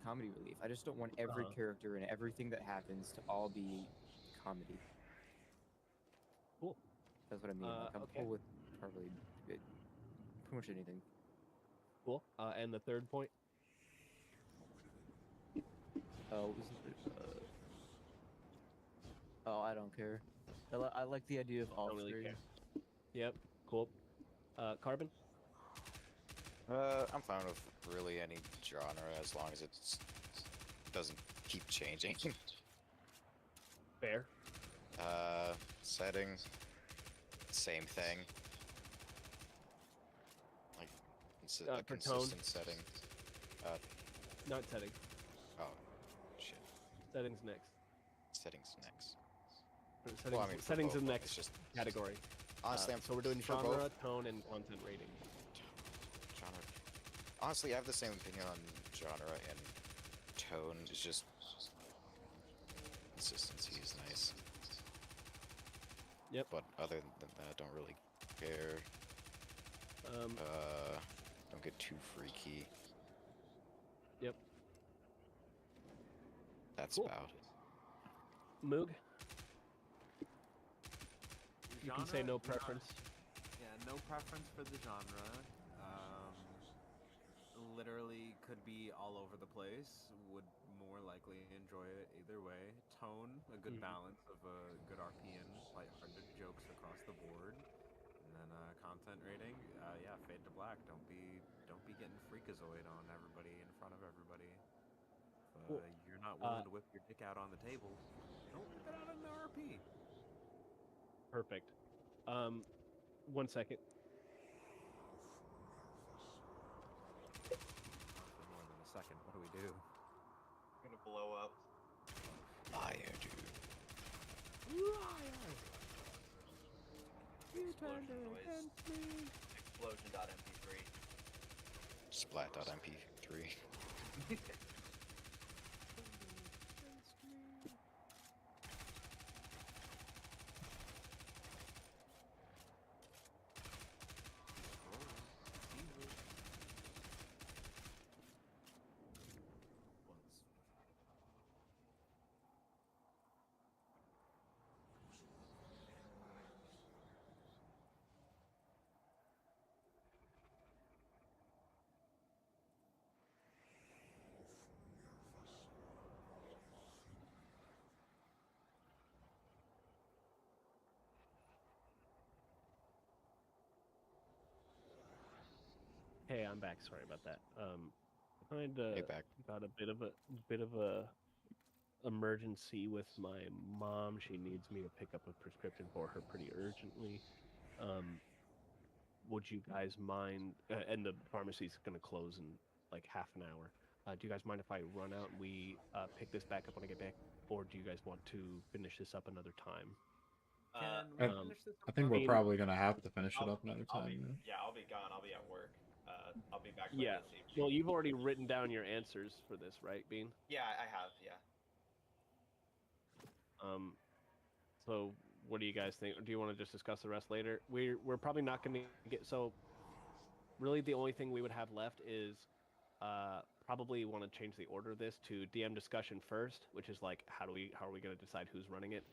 comedy relief. I just don't want every Uh-huh. character and everything that happens to all be comedy. Cool. That's what I mean. Like I'm okay. cool with probably pretty much anything. Cool. And the third point. Oh, oh, I don't care. I like the idea of all Don't really three. care. Yep. Cool. Carbon. I'm fine with really any genre as long as it doesn't keep changing. Fair. Setting, same thing. Like a for tone? consistent setting. Not setting. Oh, shit. Settings next. Settings next. Settings, Well, I mean, for settings both, is the but next it's just category. honestly, So we're doing for genre, both tone, and content rating. genre. Honestly, I have the same opinion on genre and tone. It's just consistency is nice. Yep. But other than that, don't really care. Don't get too freaky. Yep. That's Cool. about it. Moog. You can say Genre? no preference. Yeah, no preference for the genre. Literally could be all over the place. Would more likely enjoy it either way. Tone, a good Mhm. balance of a good RP and lighthearted jokes across the board. And then content rating, yeah, fade to black. Don't be getting freakazoid on everybody in front of everybody. If Cool. you're not willing to whip your dick out on the table, don't whip it out in the RP. Perfect. 1 second. For more than a second, what do we do? I'm gonna blow up. Fire, dude. Explosion noise. Explosion.mp3. Splat.mp3. Hey, I'm back. Sorry about that. Kind of Hey, back. got a bit of a emergency with my mom. She needs me to pick up a prescription for her pretty urgently. Would you guys mind? And the pharmacy's gonna close in like half an hour. Do you guys mind if I run out and we pick this back up when I get back, or do you guys want to finish this up another time? Can we finish this I think we're mean, probably gonna have to finish it I'll- up another I'll time. be, man. yeah, I'll be gone. I'll be at work. I'll be back Yeah. later this evening. Well, you've already written down your answers for this, right, Bean? Yeah, I have. Yeah. So what do you guys think? Do you want to just discuss the rest later? We're probably not going to get so. Really, the only thing we would have left is probably want to change the order of this to DM discussion first, which is like how are we going to decide who's running it,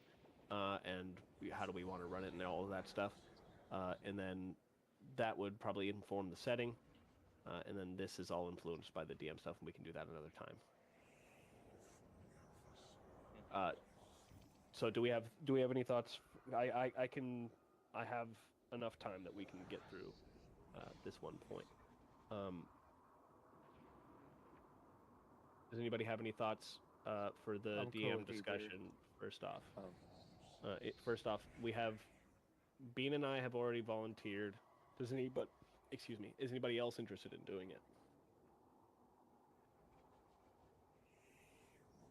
and how do we want to run it and all of that stuff. And then that would probably inform the setting. And then this is all influenced by the DM stuff, and we can do that another time. So do we have any thoughts? I have enough time that we can get through this one point. Does anybody have any thoughts for the I'm cool DM with either. discussion? First off, Oh. first off, we have Bean and I have already volunteered. Is anybody else interested in doing it?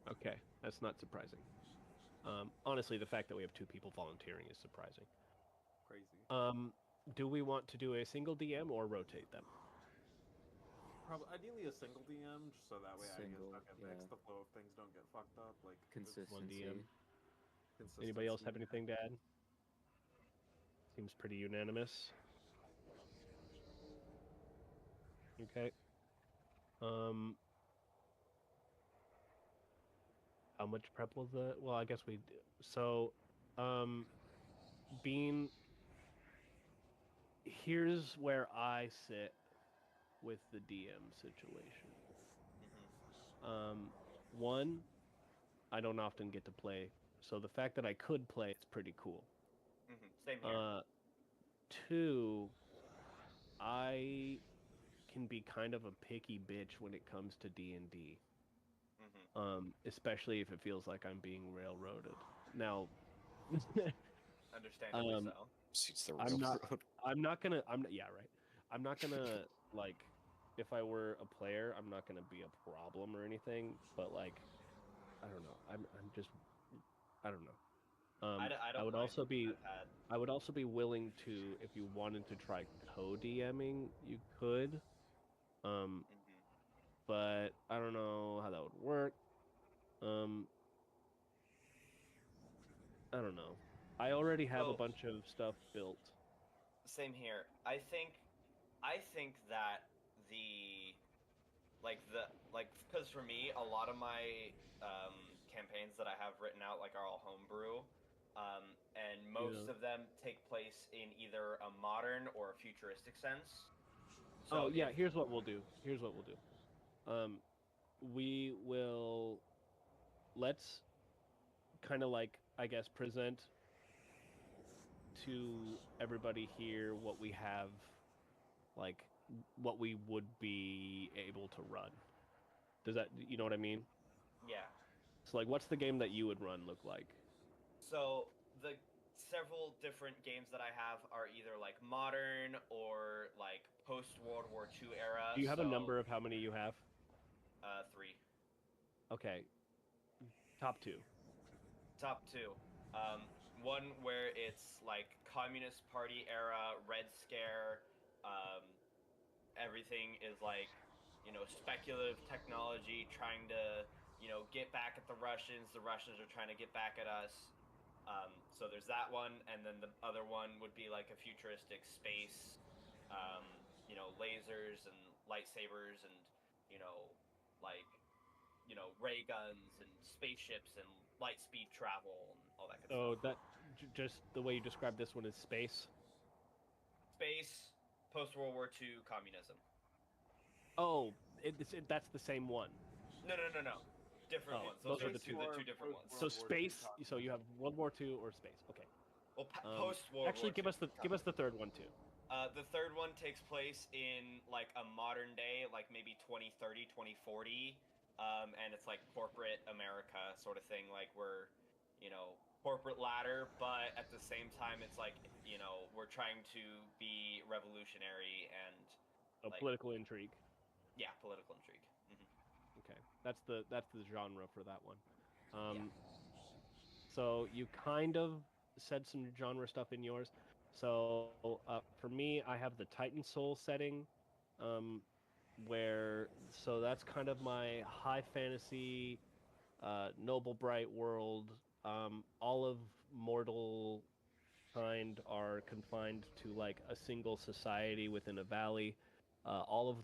Okay, that's not surprising. Honestly, the fact that we have 2 people volunteering is surprising. Crazy. Do we want to do a single DM or rotate them? Probably ideally a single DM, just so that way I Single, can fix yeah. the flow of things don't get fucked up. Like with Consistency. DM. Anybody else have consistency. anything to add? Seems pretty unanimous. Okay. How much prep was that? Well, I guess we. So, Bean. Here's where I sit with the DM situation. One, I don't often get to play, so the fact that I could play is pretty cool. Same here. 2, I can be kind of a picky bitch when it comes to D&D. Especially if it feels like I'm being railroaded. Now, Understandably so. Suits the I'm not. railroad. I'm not gonna. Yeah, right. I'm not gonna like. If I were a player, I'm not gonna be a problem or anything. But like, I don't know. I'm just. I don't know. I would mind. also be. I've had- I would also be willing to, if you wanted to try co-DMing, you could. But I don't know how that would work. I don't know. I already have a So- bunch of stuff built. Same here. I think that because for me, a lot of my campaigns that I have written out are all homebrew, and most Yeah. of them take place in either a modern or a futuristic sense. Oh yeah, if- here's what we'll do. We will let's kind of I guess present to everybody here what we have, what we would be able to run. Does that, you know what I mean? yeah. So what's the game that you would run look like? So the several different games that I have are either modern or post World War II era. Do you have a so, number of how many you have? 3. Okay. Top 2. Top 2. One where it's Communist Party era, Red Scare. Everything is speculative technology trying to get back at the Russians. The Russians are trying to get back at us. So there's that one, and then the other one would be a futuristic space. Lasers and lightsabers and ray guns and spaceships and light speed travel and all that good So stuff. just the way you described this one is space. Space, post World War II, communism. Oh, that's the same one. No. Different Oh, ones. those are are the two. the 2 different ones. So World War II space. So you have World War II or space. Okay. Well, post World Actually, War II. give us the third one too. The third one takes place in a modern day, maybe 2030, 2040, and it's corporate America sort of thing, we're corporate ladder, but at the same time it's we're trying to be revolutionary and So political intrigue. yeah, political intrigue. Okay, that's the genre for that one. Yeah. So you kind of said some genre stuff in yours. So for me, I have the Titan Soul setting, so that's kind of my high fantasy, noble bright world. All of mortal kind are confined to a single society within a valley. All of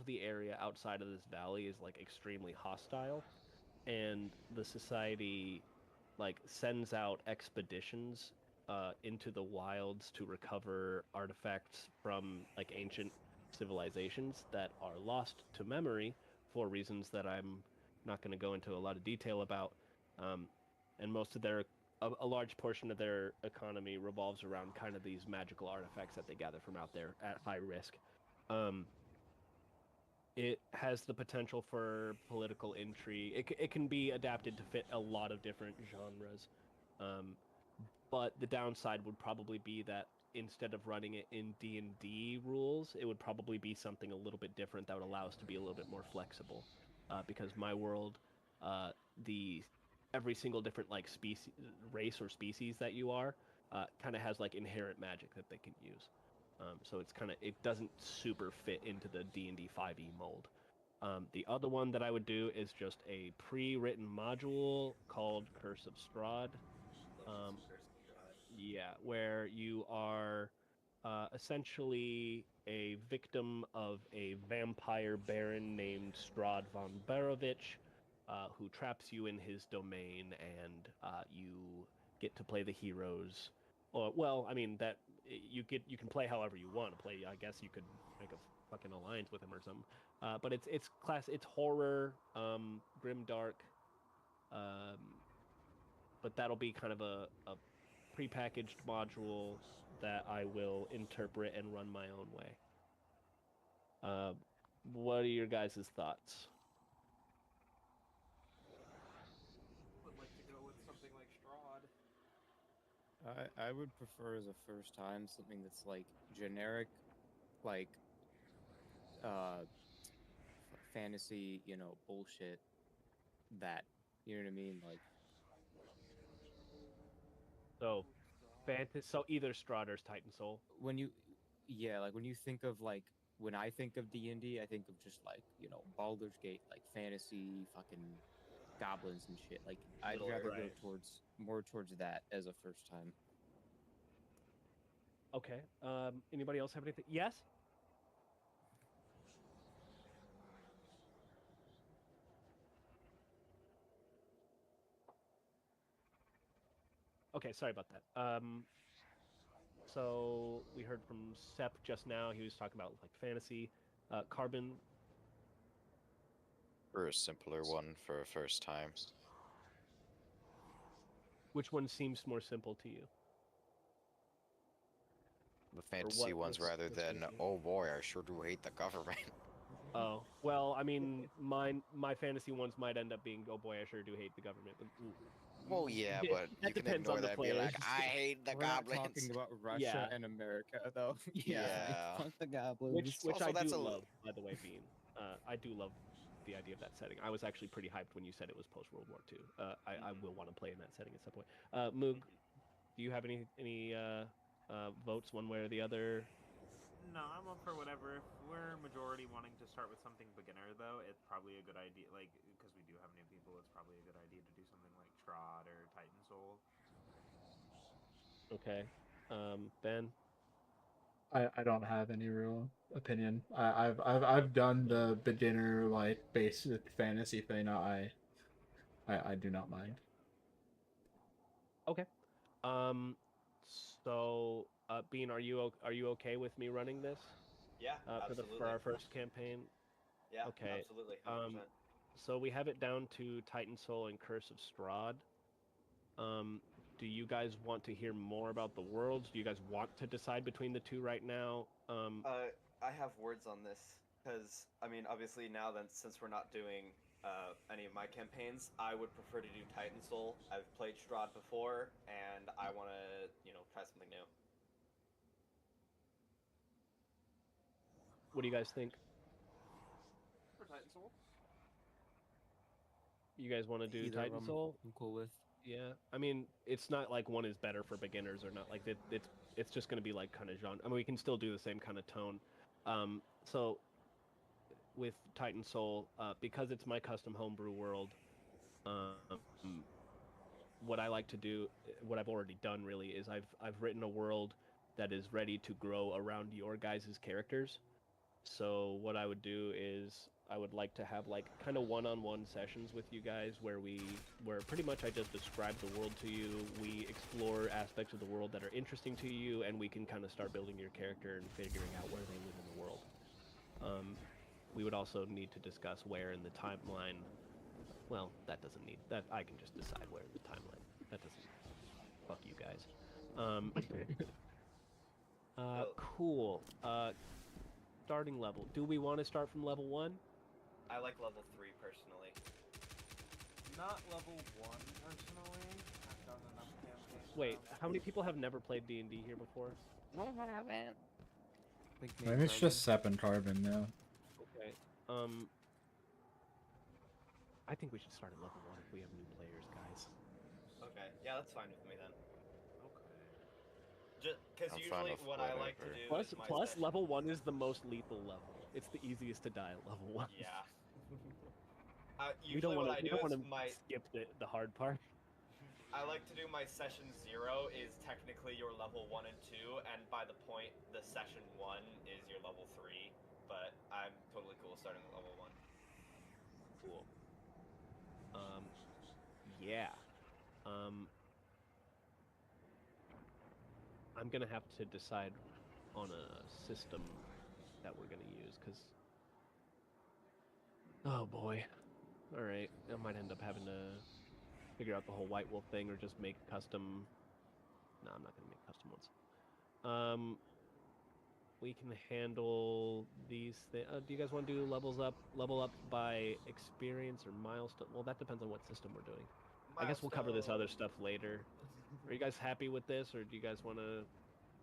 the area outside of this valley is extremely hostile, and the society like sends out expeditions into the wilds to recover artifacts from like ancient civilizations that are lost to memory for reasons that I'm not going to go into a lot of detail about. And most of their a large portion of their economy revolves around kind of these magical artifacts that they gather from out there at high risk. It has the potential for political intrigue. It can be adapted to fit a lot of different genres. But the downside would probably be that instead of running it in D&D rules, it would probably be something a little bit different that would allow us to be a little bit more flexible. Because my world, every single different like species, race or species that you are, kind of has like inherent magic that they can use. So it doesn't super fit into the D&D 5e mold. The other one that I would do is just a pre-written module called Curse of Strahd. Yeah, where you are essentially a victim of a vampire baron named Strahd von Barovich, who traps you in his domain, and you get to play the heroes. Or, well, I mean that you can play however you want to play. I guess you could make a fucking alliance with him or something. But it's horror, grim dark. But that'll be kind of a prepackaged module that I will interpret and run my own way. What are your guys' thoughts? Would like to go with something like Strahd. I would prefer as a first time something that's like generic, like fantasy, bullshit. That you know what I mean, like. So, so either Strahd or Titan Soul. When you think of like when I think of D&D, I think of just like Baldur's Gate, like fantasy, fucking goblins and shit. Like I'd rather go more towards that as a first time. Okay. Anybody else have anything? Yes. Okay, sorry about that. So we heard from Sep just now. He was talking about like fantasy. Carbon. Or a simpler one for a first time. Which one seems more simple to you? The fantasy ones rather than, oh boy, I sure do hate the government. Oh, well, I mean, my fantasy ones might end up being, oh boy, I sure do hate the government. But, well, yeah, but that you can depends ignore on the that and be like, I hate the We're goblins. not talking about Russia and America, though. Yeah. Fuck the goblins. Which Also, I do love, by the way, Bean. I do love the idea of that setting. I was actually pretty hyped when you said it was post-World War II. I will want to play in that setting at some point. Moog, do you have any votes one way or the other? No, I'm up for whatever. If we're majority wanting to start with something beginner, though, it's probably a good idea. Like, because we do have new people, it's probably a good idea to do something like Strahd or Titan Soul. Okay. Ben? I don't have any real opinion. I've done the beginner like basic fantasy thing. I do not mind. Okay. So, Bean, are you okay with me running this? Yeah, absolutely. For our first campaign? Yeah, okay. absolutely. 100%. So we have it down to Titan Soul and Curse of Strahd. Do you guys want to hear more about the worlds? Do you guys want to decide between the two right now? I have words on this because I mean, obviously now then, since we're not doing any of my campaigns, I would prefer to do Titan Soul. I've played Strahd before, and I want to try something new. What do you guys think? For Titan Soul? You guys want to do Either Titan Soul? I'm cool with. Yeah, I mean, it's not like one is better for beginners or not. Like it's just gonna be like kind of genre. I mean, we can still do the same kind of tone. So with Titan Soul, because it's my custom homebrew world, what I like to do, what I've already done really, is I've written a world that is ready to grow around your guys' characters. So what I would do is I would like to have like kind of one-on-one sessions with you guys where pretty much I just describe the world to you. We explore aspects of the world that are interesting to you, and we can kind of start building your character and figuring out where they live in the world. We would also need to discuss where in the timeline. Well, that doesn't need that. I can just decide where in the timeline. That doesn't. Fuck you guys. Cool. Starting level. Do we want to start from level 1? I like level 3 personally. Not level 1 personally. I've done enough campaigns. Wait, now. how many people have never played D&D here before? Like me I and think it's just Carbon. Sep and Carbon now. Okay. I think we should start at level 1 if we have new players, guys. Okay, yeah, that's fine with me then. Okay. Just because I'm fine usually with what I like to whatever. do is my Plus, session- level 1 is the most lethal level. It's the easiest to die at level 1. Yeah. We Usually don't want what I to. We do don't want is to skip the hard part. I like to do my session 0 is technically your level 1 and 2, and by the point the session 1 is your level 3. But I'm totally cool starting at level 1. Cool. Yeah. I'm gonna have to decide on a system that we're gonna use, cause. Oh boy. All right, I might end up having to figure out the whole White Wolf thing, or just make custom. No, I'm not gonna make custom ones. We can handle these things. Do you guys want to do level up by experience or milestone? Well, that depends on what system we're doing. I guess we'll cover this other stuff later. Are you guys happy with this, or do you guys want to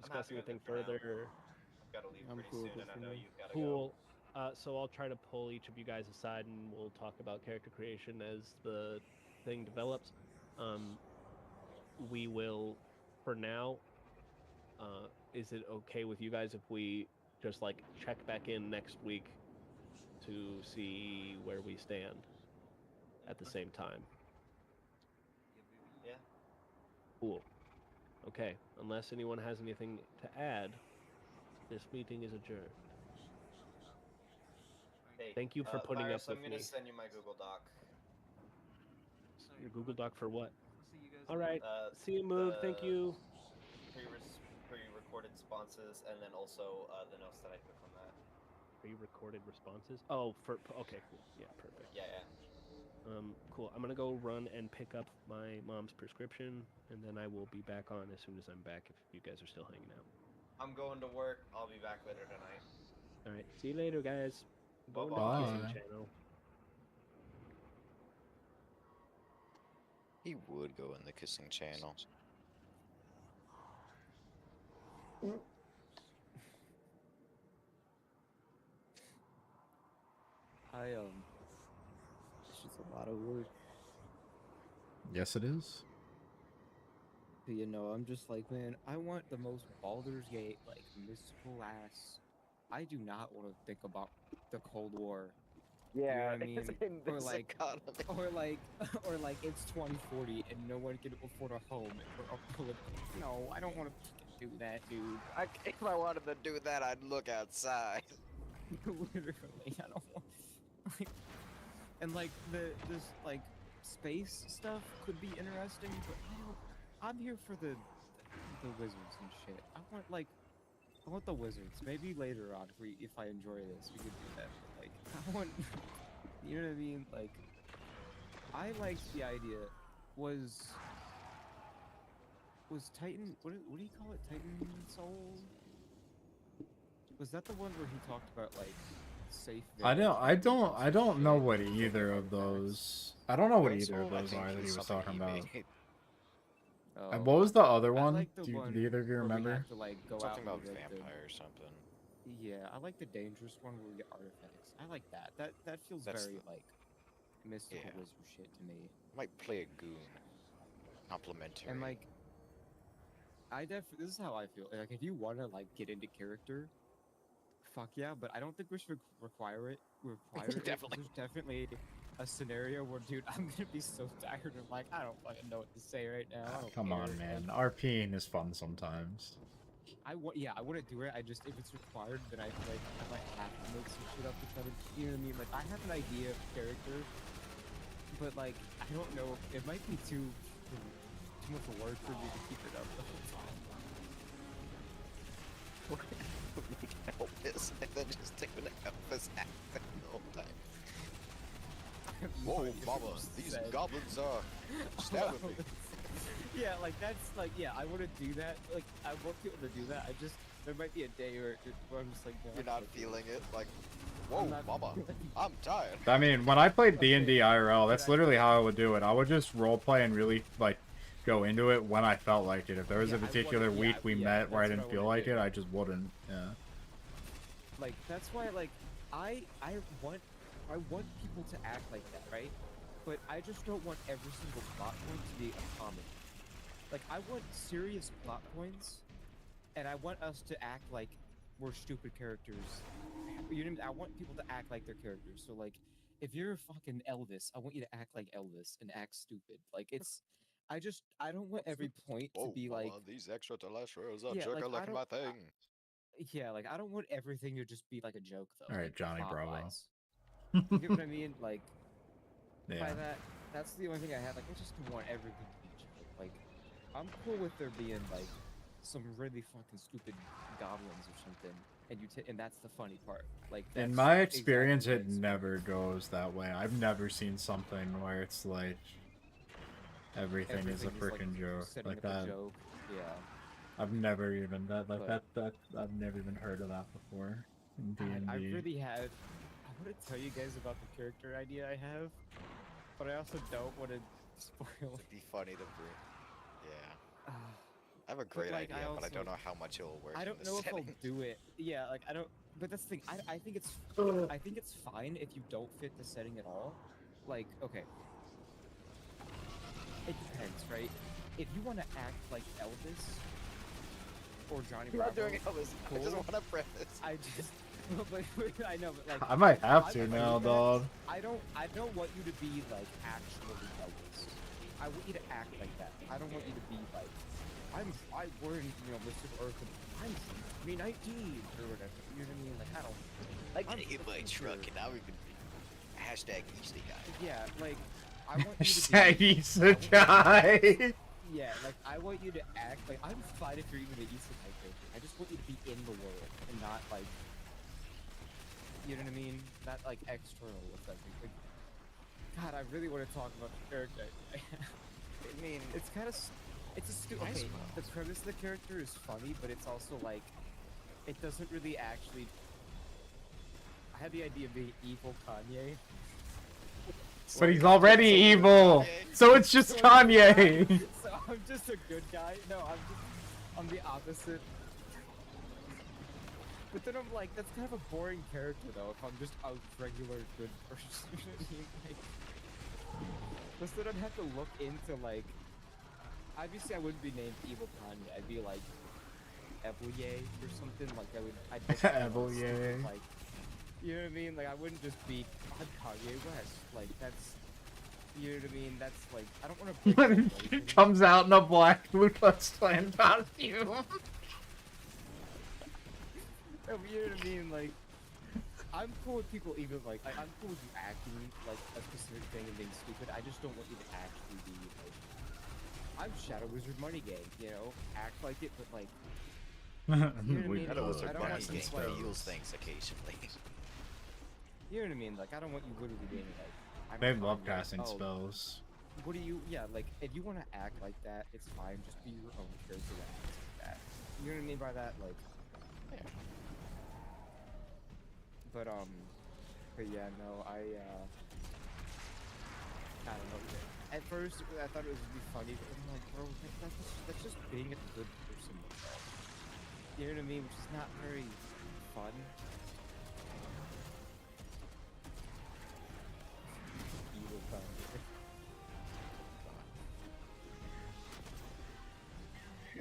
discuss happy with anything it for now. further? I've got to leave I'm pretty cool soon, with and I it know for now. you've got to Cool. So I'll try to pull each of you guys aside, and we'll talk about character creation as the thing develops. We will, for now. Is it okay with you guys if we just like check back in next week to see where we stand at the same time? Yeah. Cool. Okay. Unless anyone has anything to add, this meeting is adjourned. Hey, Thank you for putting Virus, up with I'm gonna me. send you my Google Doc. Your Google Doc for what? See you guys. All right. Uh, See you, Moog. Thank the- you. Pre-recorded responses, and then also the notes that I took from that. Pre-recorded responses. Oh, okay, cool. Yeah, perfect. Yeah. Cool. I'm gonna go run and pick up my mom's prescription, and then I will be back on as soon as I'm back. If you guys are still hanging out. I'm going to work. I'll be back later tonight. All right. See you later, guys. Going to the Bye. kissing channel. He would go in the kissing channel. It's just a lot of work. Yes, it is. You know, I'm just like, man, I want the most Baldur's Gate, like, mystical ass. I do not want to think about the Cold War. Yeah, what I mean? it's in Or this like- economy. Or like it's 2040 and no one can afford a home. No, I don't want to do that, dude. If I wanted to do that, I'd look outside. Literally, I don't want. Like, and like this like space stuff could be interesting, but I'm here for the wizards and shit. I want the wizards. Maybe later on, if I enjoy this, we could do that. But like, I want, you know what I mean? Like, I liked the idea. Was Titan? What do you call it? Titan Soul? Was that the one where he talked about like safe? I don't know shit? what either of those. I don't know what either of I those think are that he it's was something talking he about. made. Oh, And what was the other I one? like the Do one either of you where we remember? have to, like, go Something out about with, like, vampire or something. Yeah, I like the dangerous one where we get artifacts. I like that. That feels That's very the- like mystical Yeah. wizard shit to me. Might play a goon. Complimentary. And like, this is how I feel. Like, if you want to like get into character, fuck yeah. But I don't think we should require it. Definitely. There's definitely a scenario where, dude, I'm gonna be so tired and like I don't fucking know what to say right now. I don't Come on, care. man. RPing is fun sometimes. I want to do it. I just if it's required, then I feel like I might have to make some shit up percentage. You know what I mean? Like I have an idea of character, but like I don't know. It might be too much work for me to keep it up the whole time. Make Elvis and then just take an Elvis accent the whole time. Whoa, mama, these goblins are stabbing me. Yeah, like that's like I want to do that. Like I want people to do that. I just there might be a day where I'm just like no, You're I not can't do feeling it, like, I'm whoa, not mama, feeling it. I'm tired. I mean, when I played D&D IRL, that's But I- literally how I would do it. I would just roleplay and really like go into it when I felt like it. If there was Yeah, a I particular wanna- week yeah, we yeah, met where I that's what didn't I feel wanna like do. it, I just wouldn't. Yeah. Like that's why like I want people to act like that, right? But I just don't want every single plot point to be a comedy. Like I want serious plot points, and I want us to act like we're stupid characters. You know what I mean? I want people to act like they're characters. So like, if you're fucking Elvis, I want you to act like Elvis and act stupid. Like it's, I don't want every point to Whoa, be mama, like, these extraterrestrials are Yeah, like, jerking I like my don't- thing. yeah, like I don't want everything to just be like a joke though. All right, like, Johnny Bravo. plot-wise. You get what I mean? Like Yeah. by that, that's the only thing I had. Like I just don't want everything to be a joke. Like I'm cool with there being like some really fucking stupid goblins or something, and and that's the funny part. Like In that's my experience, exactly it what it's- never goes that way. I've never seen something where it's like everything is a everything like, freaking joke setting like up a that. joke. Yeah. I've never even that like But- that I've never even heard of that before in God, I D&D. really have. I want to tell you guys about the character idea I have, but I also don't want to spoil It'd be funny to bring. Yeah. it. I have a great like, idea, I but I don't also- know how much it'll work. I in don't this know if I'll setting. do it. Yeah, like I don't. But that's the thing. I think it's fine if you don't fit the setting at all. Like okay, it depends, right? If you want to act like Elvis or Johnny I'm not Bravo, doing Elvis. I just cool. want to preface. I just. But I know, but like I might have I'm to fine now, with that. dog. I don't want you to be like actually Elvis. I want you to act like that. I don't want you to be like, we're in, Mr. Earth and I'm me 19 or whatever. You know what I mean? Like I don't. I I'm got hit by a fucking truck sure. and now we've been hashtag Easty guy. Yeah, like I want you to be. Shaggy's the guy. Yeah, like I want you to act like I'm fine if you're even the isekai character. I just want you to be in the world and not like. You know what I mean? Not like external effects. Like, God, I really want to talk about the character. I mean, It's kind of, it's a Might as okay. well. The premise of the character is funny, but it's also like, it doesn't really actually. I had the idea of being evil Kanye. But he's already evil, so it's just Kanye. So I'm just a good guy. No, I'm the opposite. But then I'm like, that's kind of a boring character though. If I'm just a regular good person, you know what I mean? Like, plus then I'd have to look into like. Obviously, I wouldn't be named Evil Kanye. I'd be like Ebuye or something. Like I would. I'd look at it on Ebuye. something, like, you know what I mean? Like I wouldn't just be I'm Kanye West. Like that's. You know what I mean? That's like I don't want to. When he comes out in a black Ku Klux Klan costume. No, but you know what I mean? Like, I'm cool with people even like I'm cool with you acting like a specific thing and being stupid. I just don't want you to actually be like I'm Shadow Wizard Money Gang, act like it, but like know what I mean? I know I don't Money want Gang some, like- feels things occasionally. you know what I mean? Like I don't want you literally being like I'm They love Kanye. casting Oh, spells. What do you? Yeah, like if you want to act like that, it's fine. Just be your own character that acts like that. You know what I mean by that? Like. Yeah. But yeah, no, I don't know. At first, I thought it would be funny, but I'm like, bro, that's just being a good person. You know what I mean? Which is not very fun. Evil Kanye.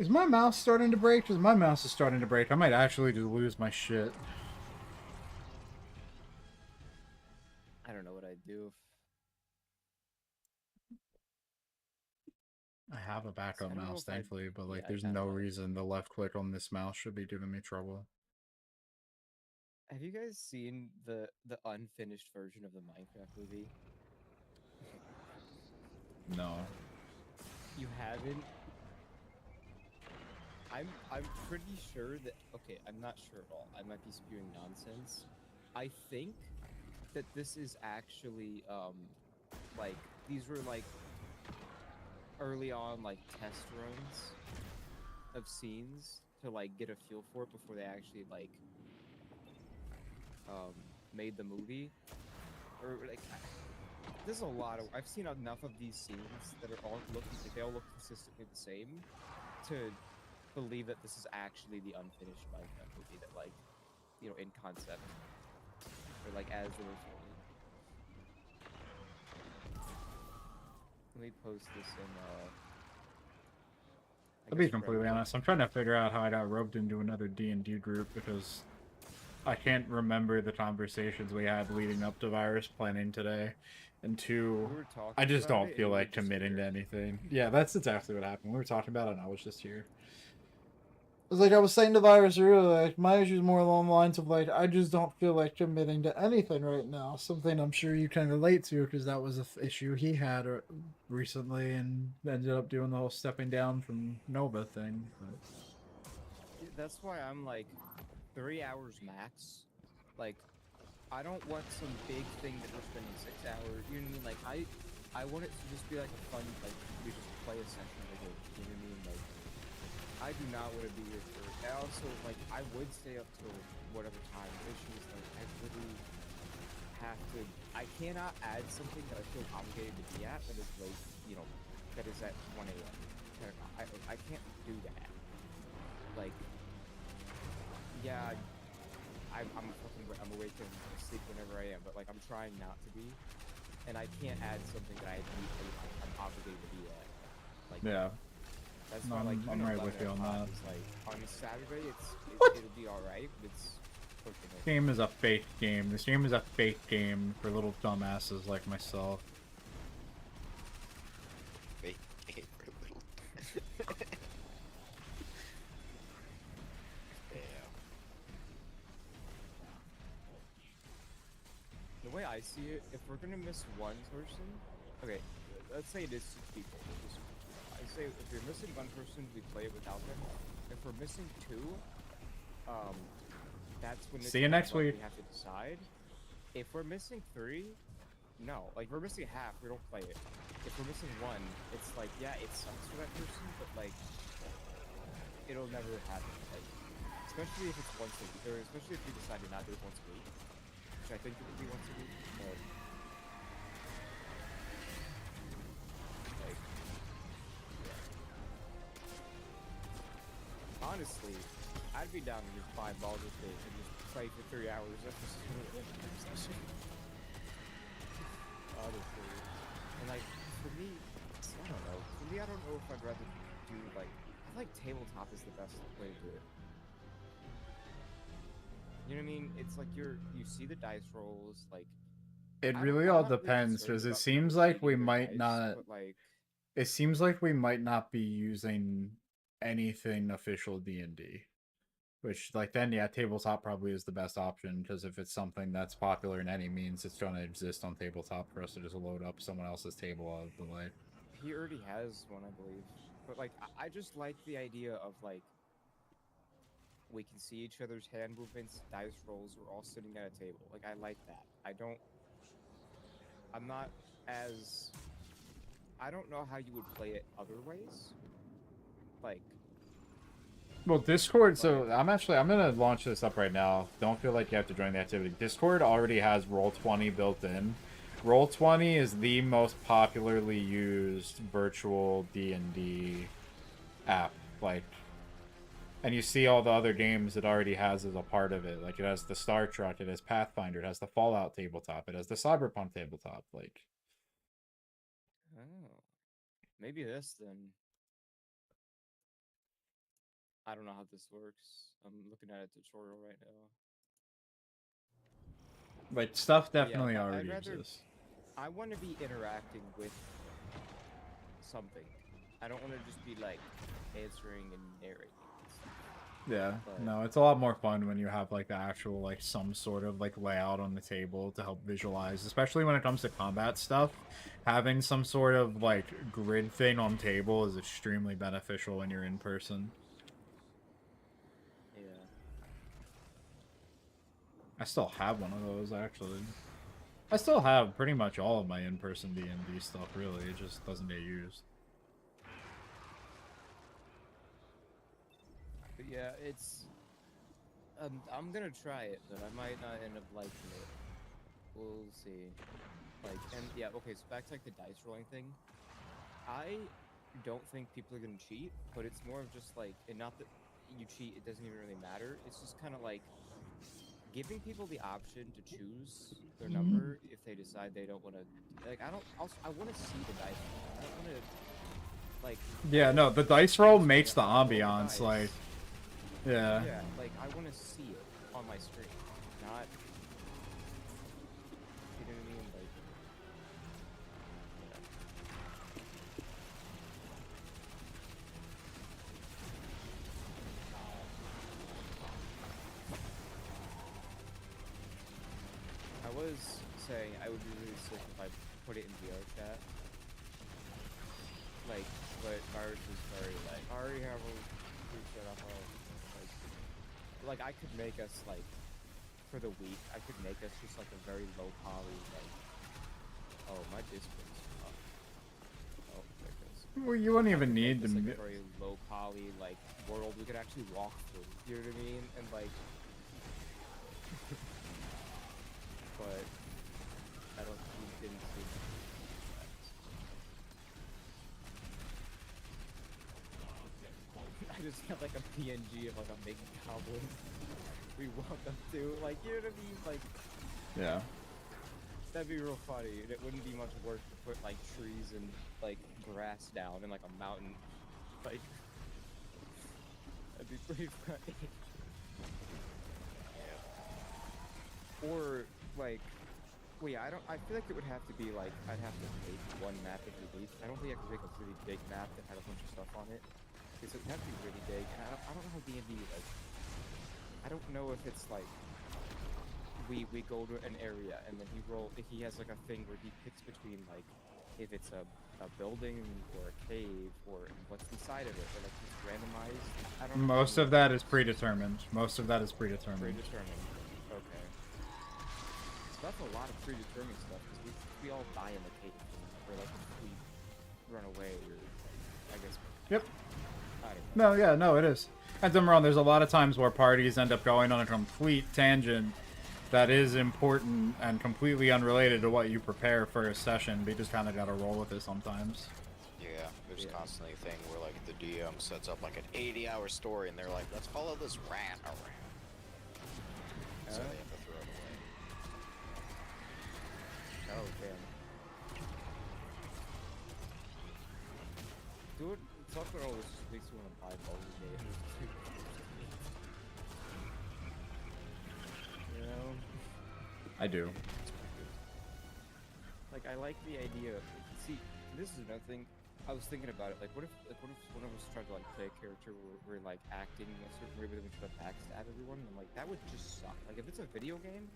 Is my mouse starting to break? Because my mouse is starting to break. I might actually just lose my shit. I don't know what I'd do. I have a backup I don't know mouse, if I'd- thankfully, but like, yeah, there's I don't no know. reason the left click on this mouse should be giving me trouble. Have you guys seen the unfinished version of the Minecraft movie? No. You haven't? I'm pretty sure that okay, I'm not sure at all. I might be spewing nonsense. I think that this is actually like these were like early on like test runs of scenes to like get a feel for it before they actually like made the movie. Or like there's a lot of I've seen enough of these scenes that are all look like they all look consistently the same to believe that this is actually the unfinished Minecraft movie that like you know in concept or like as they were filming. Let me post this in I To be guess completely Reddit. honest, I'm trying to figure out how I got roped into another D&D group because I can't remember the conversations we had leading up to Virus planning today. And two, We were talking I just about don't it, and feel you were like just committing to here. anything. Yeah, that's exactly what happened. We were talking about it and I was just here. It's like I was saying to Virus earlier, like my issue is more along the lines of like I just don't feel like committing to anything right now. Something I'm sure you can relate to because that was an issue he had recently and ended up doing the whole stepping down from Nova thing. But... Yeah, that's why I'm like 3 hours max. Like I don't want some big thing that we're spending 6 hours. You know what I mean? Like I want it to just be like a fun like we just play a session of the game. You know what I mean? Like I do not want to be here for. I also like I would stay up till whatever time. The issue is like I literally have to. I cannot add something that I feel obligated to be at that is late. You know, that is at 1 a.m. 10 o'clock. I can't do that. Like, yeah, I'm fucking. I'm awake and sleep whenever I am, but like I'm trying not to be, and I can't add something that I'm obligated to be at. Like, Yeah. that's No, why, like, I'm even right 11 with you on o'clock that. is, like, on Saturday, it'll be alright, but it's pushing it. This game is a fake game. This game is a fake game for little dumbasses like myself. Fake game for little. Damn. The way I see it, if we're gonna miss one person, okay, let's say it is 6 people. I say if you're missing one person, we play it without them. If we're missing 2, that's when it's See you kind of next like week. we have to decide. If we're missing 3, no. Like, if we're missing half, we don't play it. If we're missing 1, it's like, yeah, it sucks for that person, but like, it'll never happen. Like, especially if it's once a week, or especially if we decide to not do it once a week, which I think it would be once a week. But like, yeah. Honestly, I'd be down to just buy Baldur's Gate and just play for 3 hours. That's just honestly. And like for me, I don't know. For me, I don't know if I'd rather do like I feel like tabletop is the best way to do it. You know what I mean? It's like you see the dice rolls, like It I'm really all not really depends concerned because it about seems people like we cheating their might dice, not. but like It seems like we might not be using anything official D&D. Which, like, then, yeah, tabletop probably is the best option, because if it's something that's popular in any means, it's going to exist on tabletop for us to just load up someone else's table out of the way. he already has one, I believe. But like I just like the idea of like we can see each other's hand movements, dice rolls, we're all sitting at a table. Like I like that. I'm not as I don't know how you would play it other ways. Like Well, Discord, so I'm going to launch this up right now. Don't feel like you have to join the activity. Discord already has Roll20 built in. Roll20 is the most popularly used virtual D&D app. Like, and you see all the other games it already has as a part of it. Like, it has the Star Trek, it has Pathfinder, it has the Fallout tabletop, it has the Cyberpunk tabletop. Like, oh, maybe this then. I don't know how this works. I'm looking at a tutorial right now. like stuff But yeah, definitely I'd already rather- exists. I want to be interacting with something. I don't want to just be like answering and narrating. And stuff. Yeah, But- no, it's a lot more fun when you have like the actual like some sort of like layout on the table to help visualize, especially when it comes to combat stuff. Having some sort of like grid thing on table is extremely beneficial when you're in person. Yeah. I still have one of those actually. I still have pretty much all of my in-person D&D stuff really, it just doesn't get used. But yeah, it's. I'm gonna try it, but I might not end up liking it. We'll see. Like, and yeah, okay. So back to like the dice rolling thing. I don't think people are gonna cheat, but it's more of just like, and not that you cheat, it doesn't even really matter. It's just kind of like giving people the option to choose their number if they decide they don't want to. Like, I don't. Also, I want to see the dice. I don't want to. Like. Yeah, no, the dice roll makes the roll ambiance dice. like yeah. Yeah, like I want to see it on my screen, not. You know what I mean? Like. I was saying I would be really sick if I put it in VR chat. Like, but Virus was very like, I already have a preset up all like I could make us like for the week I could make us just like a very low poly like oh my Discord's up. Oh there it goes. Well, you wouldn't even need It's to like a very low poly like world we could actually walk through. You know what I mean? And like but I don't we didn't see that. I just got like a PNG of like a big goblin we walk up to, like, you know what I mean? Like, yeah. that'd be real funny, and it wouldn't be much work to put like trees and like grass down in like a mountain. Like, that'd be pretty funny. Or like, well, yeah, I feel like it would have to be like I'd have to make one map every week. I don't think I could make a really big map that had a bunch of stuff on it. Because it would have to be really big, and I don't know how D&D like. I don't know if it's like we go to an area and then he has like a thing where he picks between like if it's a building or a cave or what's inside of it, or like it's randomized. I don't know. Most of that is predetermined. Most of that is predetermined. Predetermined. Okay. So that's a lot of predetermined stuff because we all die in the cave or like if we run away or I guess. Yep. I don't know. No, yeah, no, it is. And don't get me wrong, there's a lot of times where parties end up going on a complete tangent that is important and completely unrelated to what you prepare for a session, but you just kind of gotta roll with it sometimes. Yeah, there's Yeah. constantly a thing where like the DM sets up like an 80-hour story and they're like, let's follow this rat around. So they have to throw it away. Oh damn. Dude, talking all this just makes me want to buy Baldur's Gate. You know? I do. Like, I like the idea of, see, this is another thing, I was thinking about it, like, what if one of us tried to, like, play a character where we're, like, acting a certain way, but then we try to backstab everyone, and I'm like, that would just suck. Like, if it's a video game,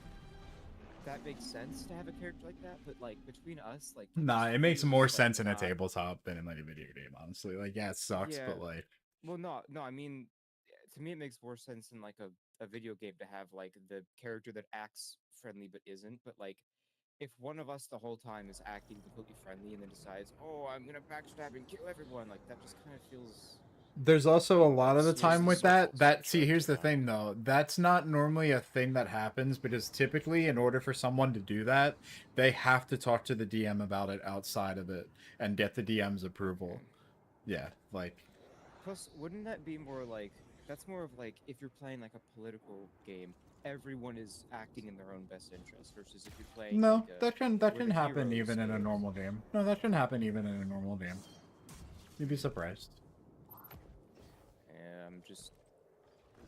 that makes sense to have a character like that, but, like, between us, like... Nah, just it makes feels more like sense in a not- tabletop than in like a video game, honestly. Like, yeah, it sucks, Yeah. but like, Well, no, I mean, to me, it makes more sense in like a video game to have like the character that acts friendly but isn't. But like, if one of us the whole time is acting completely friendly and then decides, "Oh, I'm gonna backstab and kill everyone," like that just kind of feels. there's also a lot of the It's time the with that. social That structure here's the now. thing though. That's not normally a thing that happens because typically, in order for someone to do that, they have to talk to the DM about it outside of it and get the DM's approval. Yeah, like Plus, wouldn't that be more like that's more of like if you're playing like a political game, everyone is acting in their own best interest versus if you're playing. no, like a, that can where the happen heroes even in a is. normal game. No, that can happen even in a normal game. You'd be surprised.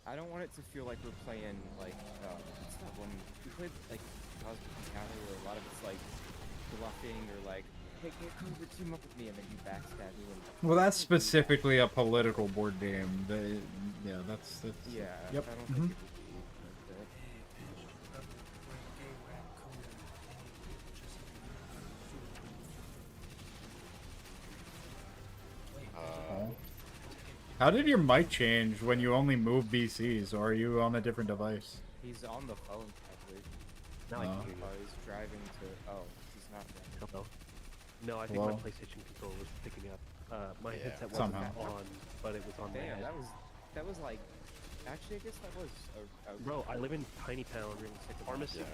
I don't want it to feel like we're playing like it's not one we played like Cosmic Encounter where a lot of it's like bluffing or like hey, come over, team up with me, and then you backstab me. Well, that's specifically a political board game. Yeah, that's Yeah. Yep. I don't mhm. think it would be like that. Oh. How did your mic change when you only move BCs, or are you on a different device? He's on the phone, probably. Now I Oh. can hear you. He's driving to. Oh, he's not driving. Hello. No, I think my Hello? PlayStation controller was picking up. My Yeah, headset wasn't somehow. on, but it was on my Damn, head. that was like. Actually, I guess that was a Bro, I live in Tiny Town pharmacy. Yeah.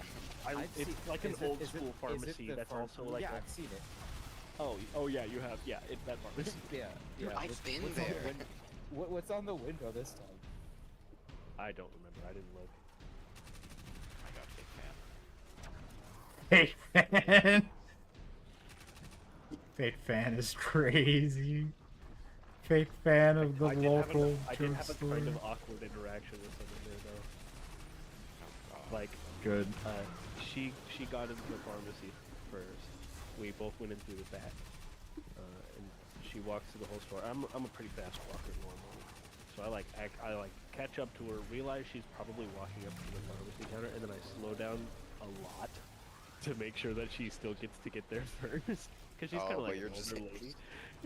I, I've it's seen- like an is it- old is it- school is it pharmacy the that's pharm- also like yeah, a, I've seen it. oh yeah, you have, yeah, it's that pharmacy. Yeah, yeah. I've been what's on the there. what's on the window this time? I don't remember. I didn't look. I got big fan. Fate fan. Fate fan is crazy. Fate fan of the I did local I did have a drugstore. kind of awkward interaction with someone there though. Like, Good. she got into the pharmacy first. We both went in through the back, and she walks through the whole store. I'm a pretty fast walker normally, so I like catch up to her, realize she's probably walking up to the pharmacy counter, and then I slow down a lot to make sure that she still gets to get there first, because she's kind Oh, of but like you're an just older lady.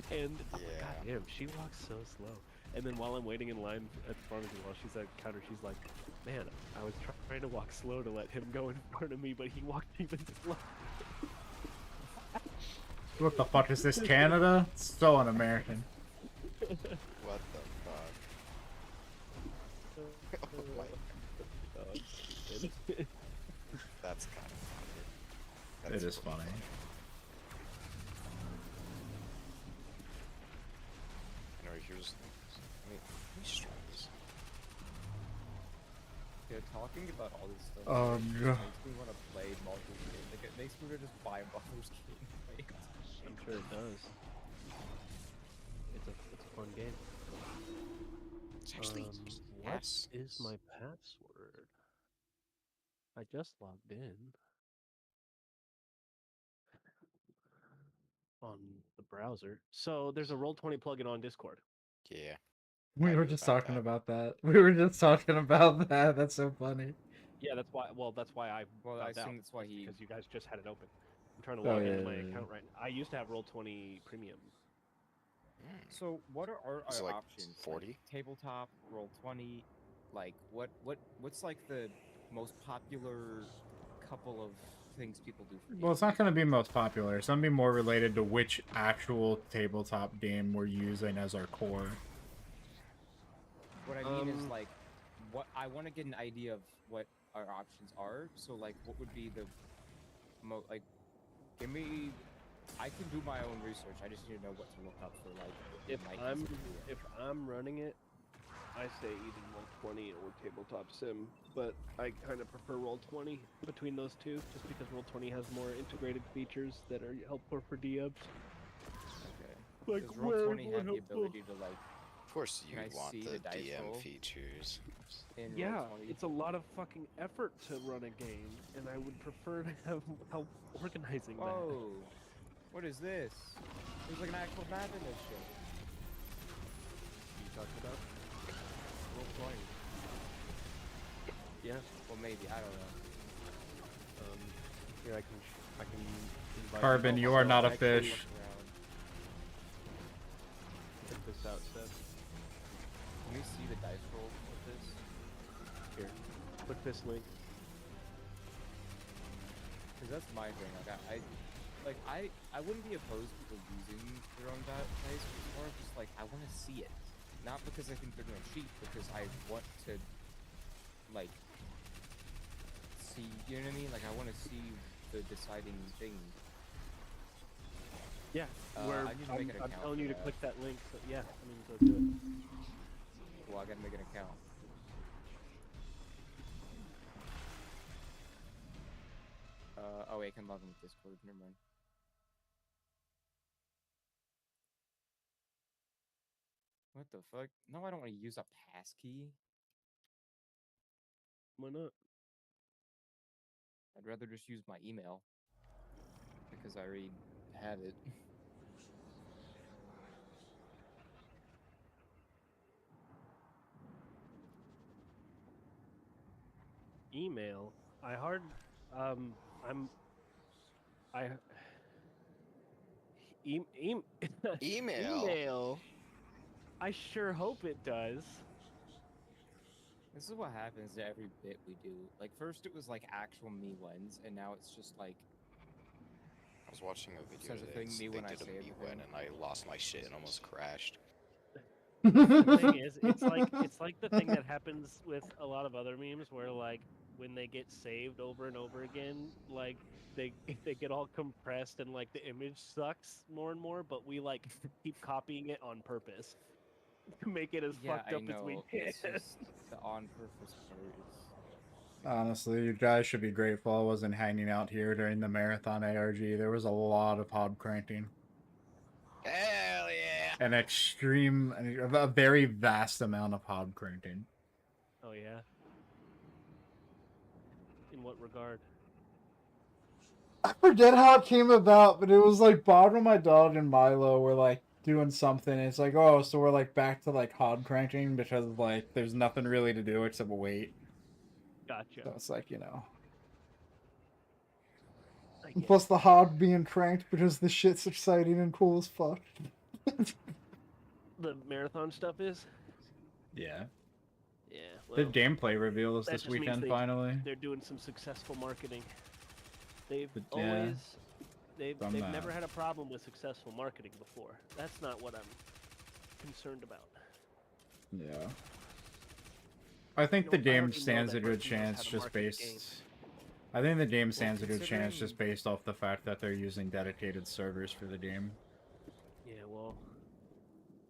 And oh my Yeah. god damn, she walks so slow. And then while I'm waiting in line at the pharmacy, while she's at the counter, she's like, "Man, I was trying to walk slow to let him go in front of me, but he walked even slower." What the fuck is this, Canada? It's so un-American. What the fuck? Oh my, that's kind of funny. It That's is really funny. Anyway, here's. Let me try this. Yeah, talking about all this stuff Oh, just God. makes me want to play Baldur's Gate. Like, it makes me want to just buy Baldur's Gate and play it. I'm sure it does. It's a fun game. It's actually. What yes. is my password? I just logged in on the browser. So there's a Roll20 plugin on Discord. Yeah. We I were knew just about talking that. about that. We were just talking about that. That's so funny. Yeah, that's why. Well, that's why I. Well, I found out, assume that's why he. because you guys just had it open. I'm trying to Oh, log yeah, into my yeah, yeah. account right now. I used to have Roll20 Premium. Mm. So, what are our Is it like options? 40? Like, tabletop, Roll20. Like, what's like the most popular couple of things people do for? Well, it's not going to be most popular. It's going to be more related to which actual tabletop game we're using as our core. What I mean is Um, like, what I want to get an idea of what our options are. So like, what would be the like? Give me. I can do my own research. I just need to know what to look up for like. If Nike I'm stuff to do it. if I'm running it, I say either 120 or Tabletop Sim, but I kind of prefer Roll20 between those two, just because Roll20 has more integrated features that are helpful for DMs. Okay. Like Does Roll20 have the helpful. ability to like Of course, you Can I want see the the dice DM roll? features. in Yeah, Roll20? it's a lot of fucking effort to run a game, and I would prefer to have help organizing that. Whoa! What is this? There's like an actual map in this shit. You talking about? Roll20. Yeah. Well, maybe I don't know. Here I can invite Carbon, you also are not a actually fish. Look around. Check this out, Seth. Can we see the dice roll with this? Here, click this link. Because that's my thing. Like I wouldn't be opposed to people using their own dice. It's more of just like I want to see it, not because I think they're gonna cheat, because I want to, like, see. You know what I mean? Like I want to see the deciding thing. Yeah, I need to make an I'm account telling for you to that. click that link. So yeah, I mean, go do it. Well, I gotta make an account. Oh wait, I can log in with Discord. Never mind. What the fuck? No, I don't want to use a passkey. Why not? I'd rather just use my email because I already have it. Email. I hard. I'm. I. Email? Email. I sure hope it does. This is what happens to every bit we do. Like first it was like actual me wins, and now it's just like I was watching a video Says a today. thing, me They when I did a say me everything. when, and I lost my shit and almost crashed. The thing is, it's like the thing that happens with a lot of other memes, where like when they get saved over and over again, like they get all compressed and like the image sucks more and more, but we like keep copying it on purpose to make it as yeah, fucked I up as we know. can. It's just the on purpose part is Honestly, you guys should be grateful I wasn't hanging out here during the marathon ARG. There was a lot of pod cranking. Hell yeah! An extreme, a very vast amount of pod cranking. Oh yeah. In what regard? I forget how it came about, but it was like Bottom, my dog, and Milo were like doing something. And it's like, oh, so we're like back to like hod cranking because like there's nothing really to do except wait. Gotcha. So it's like, you know. I get Plus it. the hod being cranked because the shit's exciting and cool as fuck. The marathon stuff is. Yeah. Yeah. The Well, gameplay reveals that this just means weekend they- finally. they're doing some successful marketing. They've But, yeah, always they've done never that. had a problem with successful marketing before. That's not what I'm concerned about. Yeah. I think No, the I game already know stands that a good Bungie knows how chance to just market the game. based. I think the game stands a good chance just considering- based off the fact that they're using dedicated servers for the game. Yeah, well,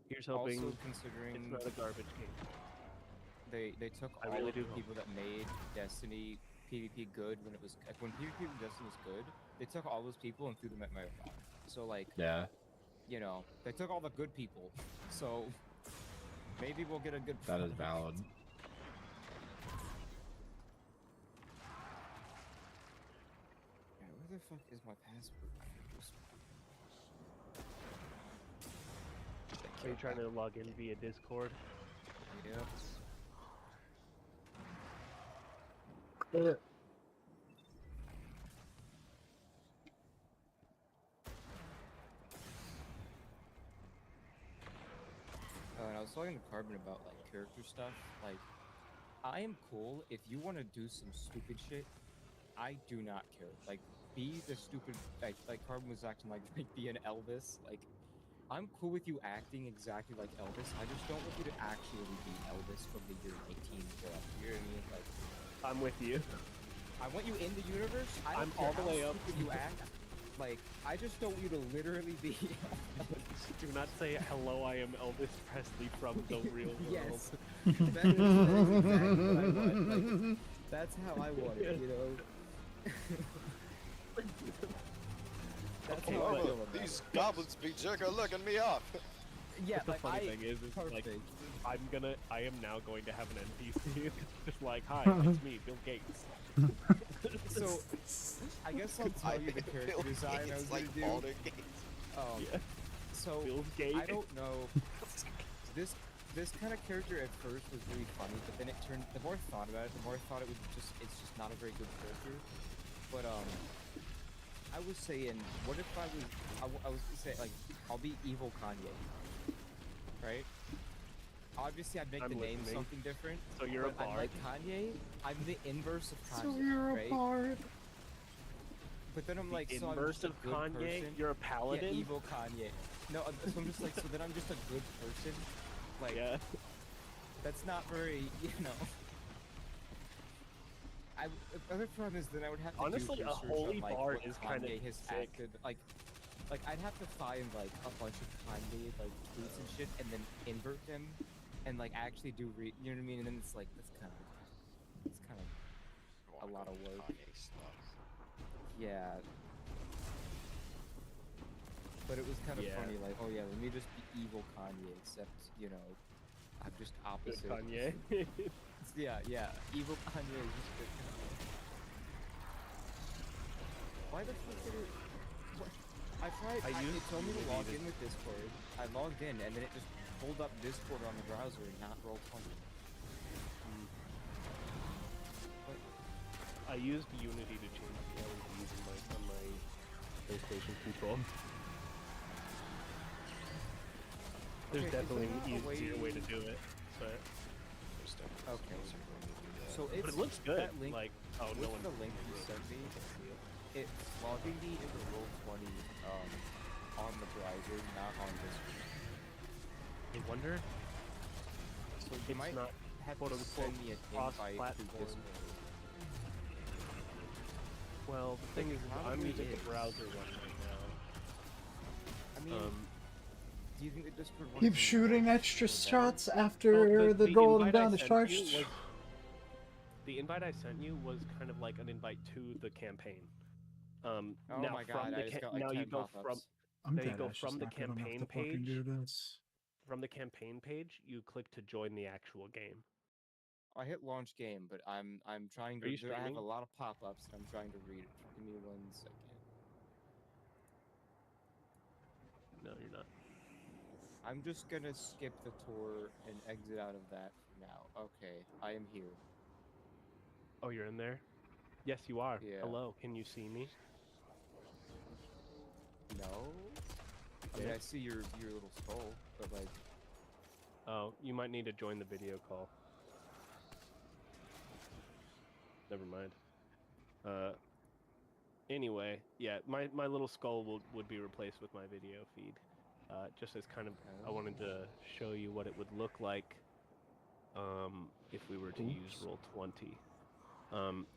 here's hoping also it's considering not a garbage game. they took I all really of the do hope. people that made Destiny PvP good when it was like when PvP in Destiny was good, they took all those people and threw them at Marathon. So like, Yeah, you know, they took all the good people. So maybe we'll get a good that is product. valid. Yeah, where the fuck is my password? Are you trying to log in via Discord? Yep. And I was talking to Carbon about like character stuff. Like, I am cool if you want to do some stupid shit. I do not care. Like, be the stupid like Carbon was acting like be an Elvis. Like, I'm cool with you acting exactly like Elvis. I just don't want you to actually be Elvis from the year 19 or up. You know what I mean? Like, I'm with you. I want you in the universe. I don't I'm care all the how way up. stupid you act. Like, I just don't want you to literally be. Do not say hello. I am Elvis Presley from the real world. Yes. That is exactly what I want. Like, that's how I want it, you know? That's Okay, how I but- feel about These it. goblins be jerking looking me off. Yeah, But the like, funny I, thing is like, perfect. I am now going to have an NPC. It's just like, hi, it's me, Bill Gates. So, I guess I'll tell you the character Bill design I was Gates, like gonna do. Baldur's Gate. Yeah. So, Bill Gates. I don't know. This kind of character at first was really funny, but then it turned. The more I thought about it, the more I thought it's just not a very good character. But I was saying, what if I was gonna say like, I'll be evil Kanye, right? Obviously, I'd make I'm the name listening. something different. So you're a but I'm bard. like Kanye. I'm the inverse of Kanye, So you're a right? bard. But then I'm like, The so I'm inverse just a of good Kanye. person. You're a paladin. Yeah, evil Kanye. No, so I'm just like, so then I'm just a good person. Like, Yeah. that's not very, you know. The other problem is then I would have to Honestly, do a research holy on, like, bard what is kinda Kanye has sick. acted like I'd have to find like a bunch of Kanye like tweets and shit, and then invert them, and like actually do you know what I mean? And then it's like it's kind of a lot of work. Kanye stuff. Yeah. But it was kind of Yeah. funny, like, oh yeah, let me just be evil Kanye, except, you know, I'm just Good opposite. Kanye. Yeah, evil Kanye is just good Kanye. Why the fuck did it... What? I tried. I used it told me to log Unity in with Discord. I logged in, and then it just pulled up Discord on the browser, not Roll20. I used Unity to change the LEDs on my PlayStation control. There's Okay, is definitely there an not a easier way to way- do it, but There's definitely Okay. ways you're going to do that. So it's it looks good. That link, Like, oh, with no one. the link you sent me, it's logging me into Roll20 on the browser, not on Discord. I wonder. So you It's might not have quote to unquote send me an invite through cross-platform. Discord. Well, the thing is, I'm probably using the is. browser one right I mean, now. do you think the Discord one Keep is shooting better? extra Or better? shots Well, after the golden invite I gun is sent charged. you was- the invite I sent you was kind of like an invite to the campaign. Oh Now my from god, the I just got like now 10 you go pop-ups. from I'm there you dead go ass from just the not good enough campaign to fucking page. do this. From the campaign page, you click to join the actual game. I hit launch game, but I'm trying Are you to. I have a streaming? lot of pop-ups, and I'm trying to read it. Give me 1 second. No, you're not. I'm just gonna skip the tour and exit out of that for now. Okay, I am here. Oh, you're in there? Yes, you are. Yeah. Hello, can you see me? No. I mean, I see your little skull, but like, Oh, you might need to join the video call. Never mind. Anyway, yeah, my little skull would be replaced with my video feed. Just as kind of, I wanted to show you what it would look like if we were to use Roll20.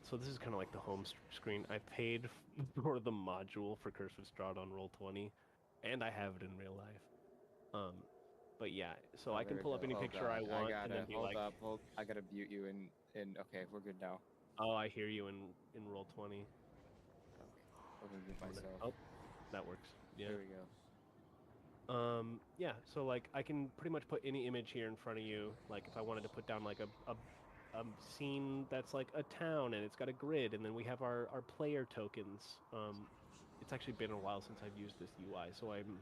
So this is kind of like the home screen. I paid for the module for Curse of Strahd on Roll20, and I have it in real life. But yeah, so I there can we pull up go. any Oh picture God, I want gotta, and then be hold like, up, I gotta mute you and okay, we're good now. oh, I hear you in Roll20. Okay, I'm gonna mute myself. Oh, that works. Yeah. There we go. Yeah, so like I can pretty much put any image here in front of you. Like if I wanted to put down like a scene that's like a town and it's got a grid, and then we have our player tokens. It's actually been a while since I've used this UI, so I'm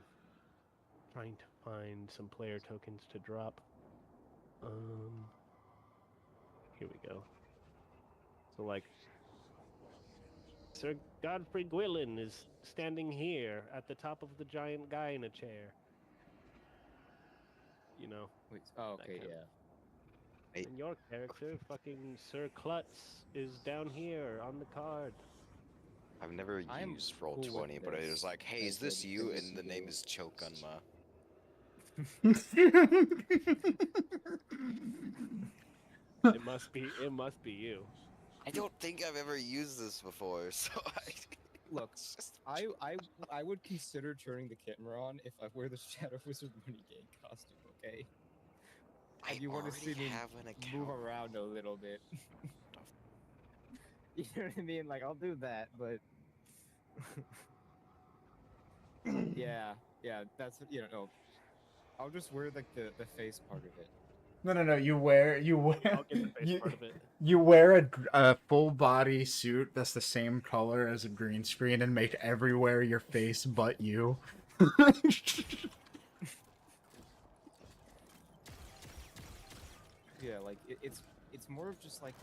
trying to find some player tokens to drop. Here we go. So like Sir Godfrey Gwilyn is standing here at the top of the giant guy in a chair. You know. Wait, oh, that okay, kind of- yeah. And your character, fucking Sir Klutz, is down here on the card. I've never I am used cool with Roll20, but it this was like, hey, is as a this you? previous And the name video. is Chokunma. It must be you. I don't think I've ever used this before, so Look, it's just I would consider turning the camera on if I wear the Shadow Wizard Renegade costume, okay? I And you want to already see me have an account. move around a little bit. You know what I mean? Like, I'll do that, but... yeah, that's, you know, no. I'll just wear, like, the face part of it. No. You wear I'll get the face you, part of it. you wear a full body suit that's the same color as a green screen and make everywhere your face but you. Yeah, like, it's more of just, like,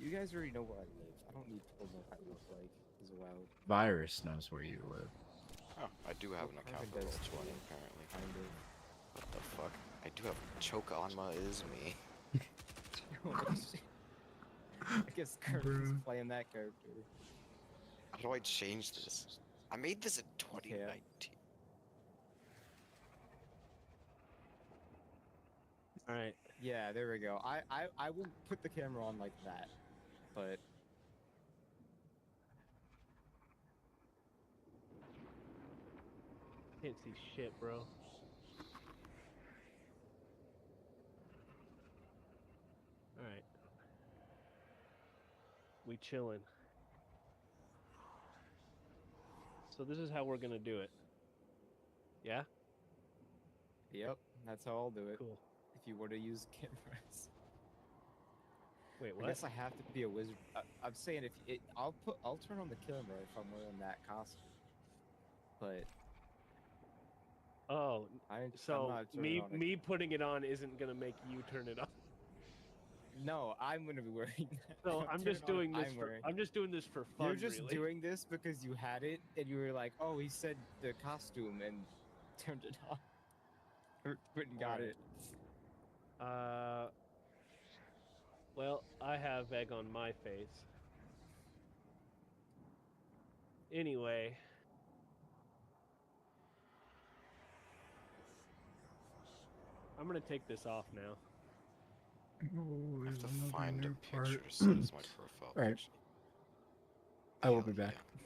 you guys already know where I live. I don't need people to know what I look like as well. Virus knows where you live. Oh, I do have an Well, account Carmen for does Roll20, too, apparently. Kind of. What the fuck? I do have Chokunma is me. I guess Kirby's Bruh. playing that character. How do I change this? I made this in 2019. All right. Yeah, there we go. I will put the camera on like that, but Can't see shit, bro. Alright. We chillin'. So this is how we're gonna do it. Yeah? yep, that's how I'll do it. Cool. If you want to use cameras, Wait, I what? guess I have to be a wizard. I'm saying I'll turn on the camera if I'm wearing that costume. but Oh, I'm so not turning me on it. me putting it on isn't gonna make you turn it on. No, I'm gonna be wearing that. So Don't I'm turn just it on if doing this I'm for wearing. I'm just doing this for fun. You're just really. doing this because you had it and you were like, oh, he said the costume and turned it on. Or went and got Alright. it. Well, I have egg on my face. Anyway. I'm gonna take this off now. Oh, I have there's to another find new a part. picture to set as my profile Alright. picture. I will Hell be back. yeah.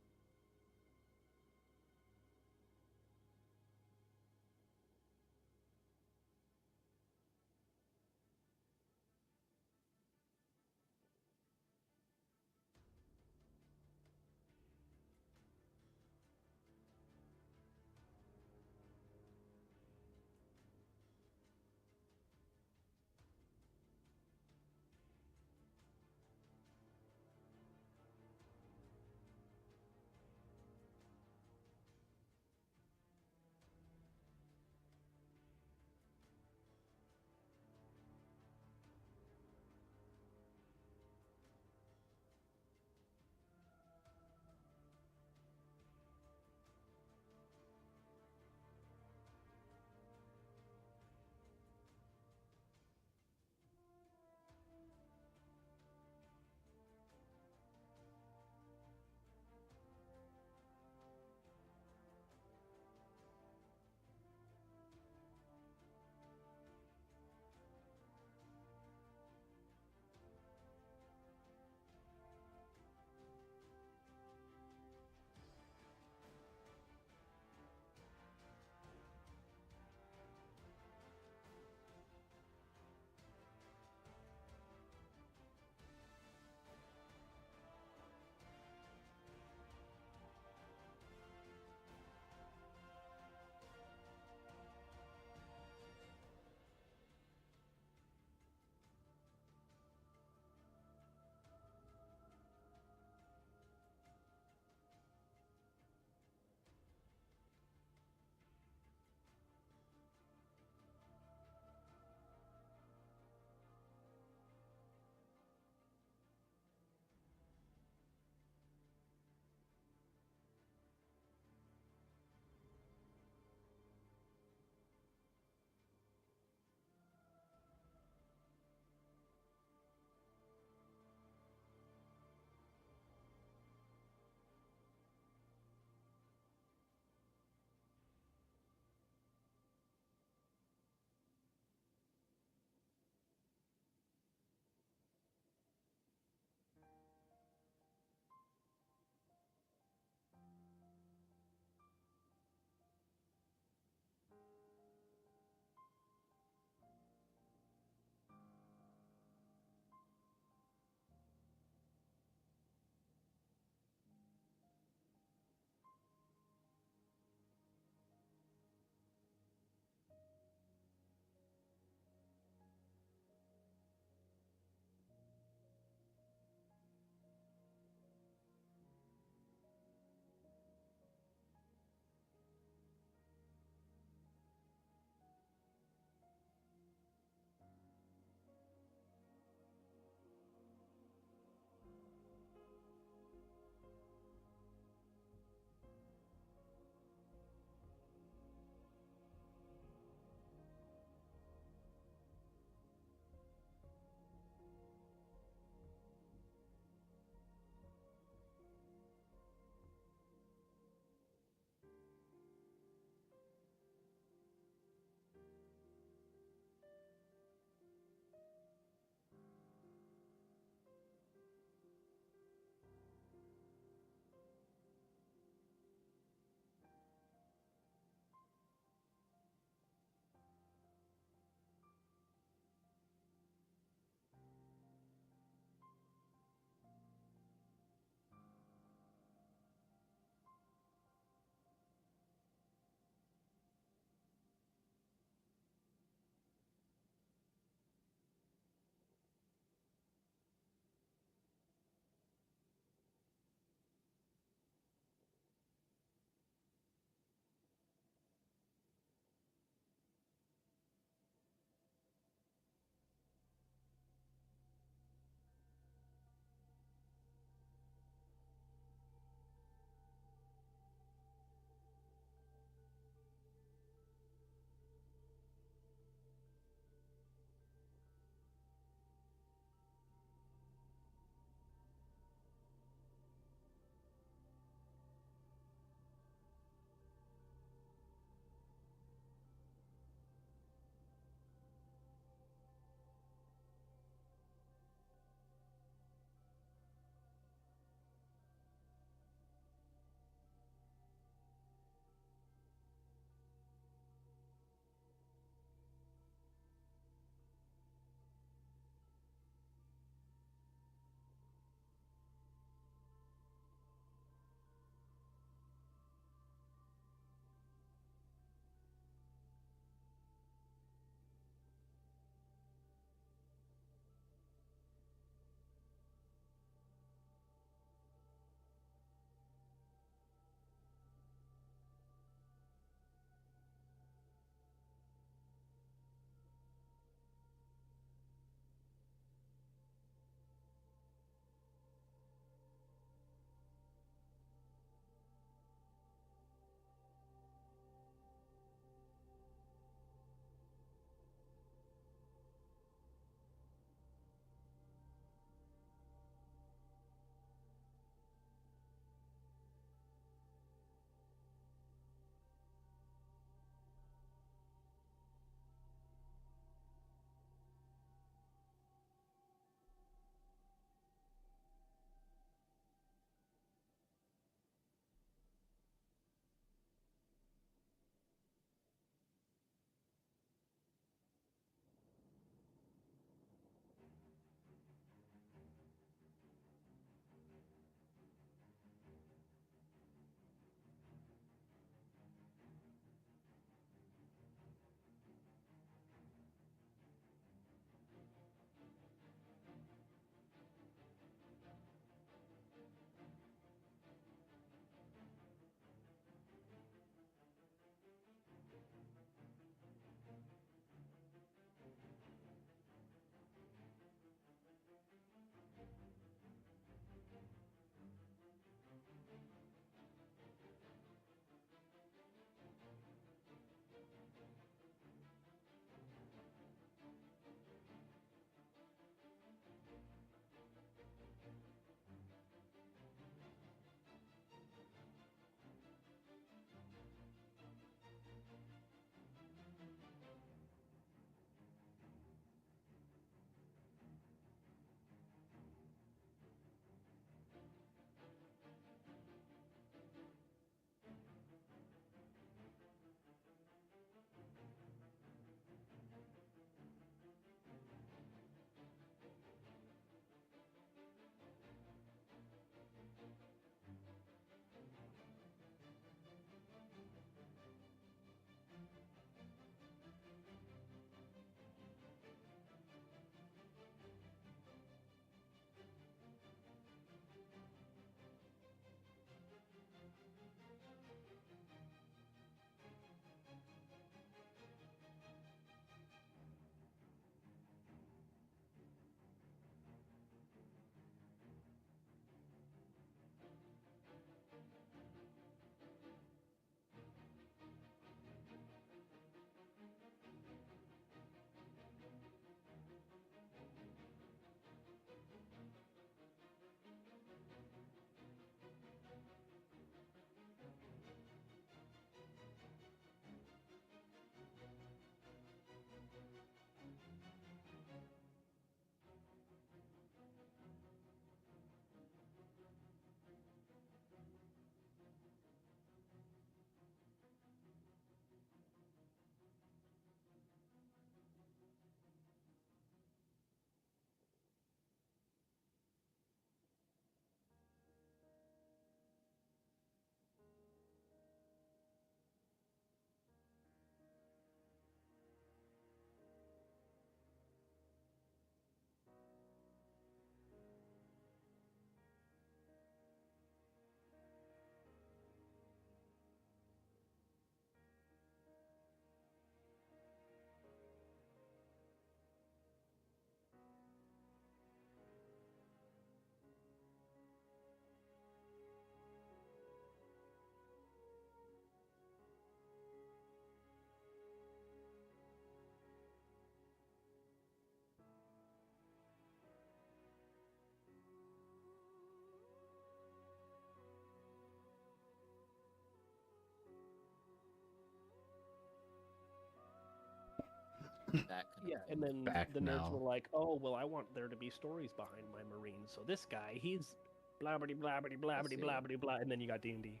That kind Yeah, of and then Back the nerds now. were like, "Oh, well, I want there to be stories behind my Marines. So this guy, he's blabbity blabbity blabbity see. blabbity blah," and then you got D&D.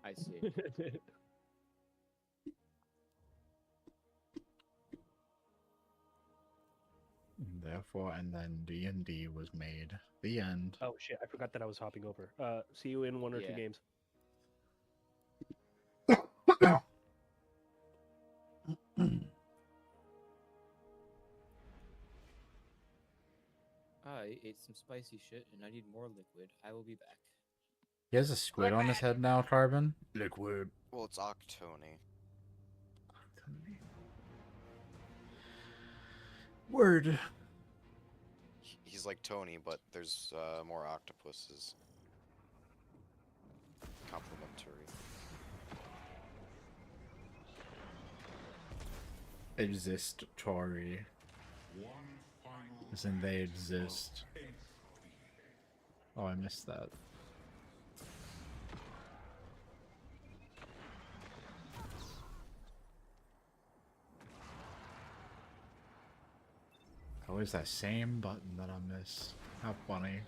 I see. Therefore, and then D&D was made. The end. Oh shit, I forgot that I was hopping over. See you in 1 or 2 Yeah. games. I ate some spicy shit and I need more liquid. I will be back. He has a squid on his head now, Carbon. Liquid. Well, it's Octoni. Word. He's like Tony, but there's more octopuses. Complimentary. Exist Tory. As in they exist. Oh, I missed that. Always that same button that I miss. How funny.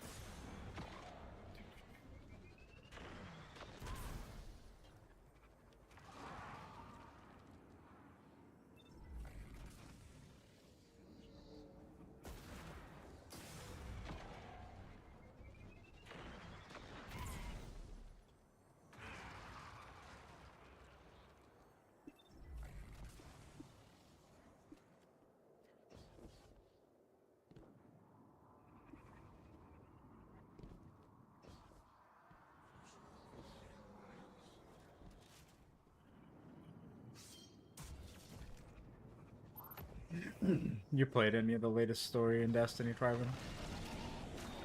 You played any of the latest story in Destiny, Tribal?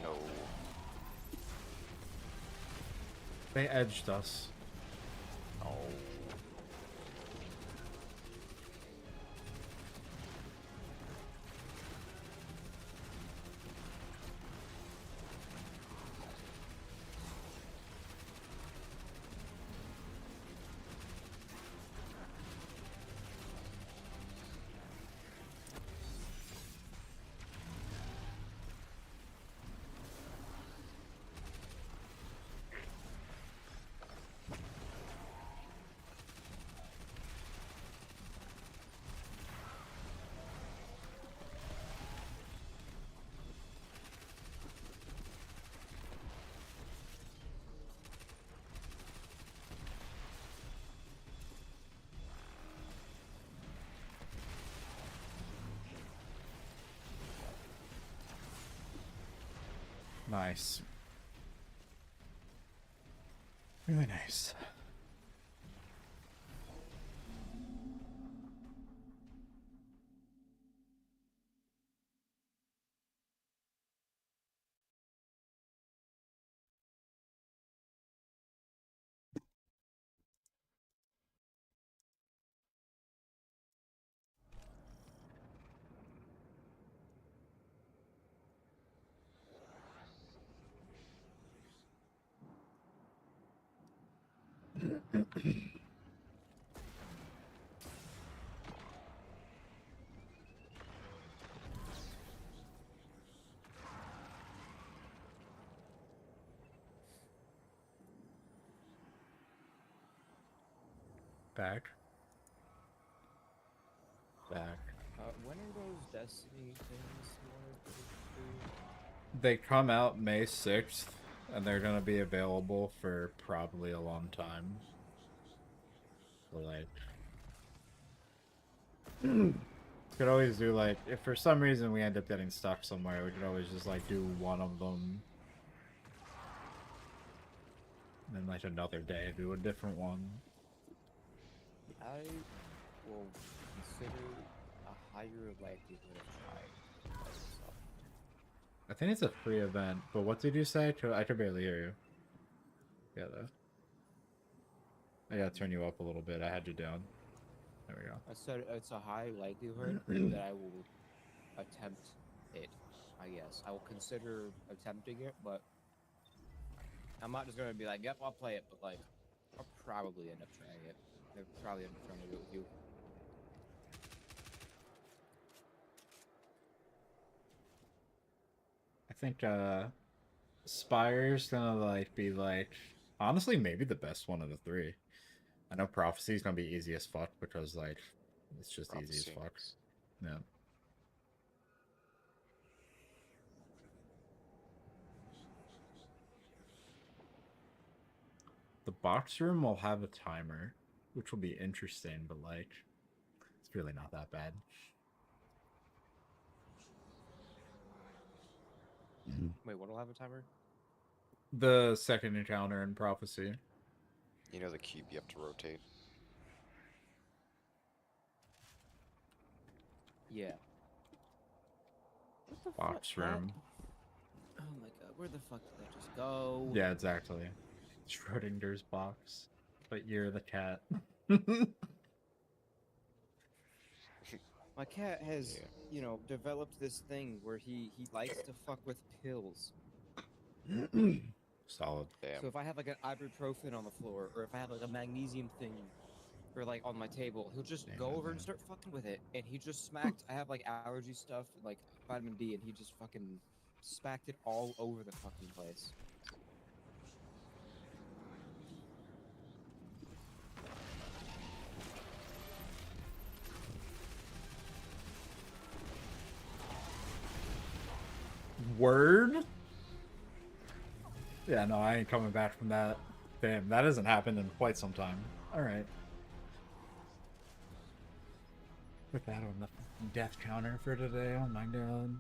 No. They edged us. No. Nice. Really nice. Back. Back. When are those Destiny things you wanted to do? They come out May 6th, and they're gonna be available for probably a long time. So, like... could always do, like, if for some reason we end up getting stuck somewhere, we could always just, like, do one of them. And then, like, another day, do a different one. I will consider a higher likelihood of trying by yourself. I think it's a free event, but what did you say? I could barely hear you. Yeah, though. I gotta turn you up a little bit. I had you down. There we go. I said it's a high likelihood that I will attempt it. I guess I will consider attempting it, but I'm not just gonna be like, "Yep, I'll play it," but like, I'll probably end up trying it. I'll probably end up trying to do it with you. think Spire's gonna like be like honestly maybe the best one of the three. I know Prophecy's gonna be easy as fuck because like it's just easy as Prophecy. fuck. Yeah. The box room will have a timer, which will be interesting, but like it's really not that bad. Wait, what'll have a timer? The second encounter in Prophecy. You know the cube you have to rotate? Yeah. What the Box fuck, cat? room. Oh my god, where the fuck did that just go? Yeah, exactly. Schrodinger's box. But you're the cat. My cat has, Yeah. you know, developed this thing where he likes to fuck with pills. Solid. Damn. So if I have like an ibuprofen on the floor, or if I have like a magnesium thing, or like on my table, he'll just Damn, go over man. and start fucking with it. And he just smacked. I have like allergy stuff, like vitamin D, and he just fucking smacked it all over the fucking place. Word? Yeah, no, I ain't coming back from that. Damn, that hasn't happened in quite some time. Alright. Put that on the death counter for today. Oh my god.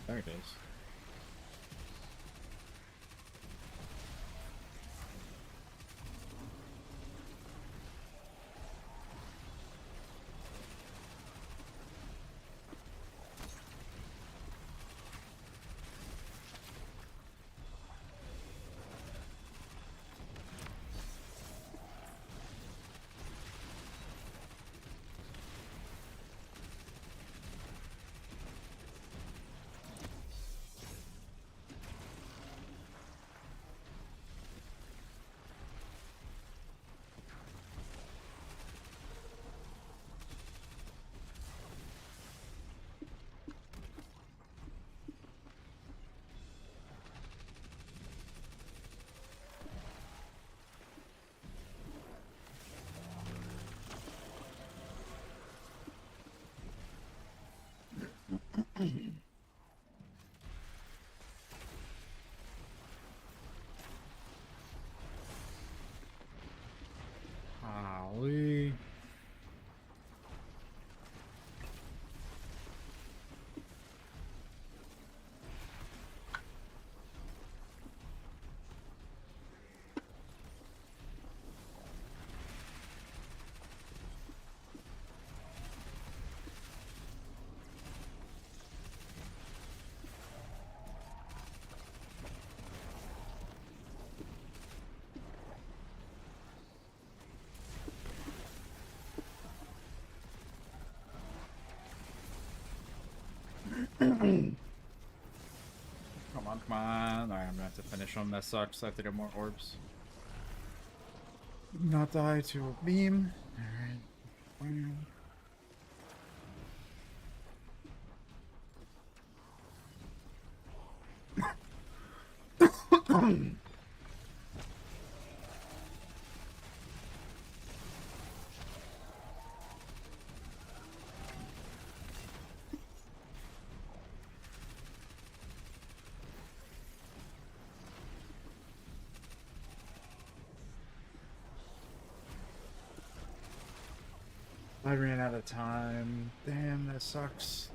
There it is. Come on. Alright, I'm gonna have to finish them. That sucks. I have to get more orbs. Not die to a beam. Alright. I ran out of time. Damn, that sucks.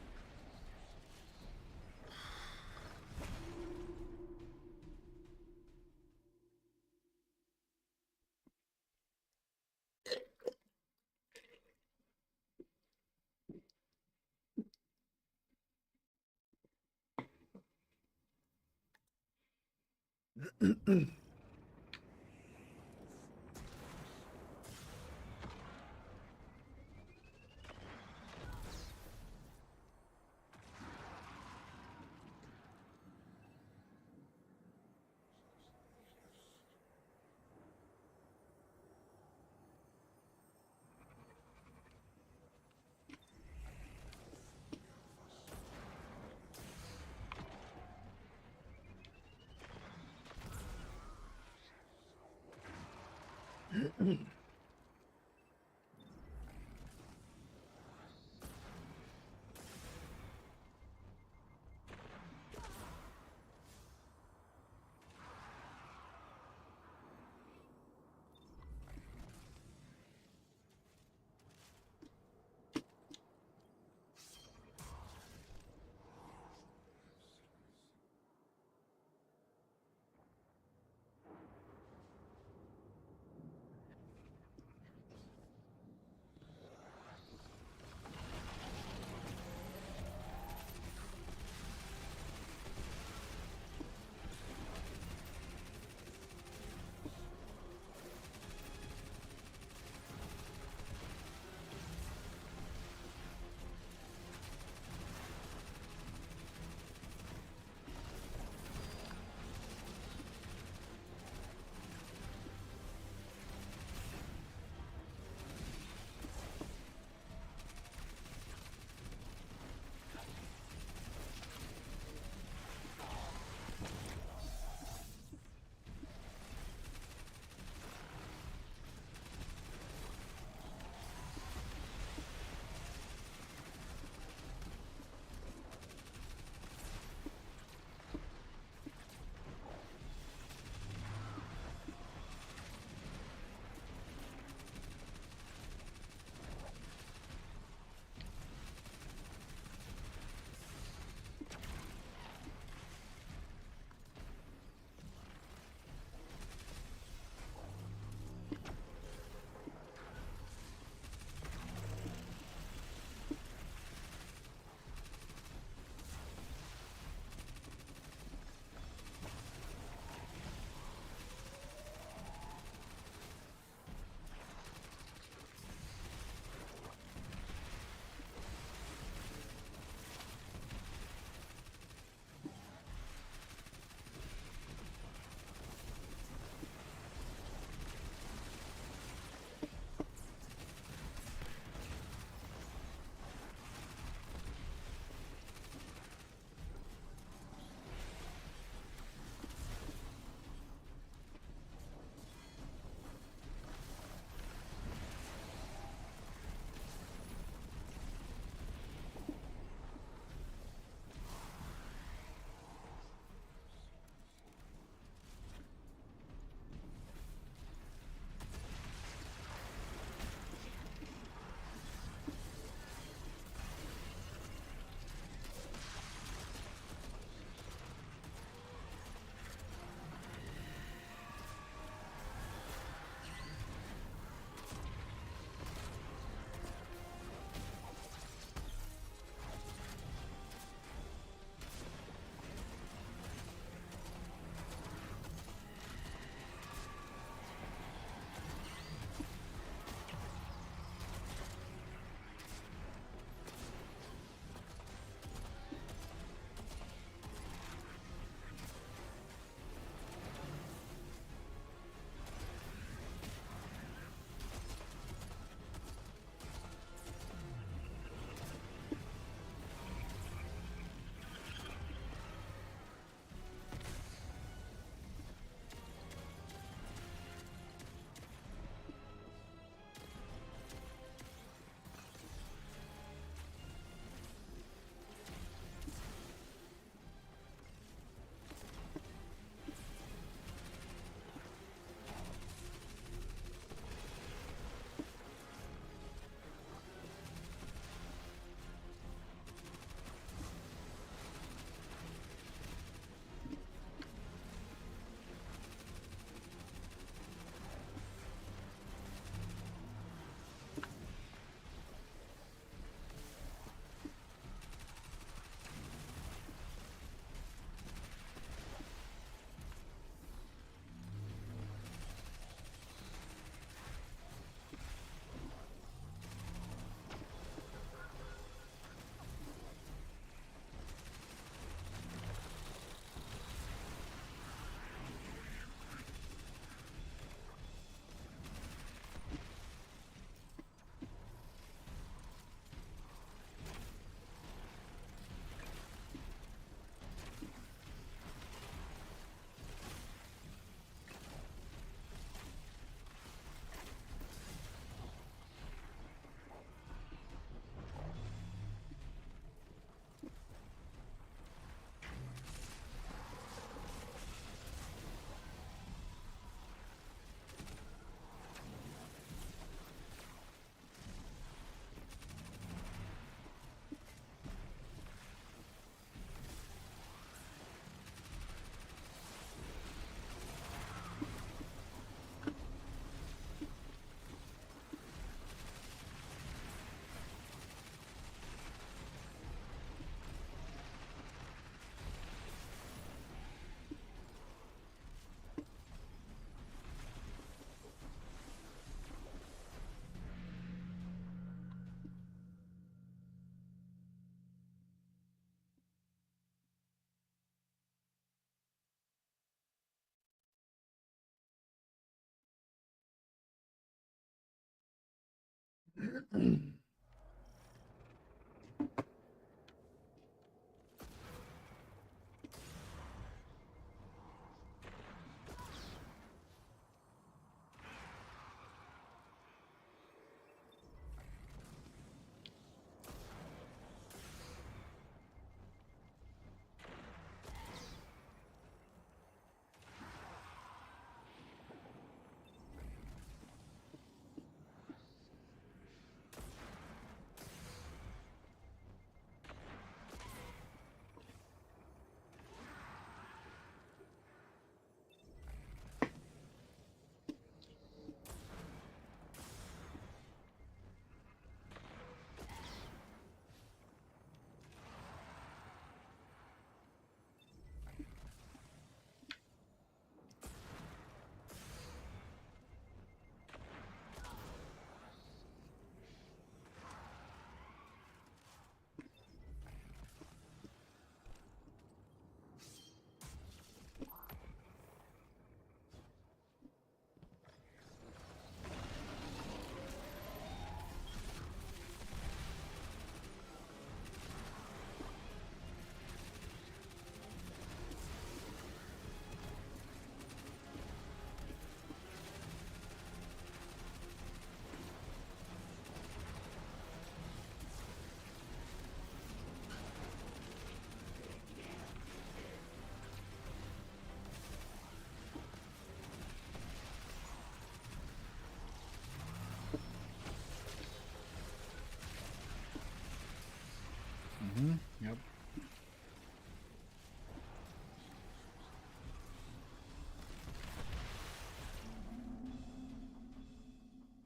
Yep.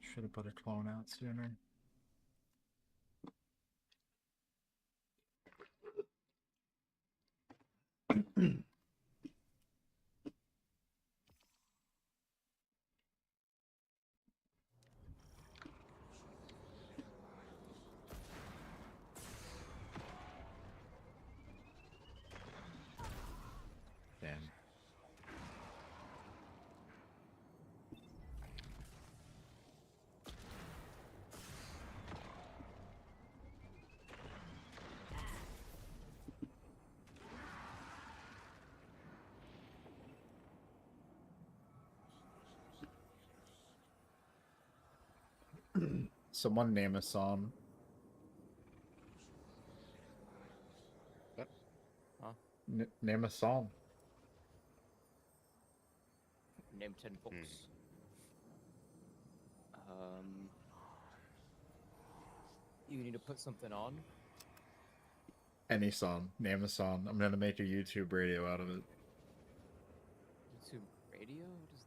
Should have put a clone out sooner. Damn. Someone name a song. What? Huh? Name a song. Name 10 books. You need to put something on. Any song. Name a song. I'm gonna make a YouTube radio out of it. YouTube radio? What is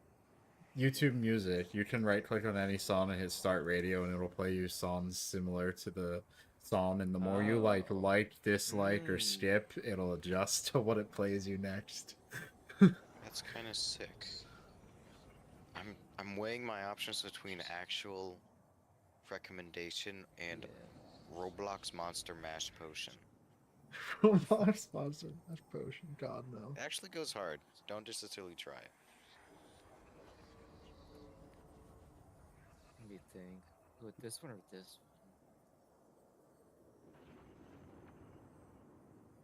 YouTube music. You can right click on any song and hit start radio and it'll play you songs similar to the song, and the more you like, dislike, or skip, it'll adjust to what it plays you next. That's kind of sick. I'm weighing my options between actual recommendation and Roblox Monster Mash Potion. Roblox sponsor Mash Potion. God no. It actually goes hard. Don't just until try it. Let me think. With this one or this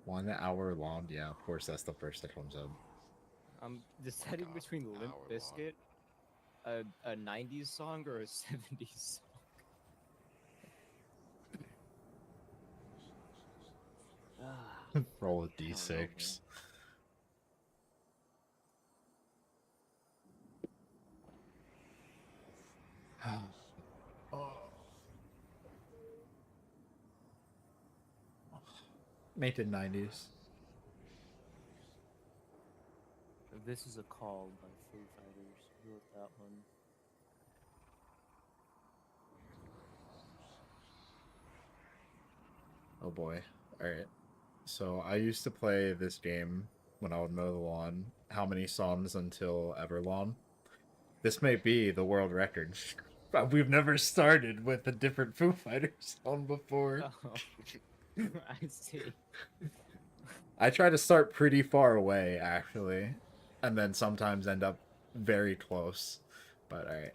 1 hour long. Yeah, of course that's the first that comes up. I'm deciding God, between an Limp hour long. Bizkit, a 90s song, or a 70s song. Roll a I don't know, d6. Make it 90s. This is a Call by Foo Fighters. Who wrote that one? Oh boy. Alright. So I used to play this game when I would mow the lawn. How many songs until Everlawn? This may be the world record. But we've never started with a different Foo Fighters song before. Oh, I see. I try to start pretty far away, actually, and then sometimes end up very close. But alright.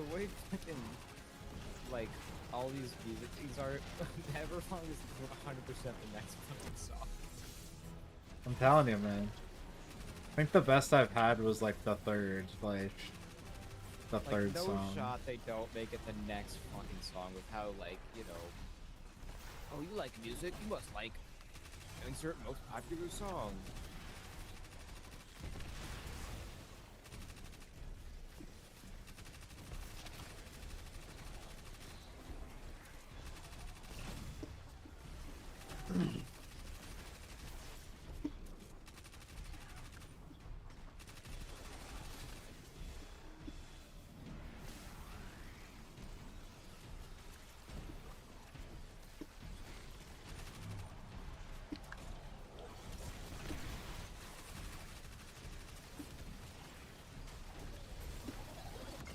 the way fucking like all these music things are, Everlong is 100% the next fucking song. I'm telling you, man. I think the best I've had was like the third, like the Like, third no song. shot they don't make it the next fucking song with how, like, you know. Oh, you like music? You must like insert most popular song.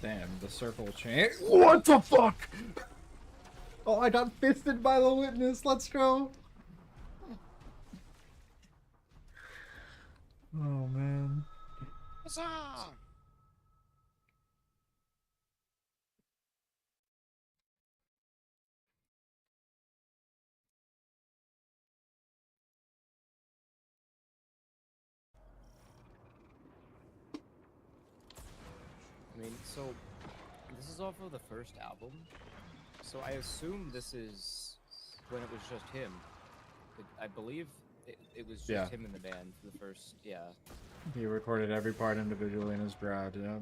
Damn, the circle chain. What the fuck? Oh, I got fisted by the witness. Let's go. Oh man. Huzzah! I mean, so this is off of the first album, so I assume this is when it was just him. I believe it was just Yeah. him in the band for the first, yeah. He recorded every part individually in his garage. Yeah.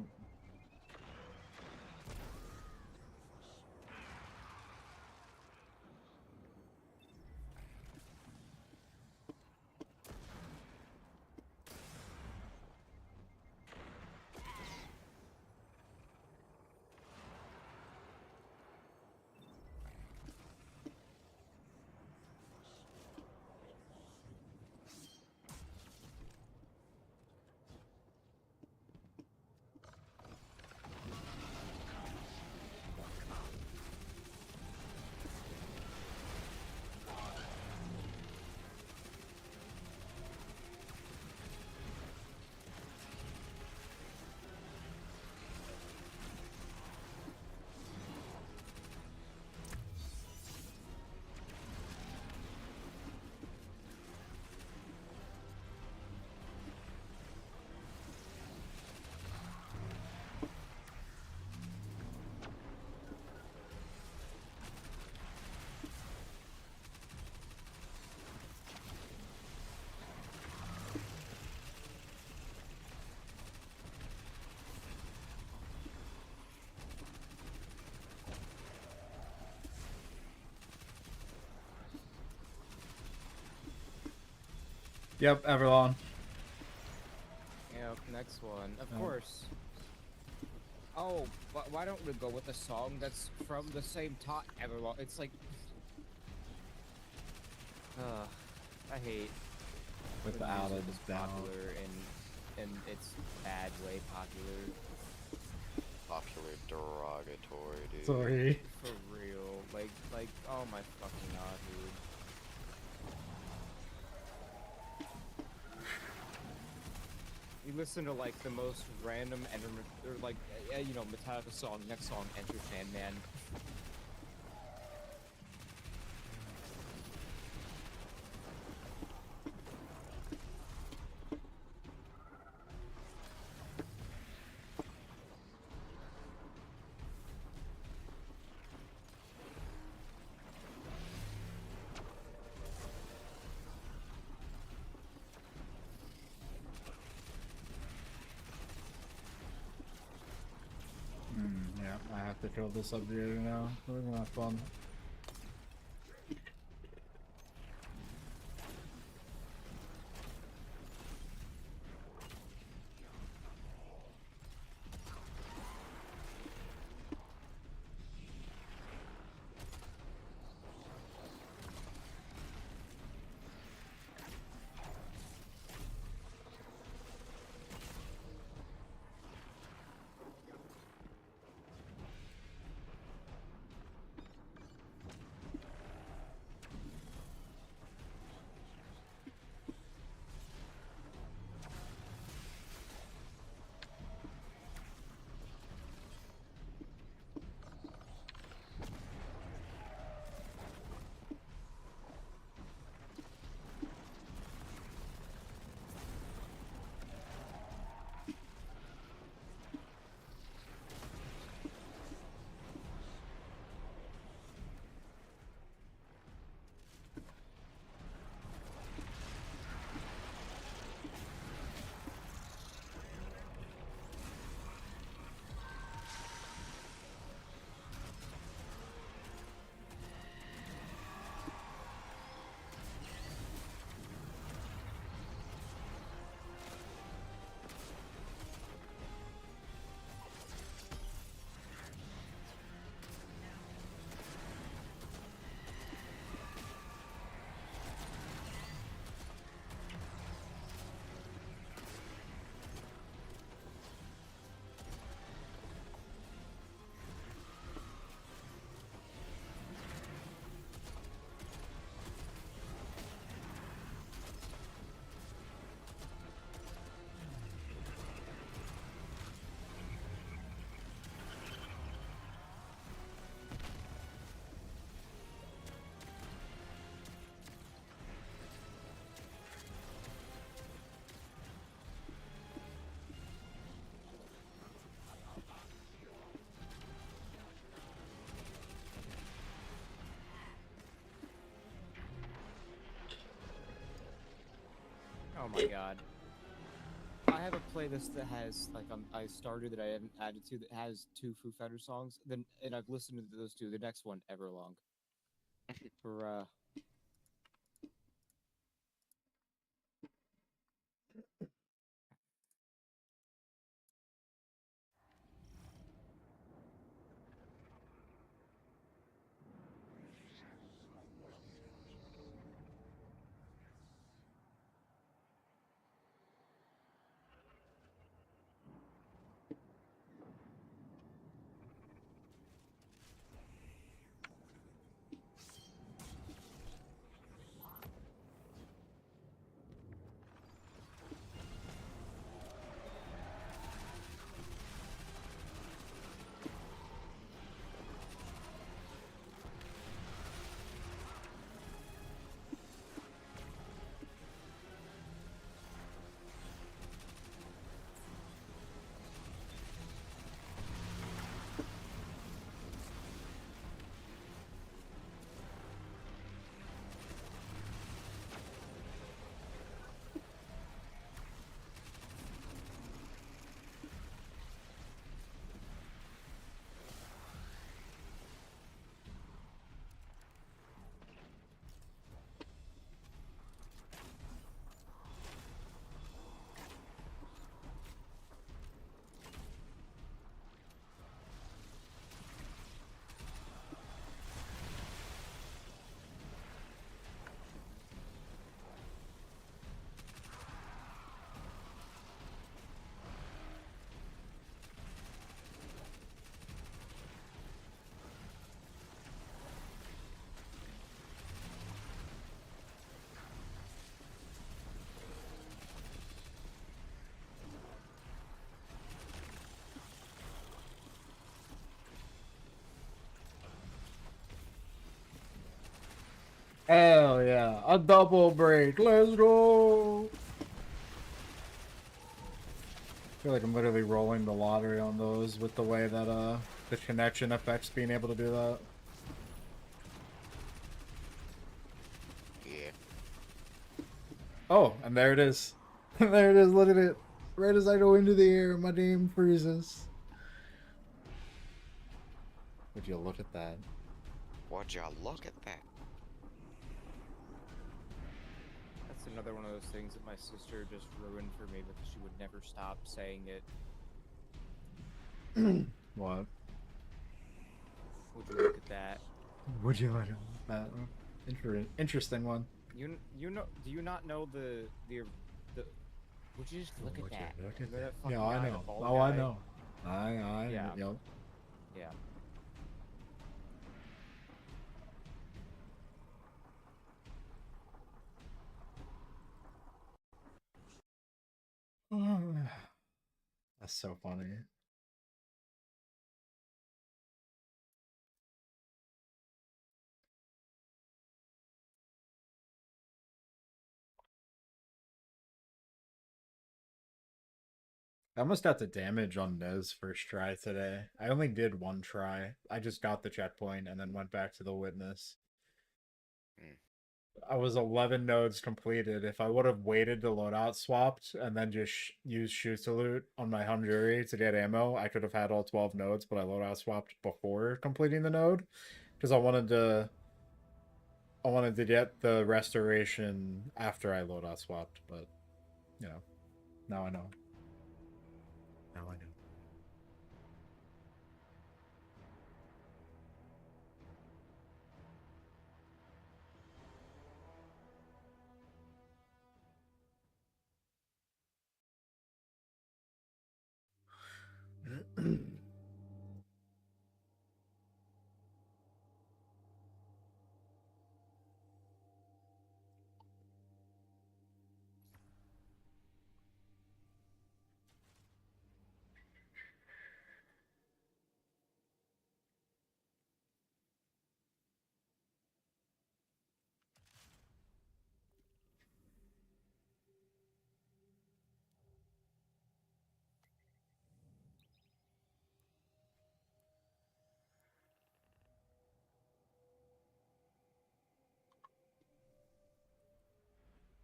Yep, Everlong. Yeah, next one. Of Oh. course. Oh, why don't we go with a song that's from the same time? Everlong. It's like. I hate With the when music album is down. popular and it's bad way popular. Popular derogatory, dude. Sorry. For real. Like, oh my fucking god, dude. You listen to like the most random or like you know, Metallica song, next song, Enter Sandman. Yeah, I have to kill this subject now. We're gonna have fun. Oh my god. I have a playlist that has like I started that I haven't added to that has 2 Foo Fighters songs. Then and I've listened to those 2. The next one, Everlong. Bruh. Hell yeah, a double break. Let's go. I feel like I'm literally rolling the lottery on those with the way that the connection affects being able to do that. Yeah. Oh, and there it is. There it is. Look at it. Right as I go into the air, my name freezes. Would you look at that? Would y'all look at that? That's another one of those things that my sister just ruined for me because she would never stop saying it. What? Would you look at that? Would you look at that? Interesting one. You know? Do you not know the? Would you just look Would at you that? look at Remember that? fucking Yeah, I guy, the know. bald Oh, I guy? know. I Yeah. Yep. Yeah. That's so funny. I almost got the damage on Nez first try today. I only did one try. I just got the checkpoint and then went back to the witness. I was 11 nodes completed. If I would have waited to loadout swapped and then just used shoot salute on my Humjury to get ammo, I could have had all 12 nodes, but I loadout swapped before completing the node because I wanted to get the restoration after I loadout swapped, but you know, now I know. Now I know.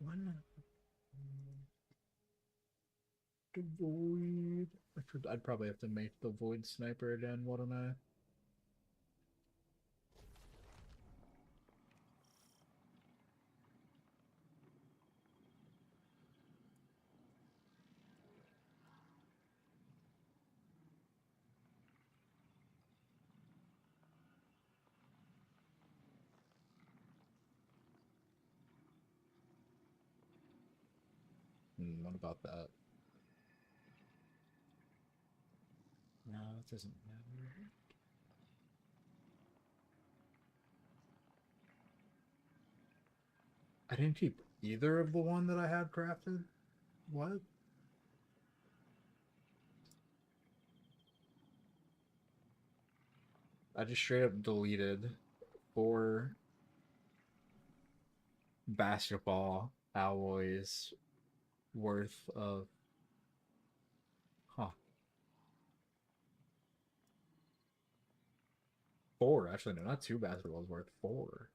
One. the void. I'd probably have to make the void sniper again, wouldn't I? What about that? No, it doesn't matter. I didn't keep either of the one that I had crafted. What? I just straight up deleted 4 basketball alloys worth of. Huh. 4, actually, no, not 2 basketballs worth. 4.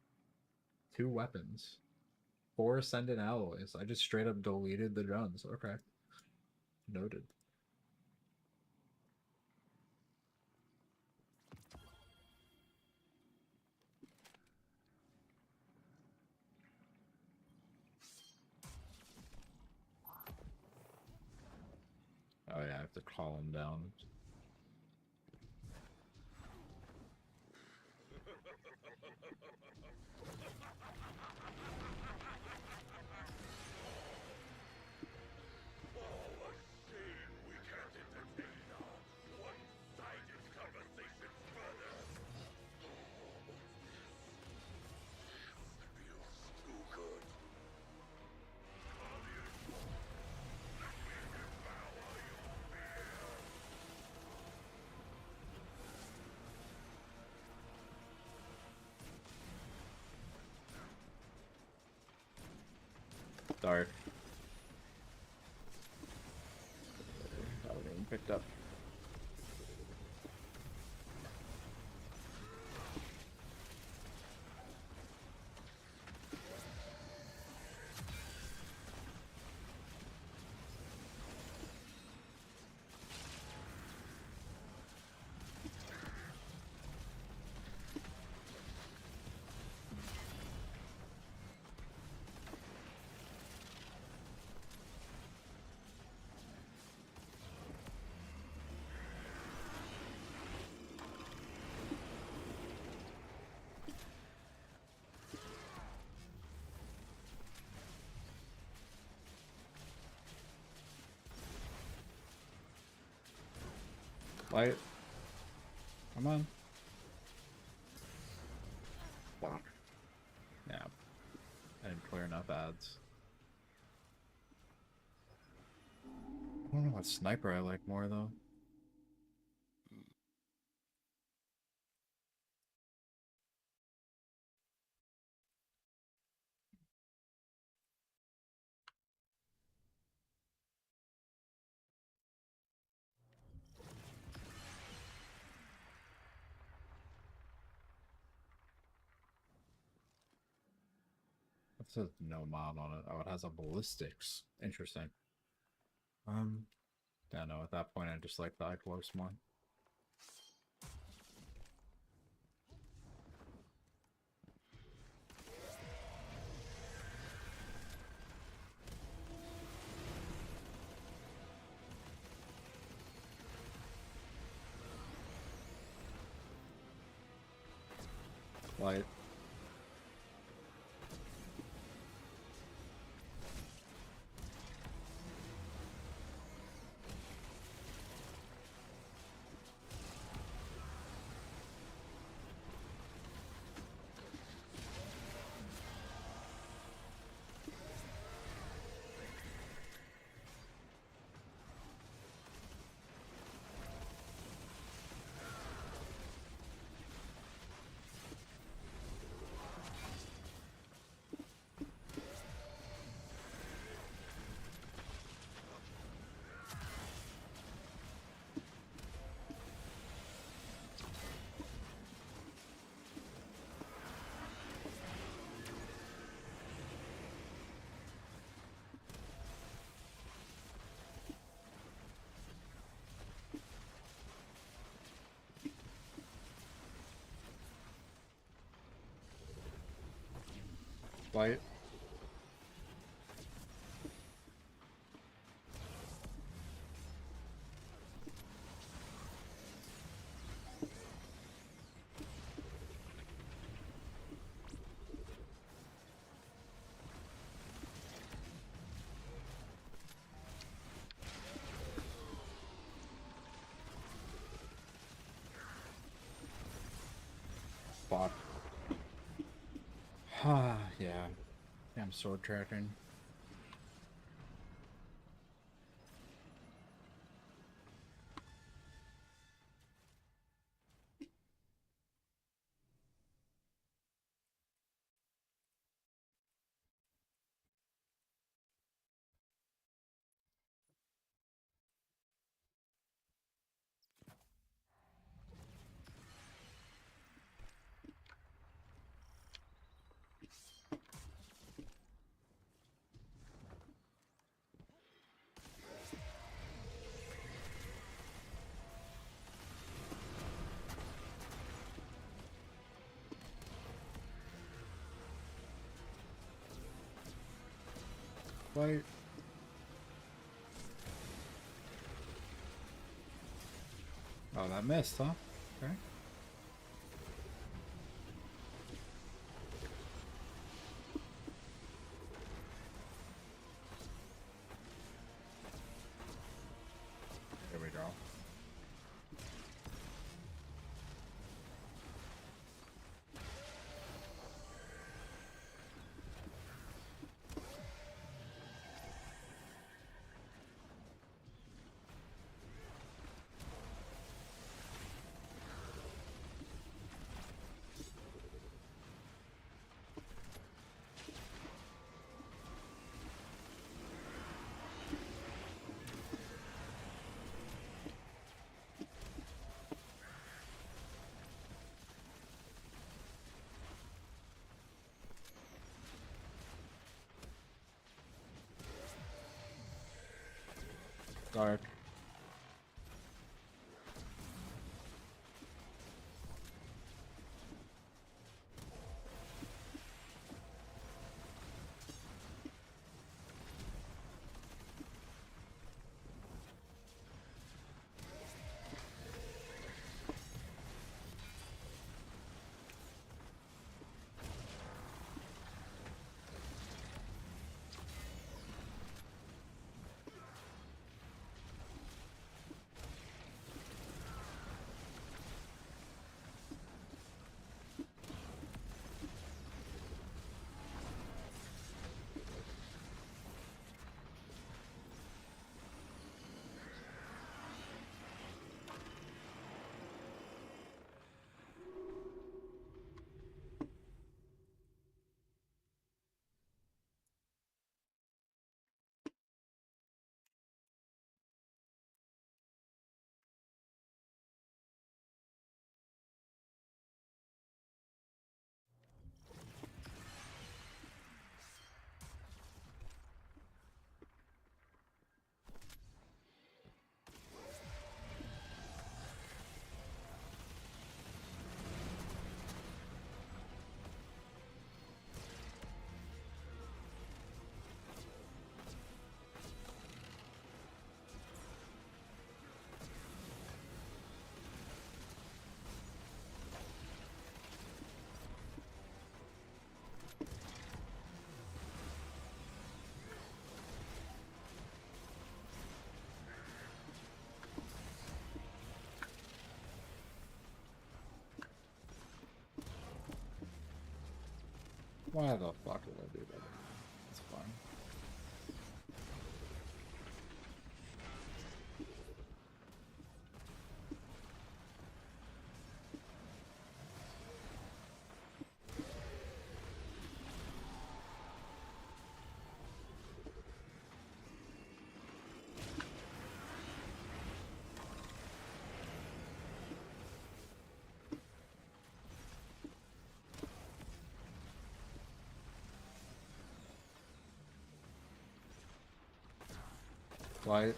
2 weapons. 4 ascendant alloys. I just straight up deleted the guns. Okay. Noted. Oh yeah, I have to call him down. Dark. That was getting picked up. Light. Come on. Fuck. Yeah. I didn't clear enough ads. I don't know what sniper I like more though. It says no mod on it. Oh, it has a ballistics. Interesting. Yeah, no, at that point I just like the eye close more. Light. Light. Fuck. Yeah. Damn sword tracking. Light. Oh, that missed, huh? Okay. There we go. Dark. Why the fuck did I do that? It's fine. Light.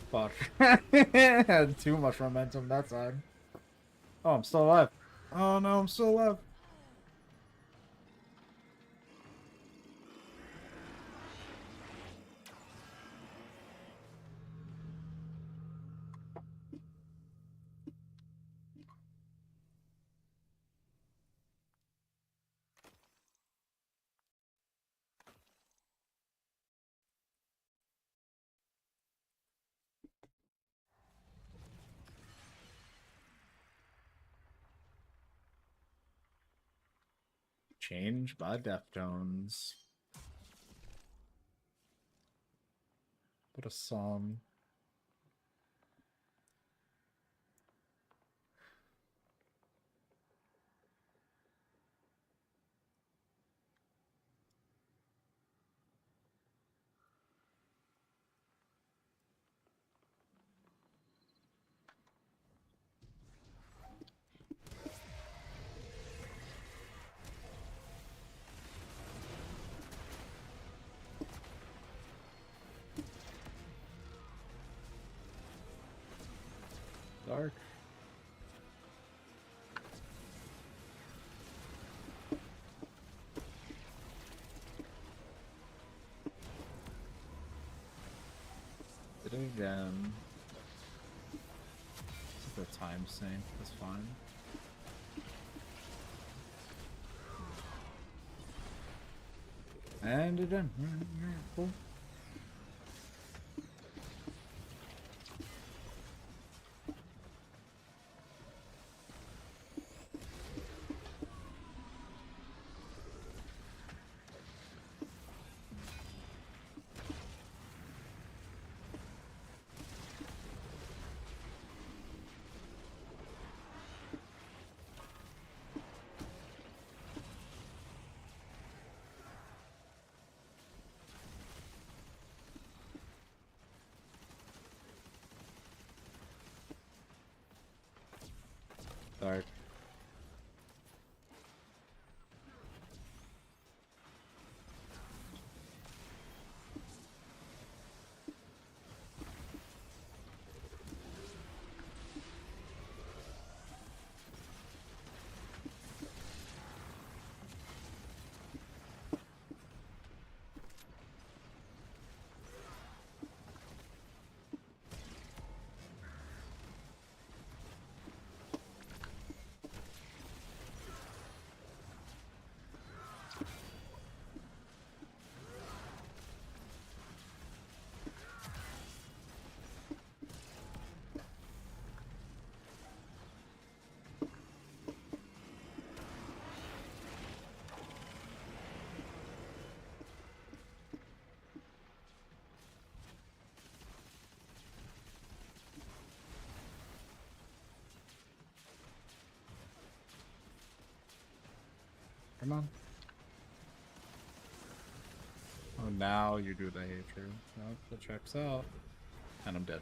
Fuck. Had too much momentum that time. Oh, I'm still alive. Oh no, I'm still alive. Change by Deftones. What a song. Dark. Did it again. It's like a time sync. That's fine. And it done. Cool. Dark. Come on. Oh, now you do the hatred. Nope, that checks out. And I'm dead.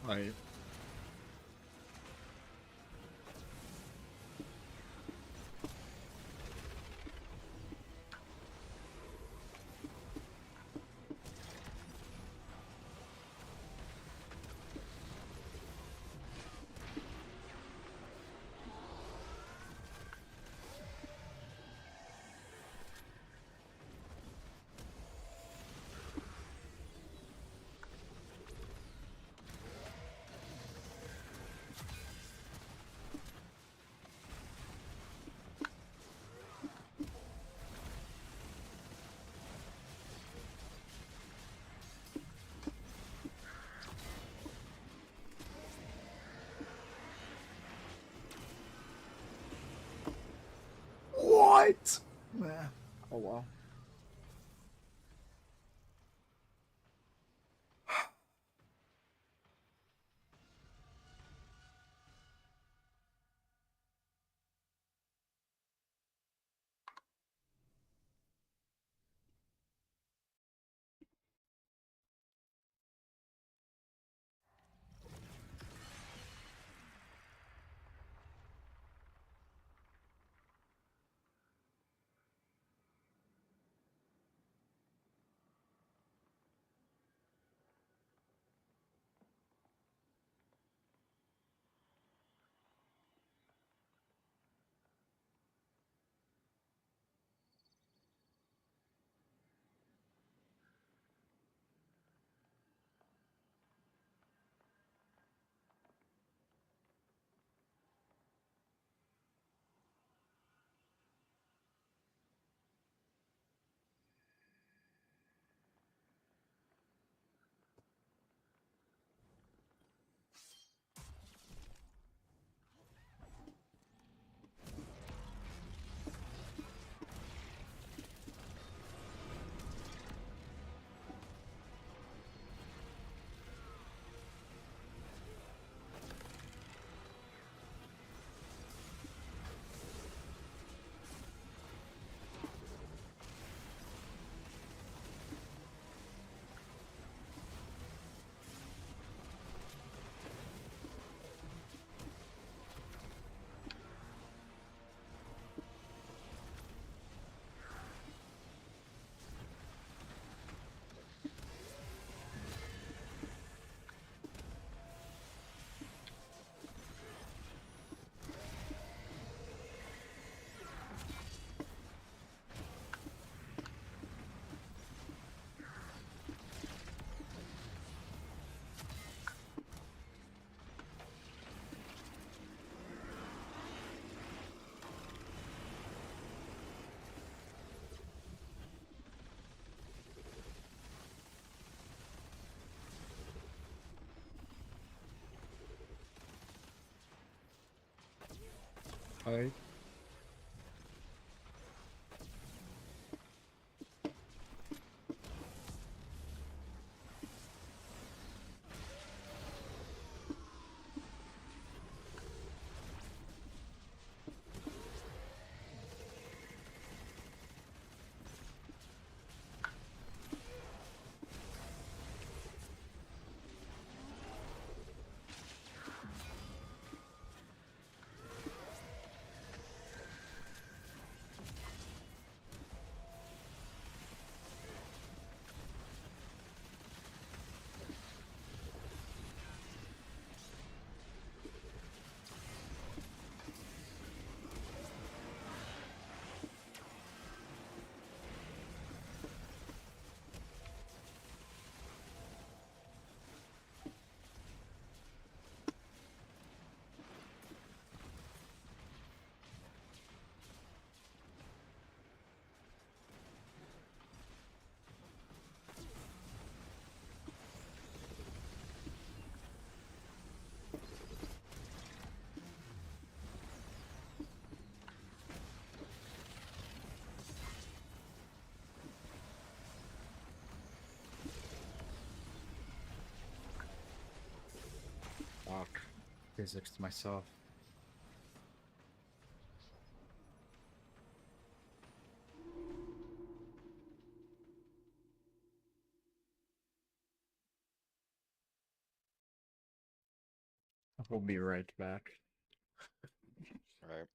Right. right. Oh well. Hi. Fuck. Physics to myself. We'll be right back. Right.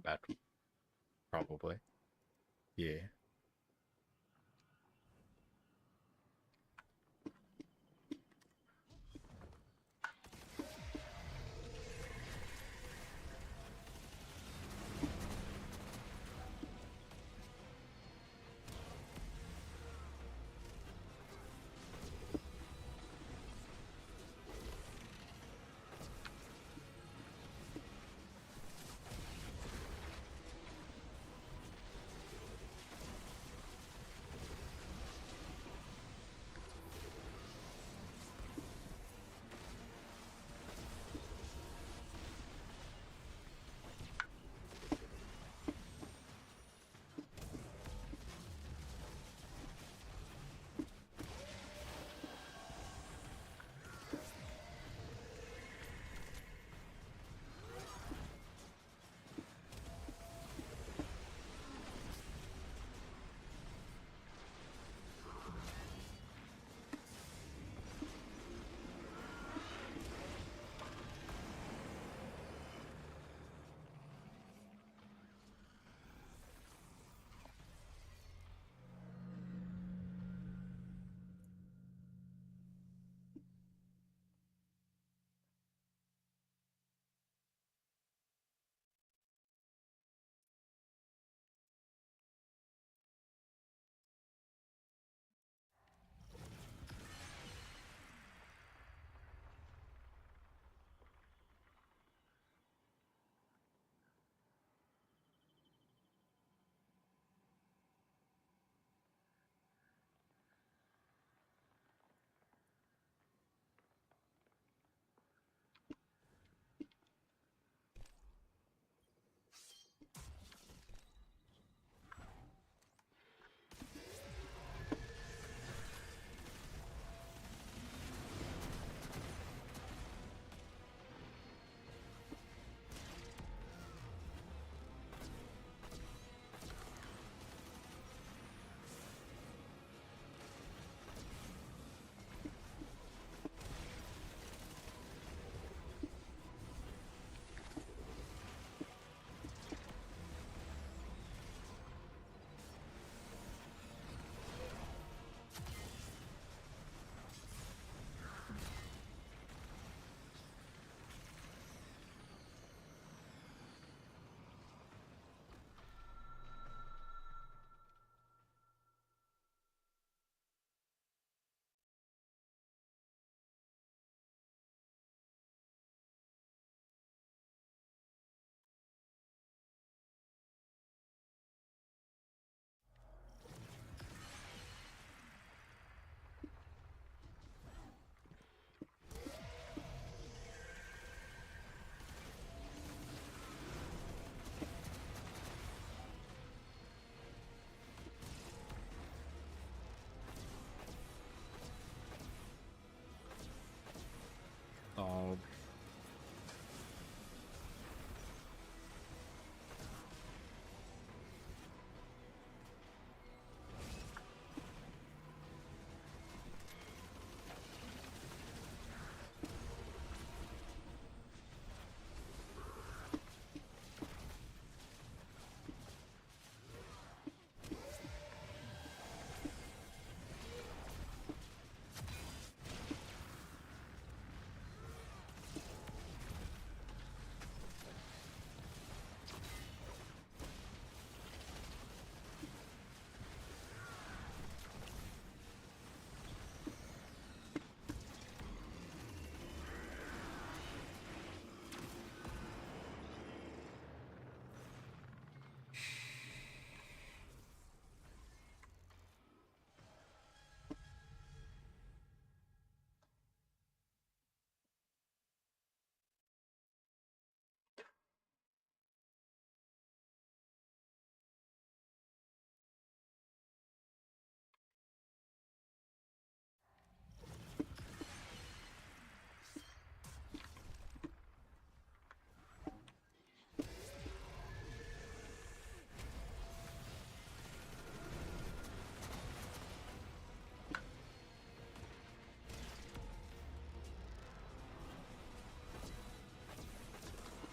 combat. Probably. Yeah. Oh.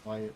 Why?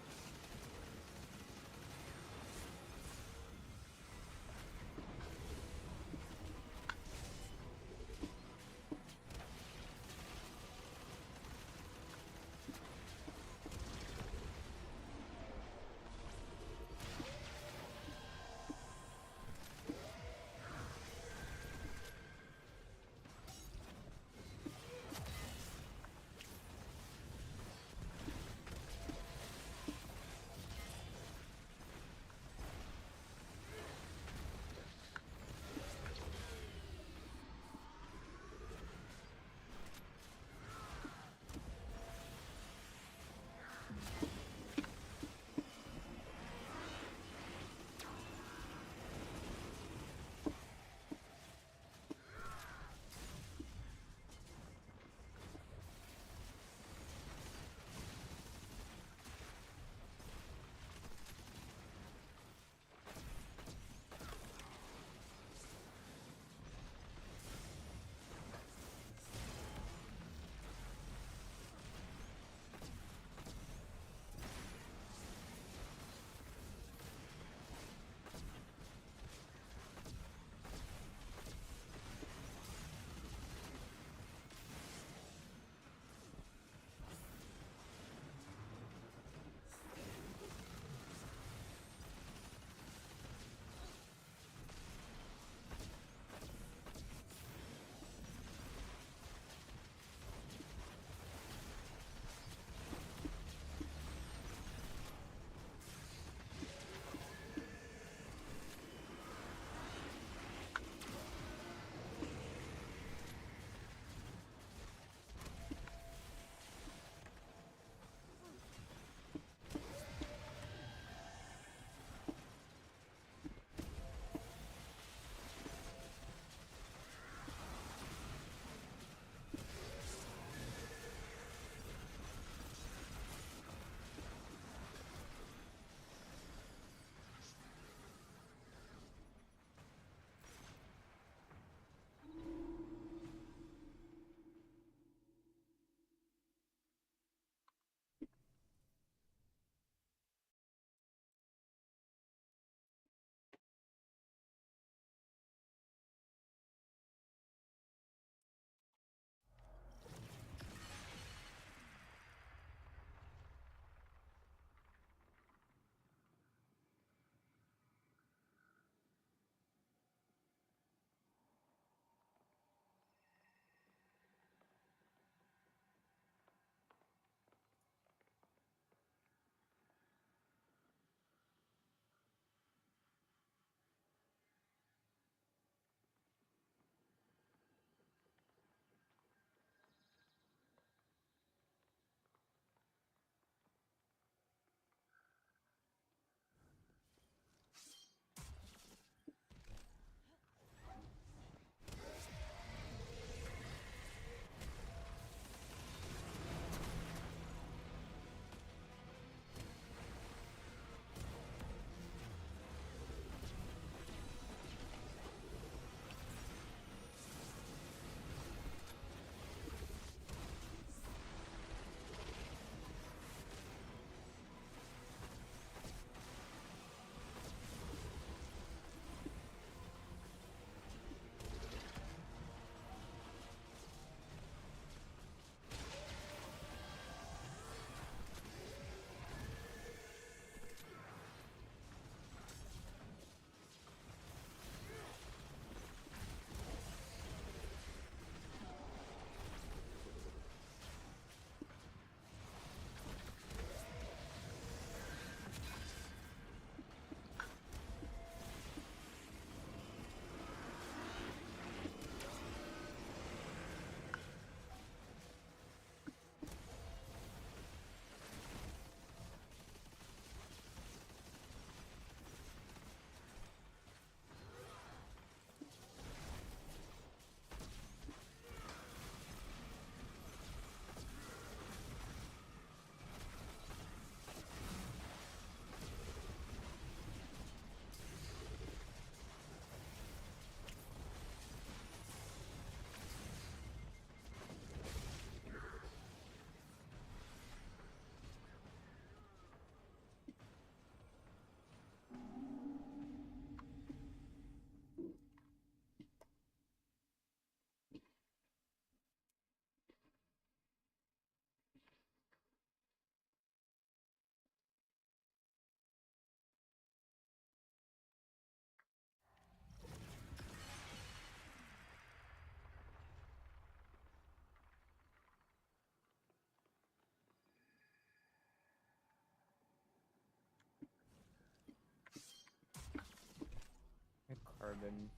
carbon.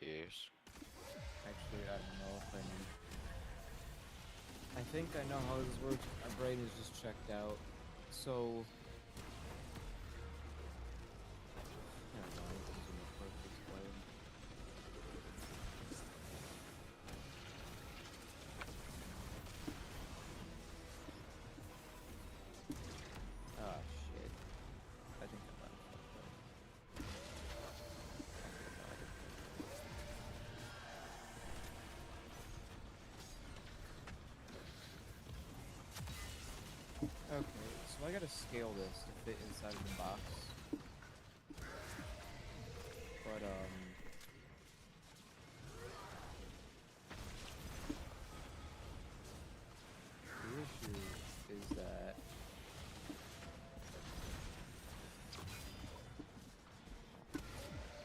Yes. Actually, I don't know if I need. I think I know how this works. My brain is just checked out. So. Never mind, this isn't a perfect explain. Ah, shit. I think I might have fucked up. Actually, no, I didn't. Okay, so I gotta scale this to fit inside of the box. But,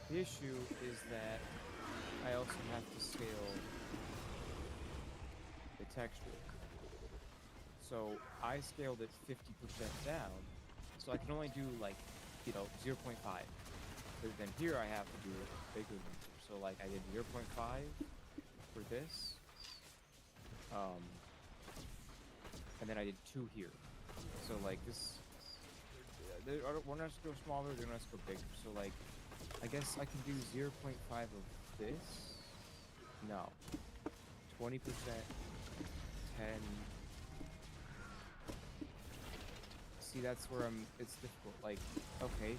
the issue is that I also have to scale the texture. So I scaled it 50% down, so I can only do like, 0.5. But then here I have to do it bigger than here. So like I did 0.5 for this, and then I did 2 here. So like this, one has to go smaller, the other has to go bigger. So like, I guess I can do 0.5 of this. No, 20%, 10. See, that's where it's difficult. Like, okay,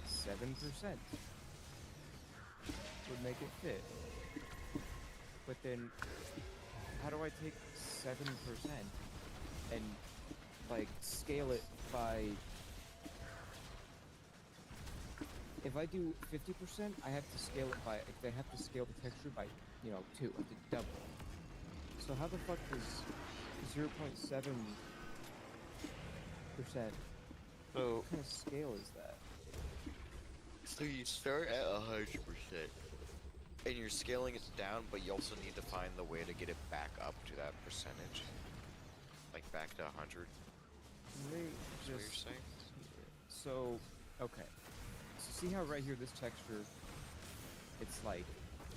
7% would make it fit. But then, how do I take 7% and, like, scale it by... If I do 50%, I have to scale it by... I have to scale the texture by, 2. I have to double. So how the fuck does 0.7%... So, What kind of scale is that? so you start at 100%, and you're scaling it down, but you also need to find the way to get it back up to that percentage, like back to 100. Let me Is what you're just saying? so okay. So see how right here this texture, it's like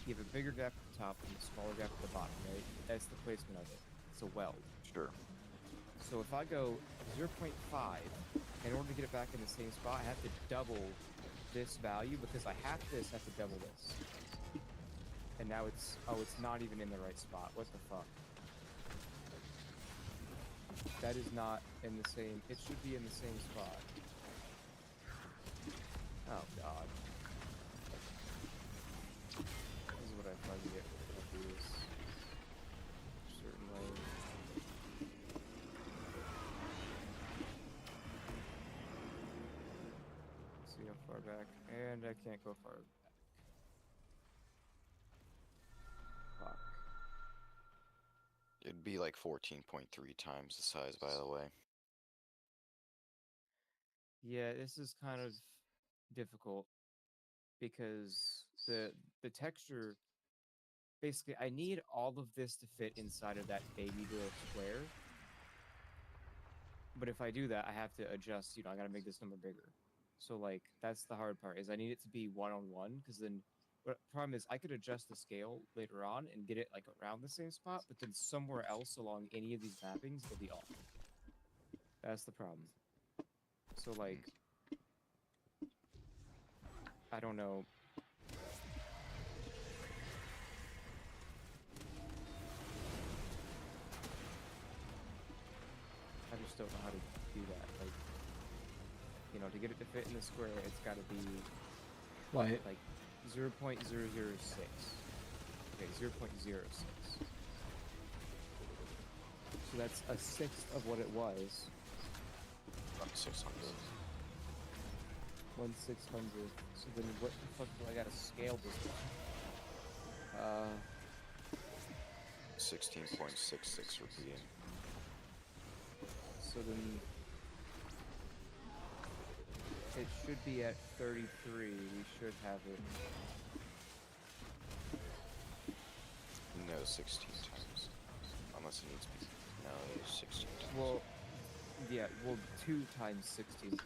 you have a bigger gap at the top and a smaller gap at the bottom, right? That's the placement of it. It's a weld. Sure. So if I go 0.5, in order to get it back in the same spot, I have to double this value because I have to double this. And now it's not even in the right spot. What the fuck? That is not in the same, it should be in the same spot. Oh god. This is what I find to get with these certain ways. See how far back, and I can't go far back. Fuck. It'd be like 14.3 times the size, by the way. Yeah, this is kind of difficult because the texture, basically I need all of this to fit inside of that baby girl square. But if I do that, I have to adjust, I gotta make this number bigger. So like that's the hard part, is I need it to be 1-on-1, because then the problem is I could adjust the scale later on and get it like around the same spot, but then somewhere else along any of these mappings it'll be off. That's the problem. So like, I don't know. I just don't know how to do that. Like, to get it to fit in the square, it's got to be Like, 0.006. Okay, 0.06. So that's a sixth of what it was. 600. 1/600. So then what the fuck do I gotta scale this by? 16.66 repeating. So then it should be at 33. We should have it. No, 16 times. Unless it needs to be. No, it's 16 times. Well, yeah, 2 times 16.6.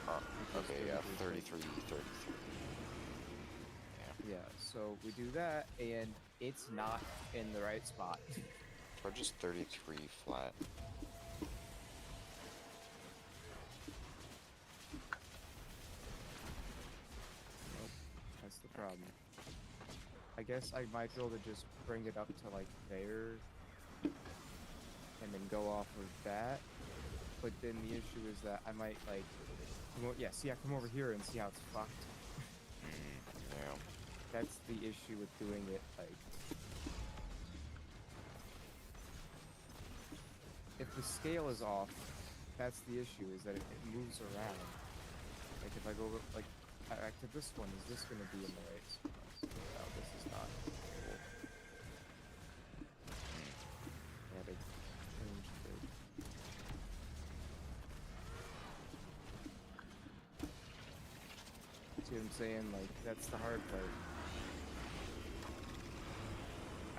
Because Okay, yeah, 33 is 33. Yeah. Yeah, so we do that, and it's not in the right spot. Or just 33 flat. Nope, that's the problem. I guess I might be able to just bring it up to like there, and then go off of that. But then the issue is that I might like, yeah, see, I come over here and see how it's fucked. Yeah. That's the issue with doing it like. If the scale is off, that's the issue, is that it moves around. Like if I go like back to this one, is this going to be in the right spot? No, this is not. Yeah, they changed it. See what I'm saying? Like, that's the hard part.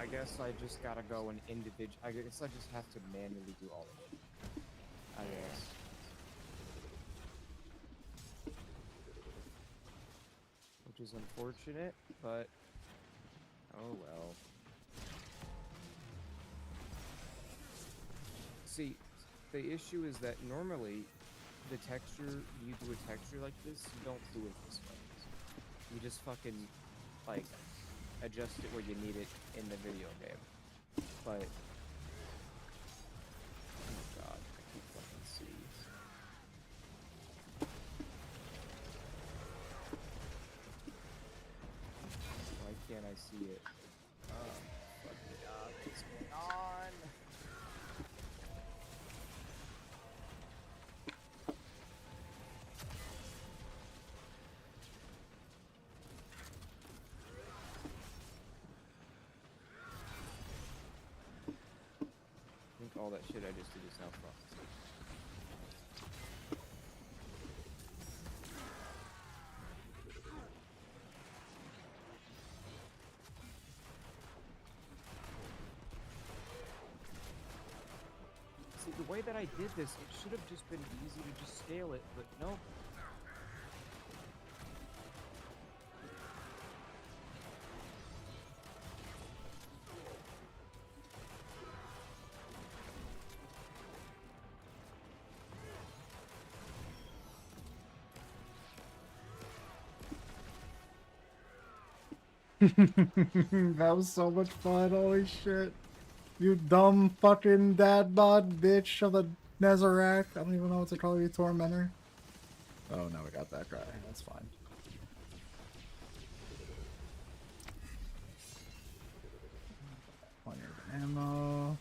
I guess I just gotta go and I guess I just have to manually do all of it. I guess. Which is unfortunate, but oh well. See, the issue is that normally you do a texture like this, you don't do it this way. You just fucking like adjust it where you need it in the video game. But oh god, I can't fucking see. Why can't I see it? Oh fucking god, what's going on? I think all that shit I just did is now fucked. See, the way that I did this, it should have just been easy to just scale it, but nope. That was so much fun. Holy shit. You dumb fucking dad bod bitch of a Nezarec. I don't even know what to call you, Tormentor. Oh, no, we got that guy. That's fine. Plenty of ammo.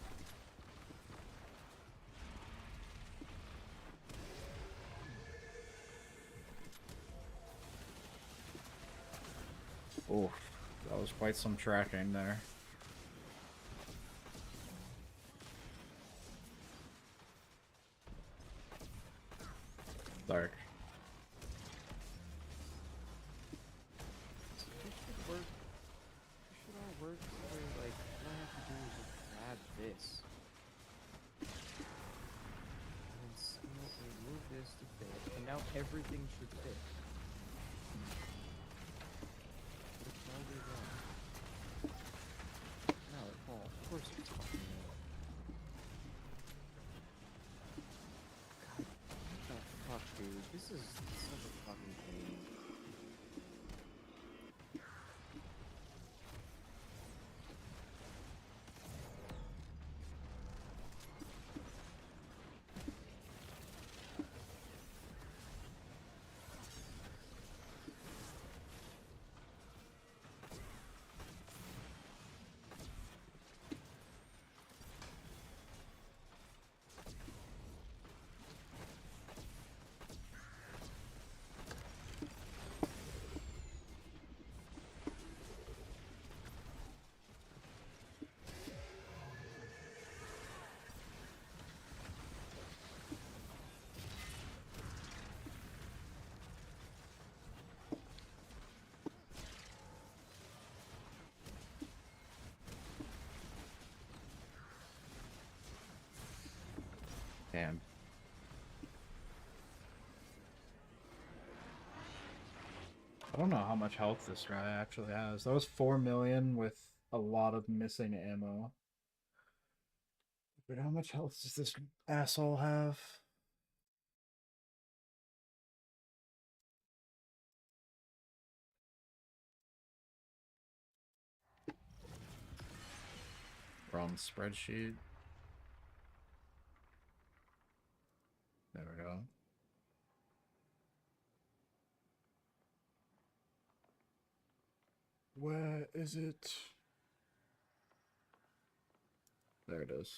Oof. That was quite some tracking there. Dark. It should work. It should all work where, like, all I have to do is just grab this. And then remove this to fit. And now everything should fit. Which now we're wrong. No, it won't. Of course it's fucking wrong. God, what the fuck, dude? This is such a fucking pain. Damn. I don't know how much health this guy actually has. That was 4 million with a lot of missing ammo. But how much health does this asshole have? Wrong spreadsheet. There we go. Where is it? There it is.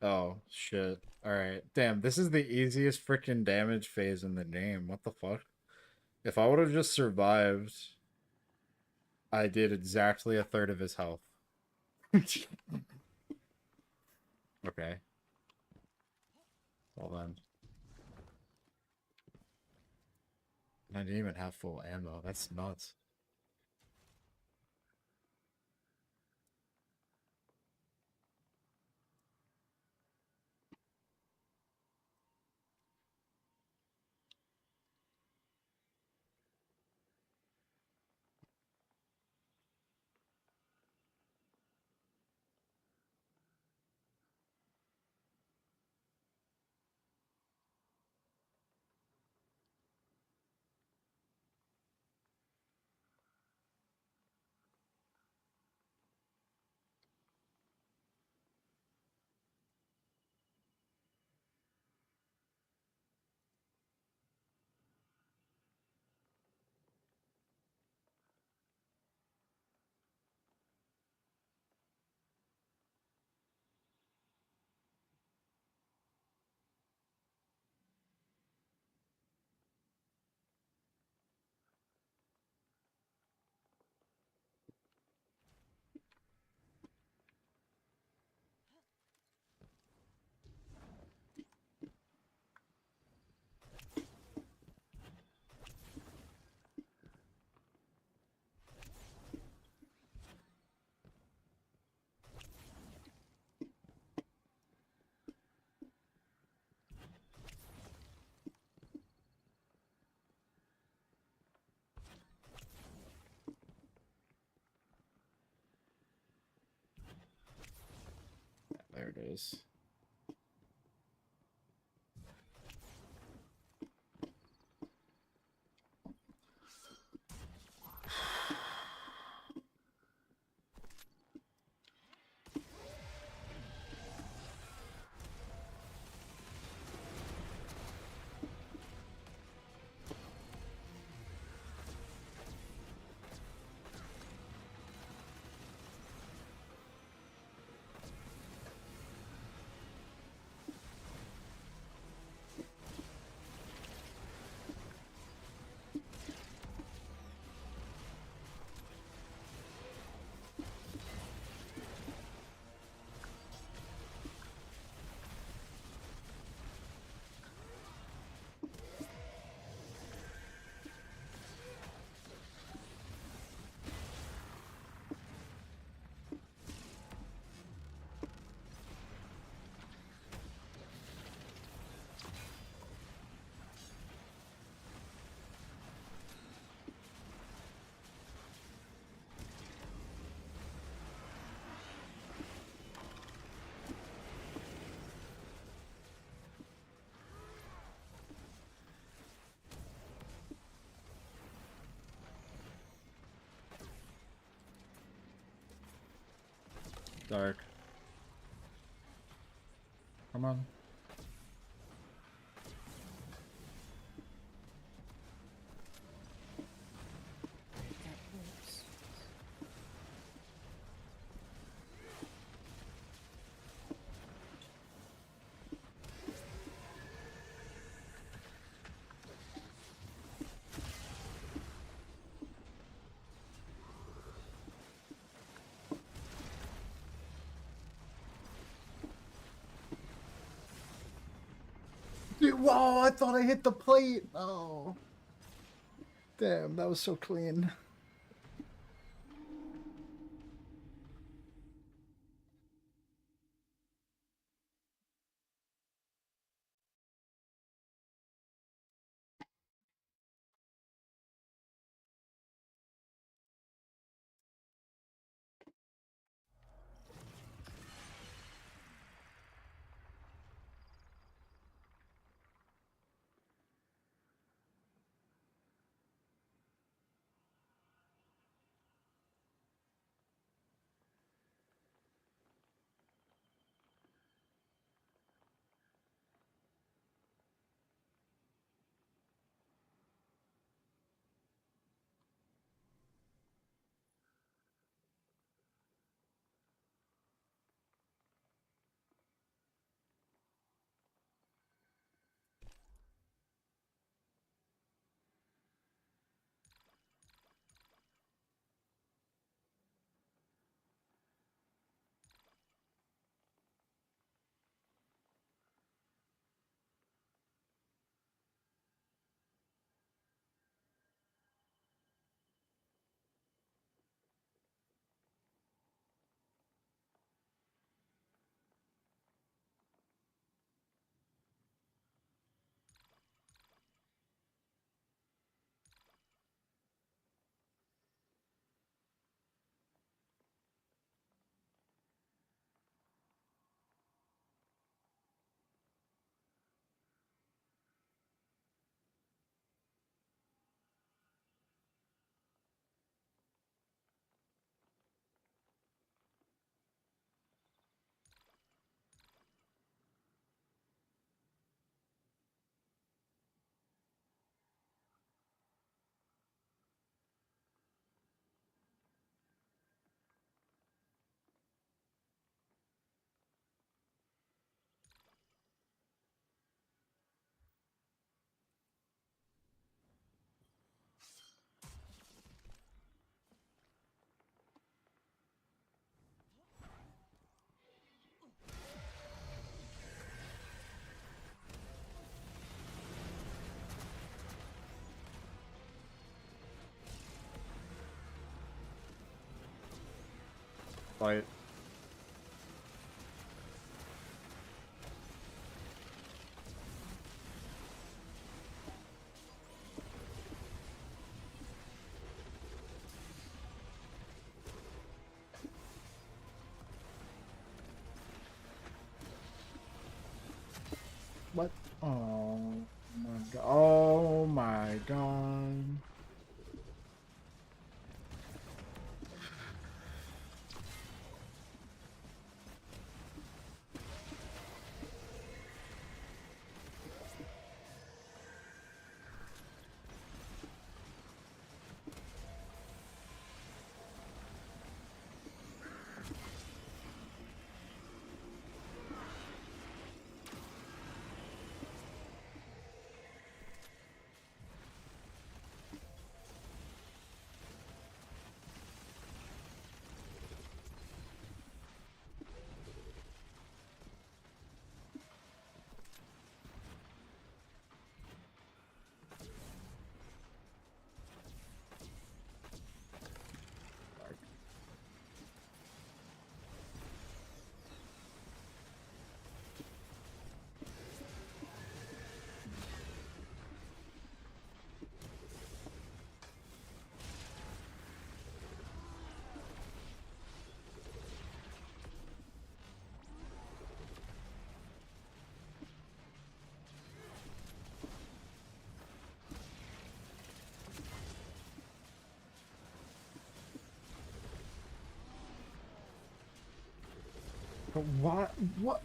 Oh, shit. Alright. Damn, this is the easiest freaking damage phase in the game. What the fuck? If I would have just survived, I did exactly a third of his health. Okay. Well then. I didn't even have full ammo. That's nuts. There it is. Dark. Come on. Dude, whoa, I thought I hit the plate. Oh. Damn, that was so clean. fight. What? Oh my god. Oh my god. But why? What?